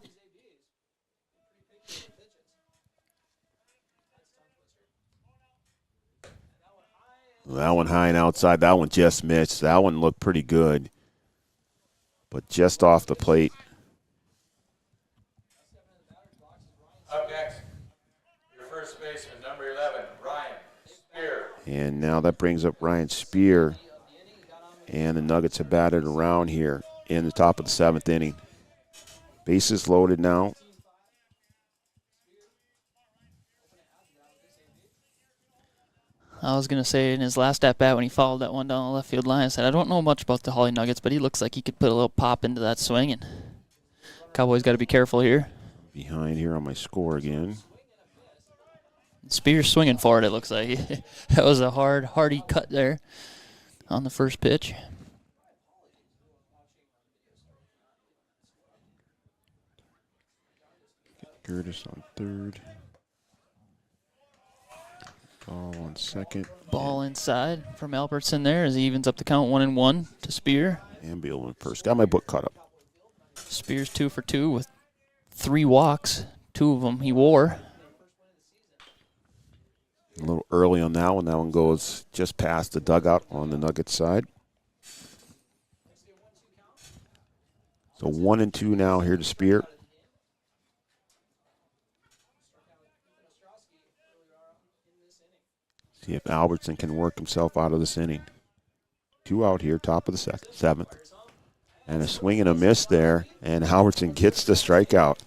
That one high and outside. That one just missed. That one looked pretty good, but just off the plate. Up next, your first baseman, number 11, Ryan Spear. And now that brings up Ryan Spear. And the Nuggets have batted around here in the top of the 7th inning. Bases loaded now. I was going to say in his last at-bat when he fouled that one down the left field line, I said, I don't know much about the Hawley Nuggets, but he looks like he could put a little pop into that swing. And Cowboys got to be careful here. Behind here on my score again. Spears swinging for it, it looks like. That was a hardy cut there on the first pitch. Curtis on third. Ball on second. Ball inside from Albertson there as he evens up the count 1-1 to Spear. Ambuel in first. Got my book caught up. Spears 2 for 2 with 3 walks. 2 of them he wore. A little early on that one. That one goes just past the dugout on the Nuggets side. So 1-2 now here to Spear. See if Albertson can work himself out of this inning. 2 out here, top of the 7th. And a swing and a miss there, and Albertson gets the strikeout.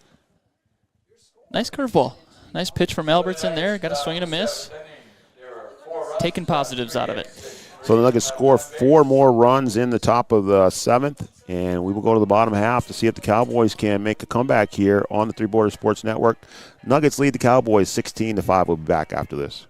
Nice curveball. Nice pitch from Albertson there. Got a swing and a miss. Taking positives out of it. So the Nuggets score 4 more runs in the top of the 7th, and we will go to the bottom half to see if the Cowboys can make a comeback here on the Three Borders Sports Network. Nuggets lead the Cowboys 16-5. We'll be back after this.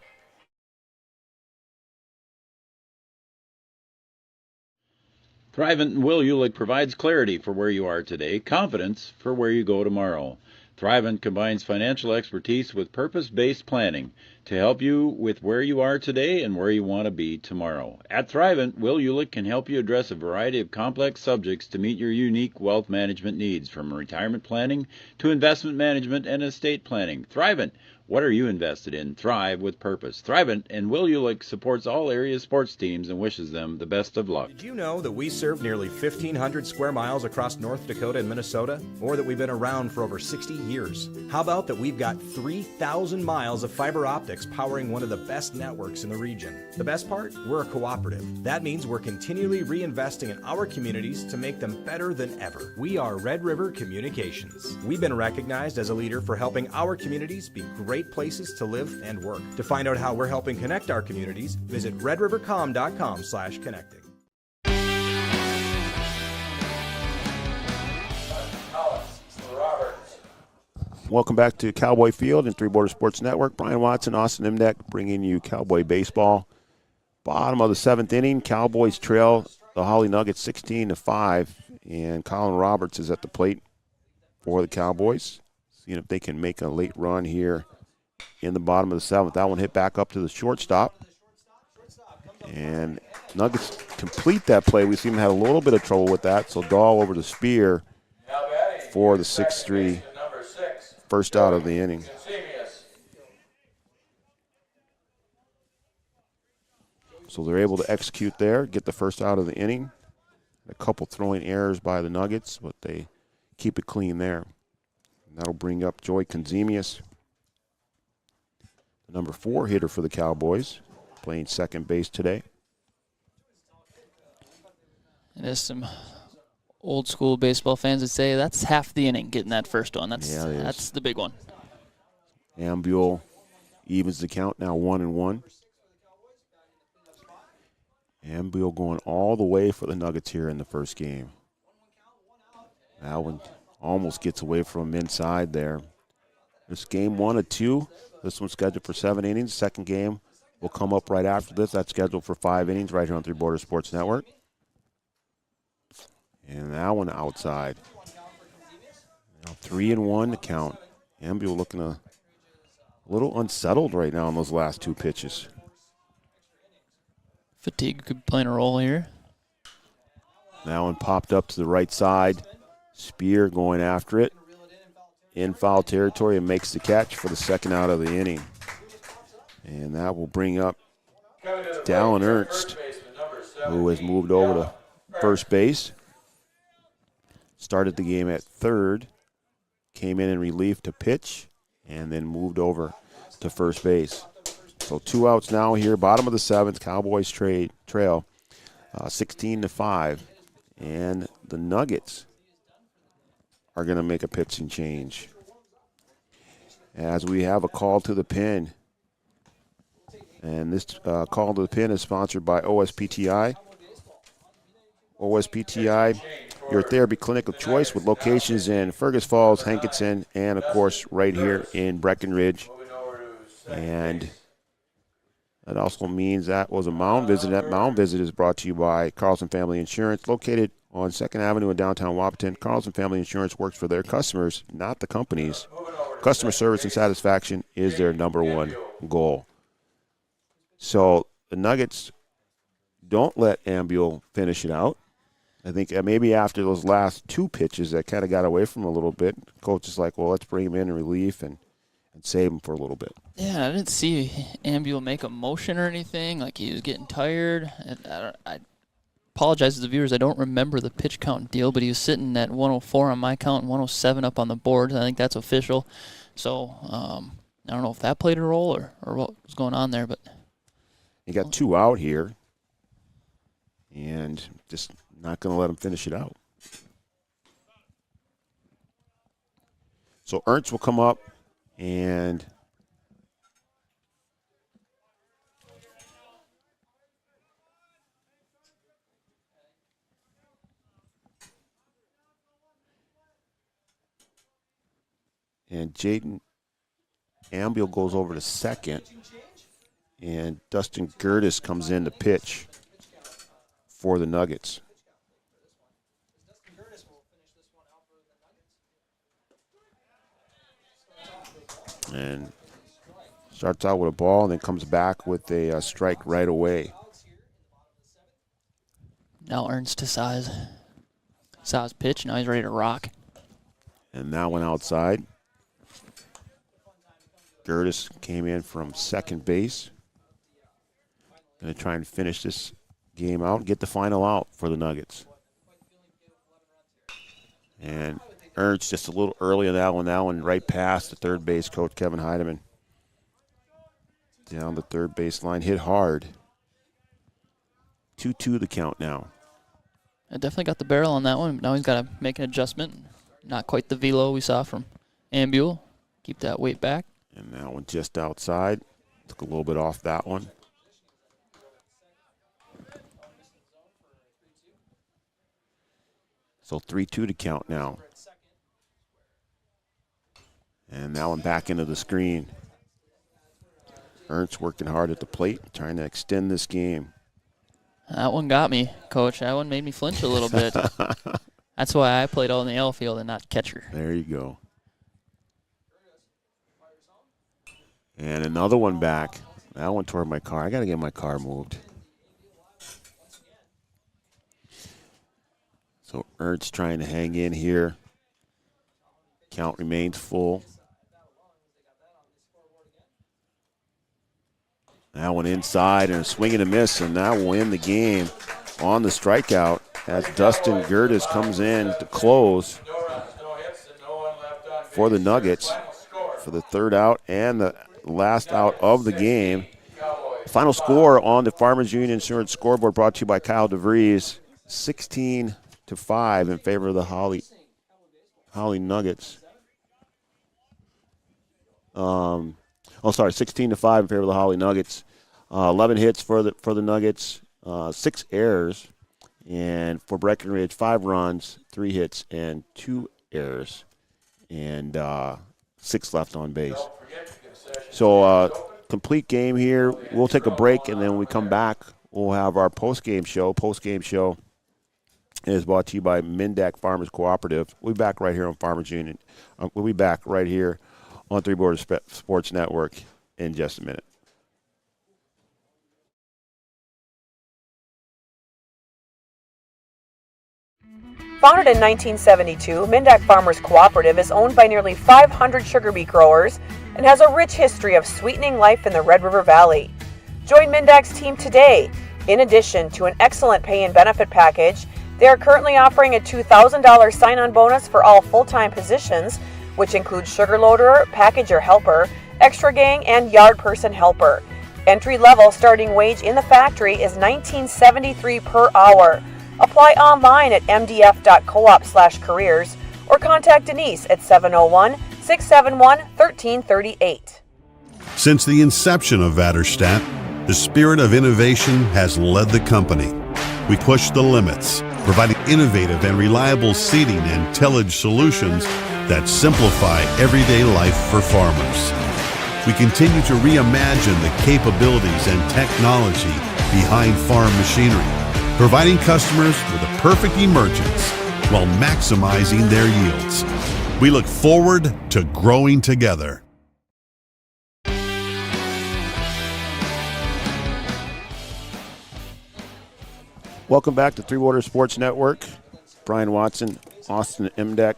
Thrivent Will Ulick provides clarity for where you are today, confidence for where you go tomorrow. Thrivent combines financial expertise with purpose-based planning to help you with where you are today and where you want to be tomorrow. At Thrivent, Will Ulick can help you address a variety of complex subjects to meet your unique wealth management needs, from retirement planning to investment management and estate planning. Thrivent, what are you invested in? Thrive with purpose. Thrivent and Will Ulick supports all area sports teams and wishes them the best of luck. Did you know that we serve nearly 1,500 square miles across North Dakota and Minnesota? Or that we've been around for over 60 years? How about that we've got 3,000 miles of fiber optics powering one of the best networks in the region? The best part? We're a cooperative. That means we're continually reinvesting in our communities to make them better than ever. We are Red River Communications. We've been recognized as a leader for helping our communities be great places to live and work. To find out how we're helping connect our communities, visit redrivercom.com/connecting. Welcome back to Cowboy Field and Three Borders Sports Network. Brian Watson, Austin Imdeck bringing you Cowboy baseball. Bottom of the 7th inning, Cowboys trail the Hawley Nuggets 16-5, and Colin Roberts is at the plate for the Cowboys, seeing if they can make a late run here in the bottom of the 7th. That one hit back up to the shortstop, and Nuggets complete that play. We seem to have a little bit of trouble with that, so Dahl over to Spear for the 6-3 first out of the inning. So they're able to execute there, get the first out of the inning. A couple throwing errors by the Nuggets, but they keep it clean there. And that'll bring up Joy Konzemius, the number 4 hitter for the Cowboys, playing second base today. And as some old school baseball fans would say, that's half the inning getting that first one. That's the big one. Ambule evens the count now 1-1. Ambule going all the way for the Nuggets here in the first game. That one almost gets away from him inside there. This game 1 of 2. This one's scheduled for 7 innings. Second game will come up right after this. That's scheduled for 5 innings right here on Three Borders Sports Network. And that one outside. Now 3-1 to count. Ambule looking a little unsettled right now on those last 2 pitches. Fatigue could be playing a role here. That one popped up to the right side. Spear going after it. In foul territory and makes the catch for the second out of the inning. And that will bring up Dallin Ernst, who has moved over to first base. Started the game at third, came in relief to pitch, and then moved over to first base. So 2 outs now here, bottom of the 7th. Cowboys trail 16-5. And the Nuggets are going to make a pitching change. As we have a call to the pin. And this call to the pin is sponsored by OSPTI. OSPTI, your therapy clinic of choice with locations in Fergus Falls, Hankinson, and, of course, right here in Breckenridge. And that also means that was a mound visit. That mound visit is brought to you by Carlson Family Insurance, located on 2nd Avenue in downtown Wapaton. Carlson Family Insurance works for their customers, not the companies. Customer service and satisfaction is their number 1 goal. So the Nuggets don't let Ambule finish it out. I think maybe after those last 2 pitches that kind of got away from him a little bit, coach is like, well, let's bring him in relief and save him for a little bit. Yeah, I didn't see Ambule make a motion or anything, like he was getting tired. I apologize to the viewers, I don't remember the pitch count deal, but he was sitting at 104 on my count and 107 up on the board. I think that's official. So I don't know if that played a role or what was going on there. But you got 2 out here, and just not going to let him finish it out. So Ernst will come up and Jaden Ambule goes over to second, and Dustin Curtis comes in to pitch for the Nuggets. And starts out with a ball and then comes back with a strike right away. Now Ernst to size. Saw his pitch, now he's ready to rock. And that one outside. Curtis came in from second base. Going to try and finish this game out and get the final out for the Nuggets. And Ernst just a little early on that one right past the third base coach, Kevin Heidemann. Down the third baseline, hit hard. 2-2 the count now. I definitely got the barrel on that one, but now he's got to make an adjustment. Not quite the velo we saw from Ambule. Keep that weight back. And that one just outside. Took a little bit off that one. So 3-2 to count now. And that one back into the screen. Ernst working hard at the plate, trying to extend this game. That one got me, Coach. That one made me flinch a little bit. That's why I played all in the outfield and not catcher. There you go. And another one back. That one toward my car. I got to get my car moved. So Ernst trying to hang in here. Count remains full. That one inside and a swing and a miss, and that will end the game on the strikeout as Dustin Curtis comes in to close. for the Nuggets for the third out and the last out of the game. Final score on the Farmers Union Insurance scoreboard brought to you by Kyle DeVries, 16-5 in favor of the Hawley Nuggets. 16-5 in favor of the Hawley Nuggets. 11 hits for the Nuggets, 6 errors, and for Breckenridge, 5 runs, 3 hits, and 2 errors, and 6 left on base. So complete game here. We'll take a break, and then when we come back, we'll have our post-game show. Post-game show is brought to you by Mindak Farmers Cooperative. We'll be back right here on Farmers Union. We'll be back right here on Three Borders Sports Network in just a minute. Founded in 1972, Mindak Farmers Cooperative is owned by nearly 500 sugar beet growers and has a rich history of sweetening life in the Red River Valley. Join Mindak's team today. In addition to an excellent pay and benefit package, they are currently offering a $2,000 sign-on bonus for all full-time positions, which includes sugar loader, packager helper, extra gang, and yard person helper. Entry-level starting wage in the factory is $19.73 per hour. Apply online at mdf.coop/careers or contact Denise at 701-671-1338. Since the inception of Vatterstadt, the spirit of innovation has led the company. We push the limits, providing innovative and reliable seeding and tillage solutions that simplify everyday life for farmers. We continue to reimagine the capabilities and technology behind farm machinery, providing customers with a perfect emergence while maximizing their yields. We look forward to growing together. Welcome back to Three Waters Sports Network. Brian Watson, Austin Imdeck,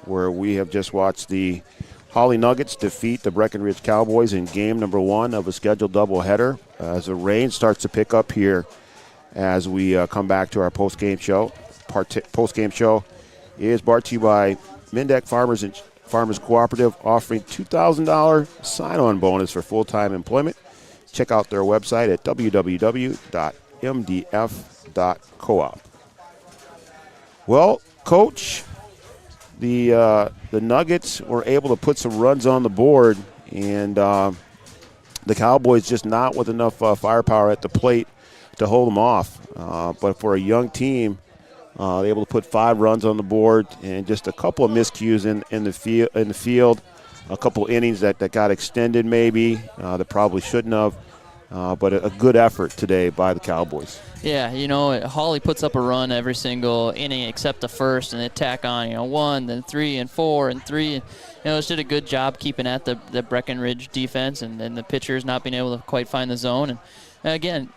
where we have just watched the Hawley Nuggets defeat the Breckenridge Cowboys in game number 1 of a scheduled doubleheader. As the rain starts to pick up here as we come back to our post-game show. Post-game show is brought to you by Mindak Farmers Cooperative, offering $2,000 sign-on bonus for full-time employment. Check out their website at www.mdf.coop. Well, Coach, the Nuggets were able to put some runs on the board, and the Cowboys just not with enough firepower at the plate to hold them off. But for a young team, they're able to put 5 runs on the board and just a couple of miscues in the field, a couple innings that got extended maybe that probably shouldn't have. But a good effort today by the Cowboys. Yeah, Hawley puts up a run every single inning except the first, and they tack on, 1, then 3, and 4, and 3. And, just did a good job keeping at the Breckenridge defense and the pitchers not being able to quite find the zone. And again,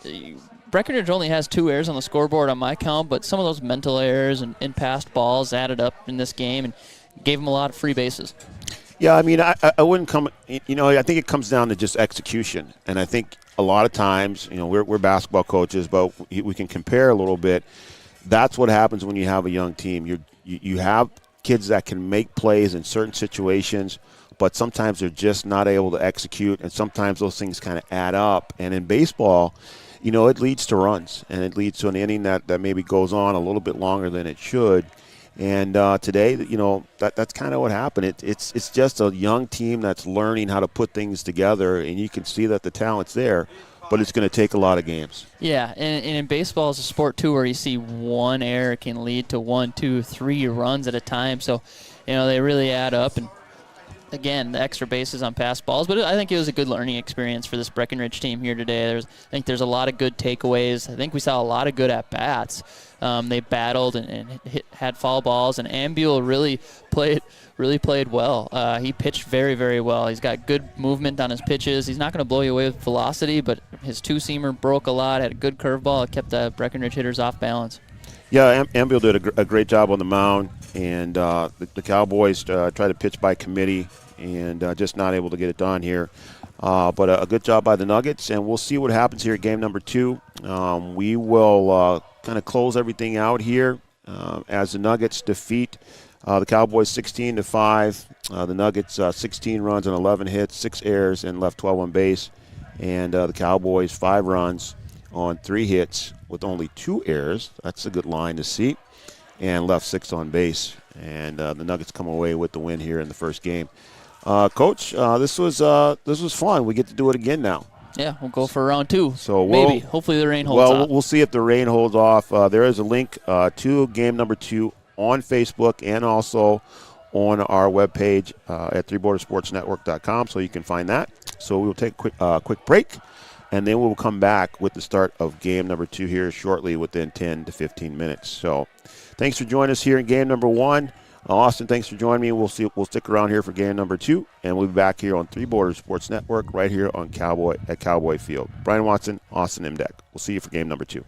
Breckenridge only has 2 errors on the scoreboard on my count, but some of those mental errors and passed balls added up in this game and gave them a lot of free bases. Yeah, I mean, I wouldn't come – I think it comes down to just execution. And I think a lot of times, we're basketball coaches, but we can compare a little bit. That's what happens when you have a young team. You have kids that can make plays in certain situations, but sometimes they're just not able to execute, and sometimes those things kind of add up. And in baseball – it leads to runs, and it leads to an inning that maybe goes on a little bit longer than it should. And today, that's kind of what happened. It's just a young team that's learning how to put things together, and you can see that the talent's there, but it's going to take a lot of games. Yeah, and in baseball is a sport, too, where you see one error can lead to 1, 2, 3 runs at a time. So, they really add up. And again, the extra bases on pass balls, but I think it was a good learning experience for this Breckenridge team here today. I think there's a lot of good takeaways. I think we saw a lot of good at-bats. They battled and had foul balls, and Ambule really played well. He pitched very, very well. He's got good movement on his pitches. He's not going to blow you away with velocity, but his two-seamer broke a lot, had a good curveball. It kept the Breckenridge hitters off balance. Yeah, Ambule did a great job on the mound, and the Cowboys tried to pitch by committee and just not able to get it done here. But a good job by the Nuggets, and we'll see what happens here at game number 2. We will kind of close everything out here as the Nuggets defeat The Cowboys 16-5. The Nuggets 16 runs and 11 hits, 6 errors, and left 12 on base. And the Cowboys 5 runs on 3 hits with only 2 errors. That's a good line to see. And left 6 on base. And the Nuggets come away with the win here in the first game. Coach, this was fun. We get to do it again now. Yeah, we'll go for round 2. So maybe. Hopefully the rain holds off. Well, we'll see if the rain holds off. There is a link to game number 2 on Facebook and also on our webpage at threebordersportsnetwork.com, so you can find that. So we will take a quick break, and then we'll come back with the start of game number 2 here shortly within 10 to 15 minutes. So thanks for joining us here in game number 1. Austin, thanks for joining me. We'll stick around here for game number 2, and we'll be back here on Three Borders Sports Network right here on Cowboy Field. Brian Watson, Austin Imdeck. We'll see you for game number 2.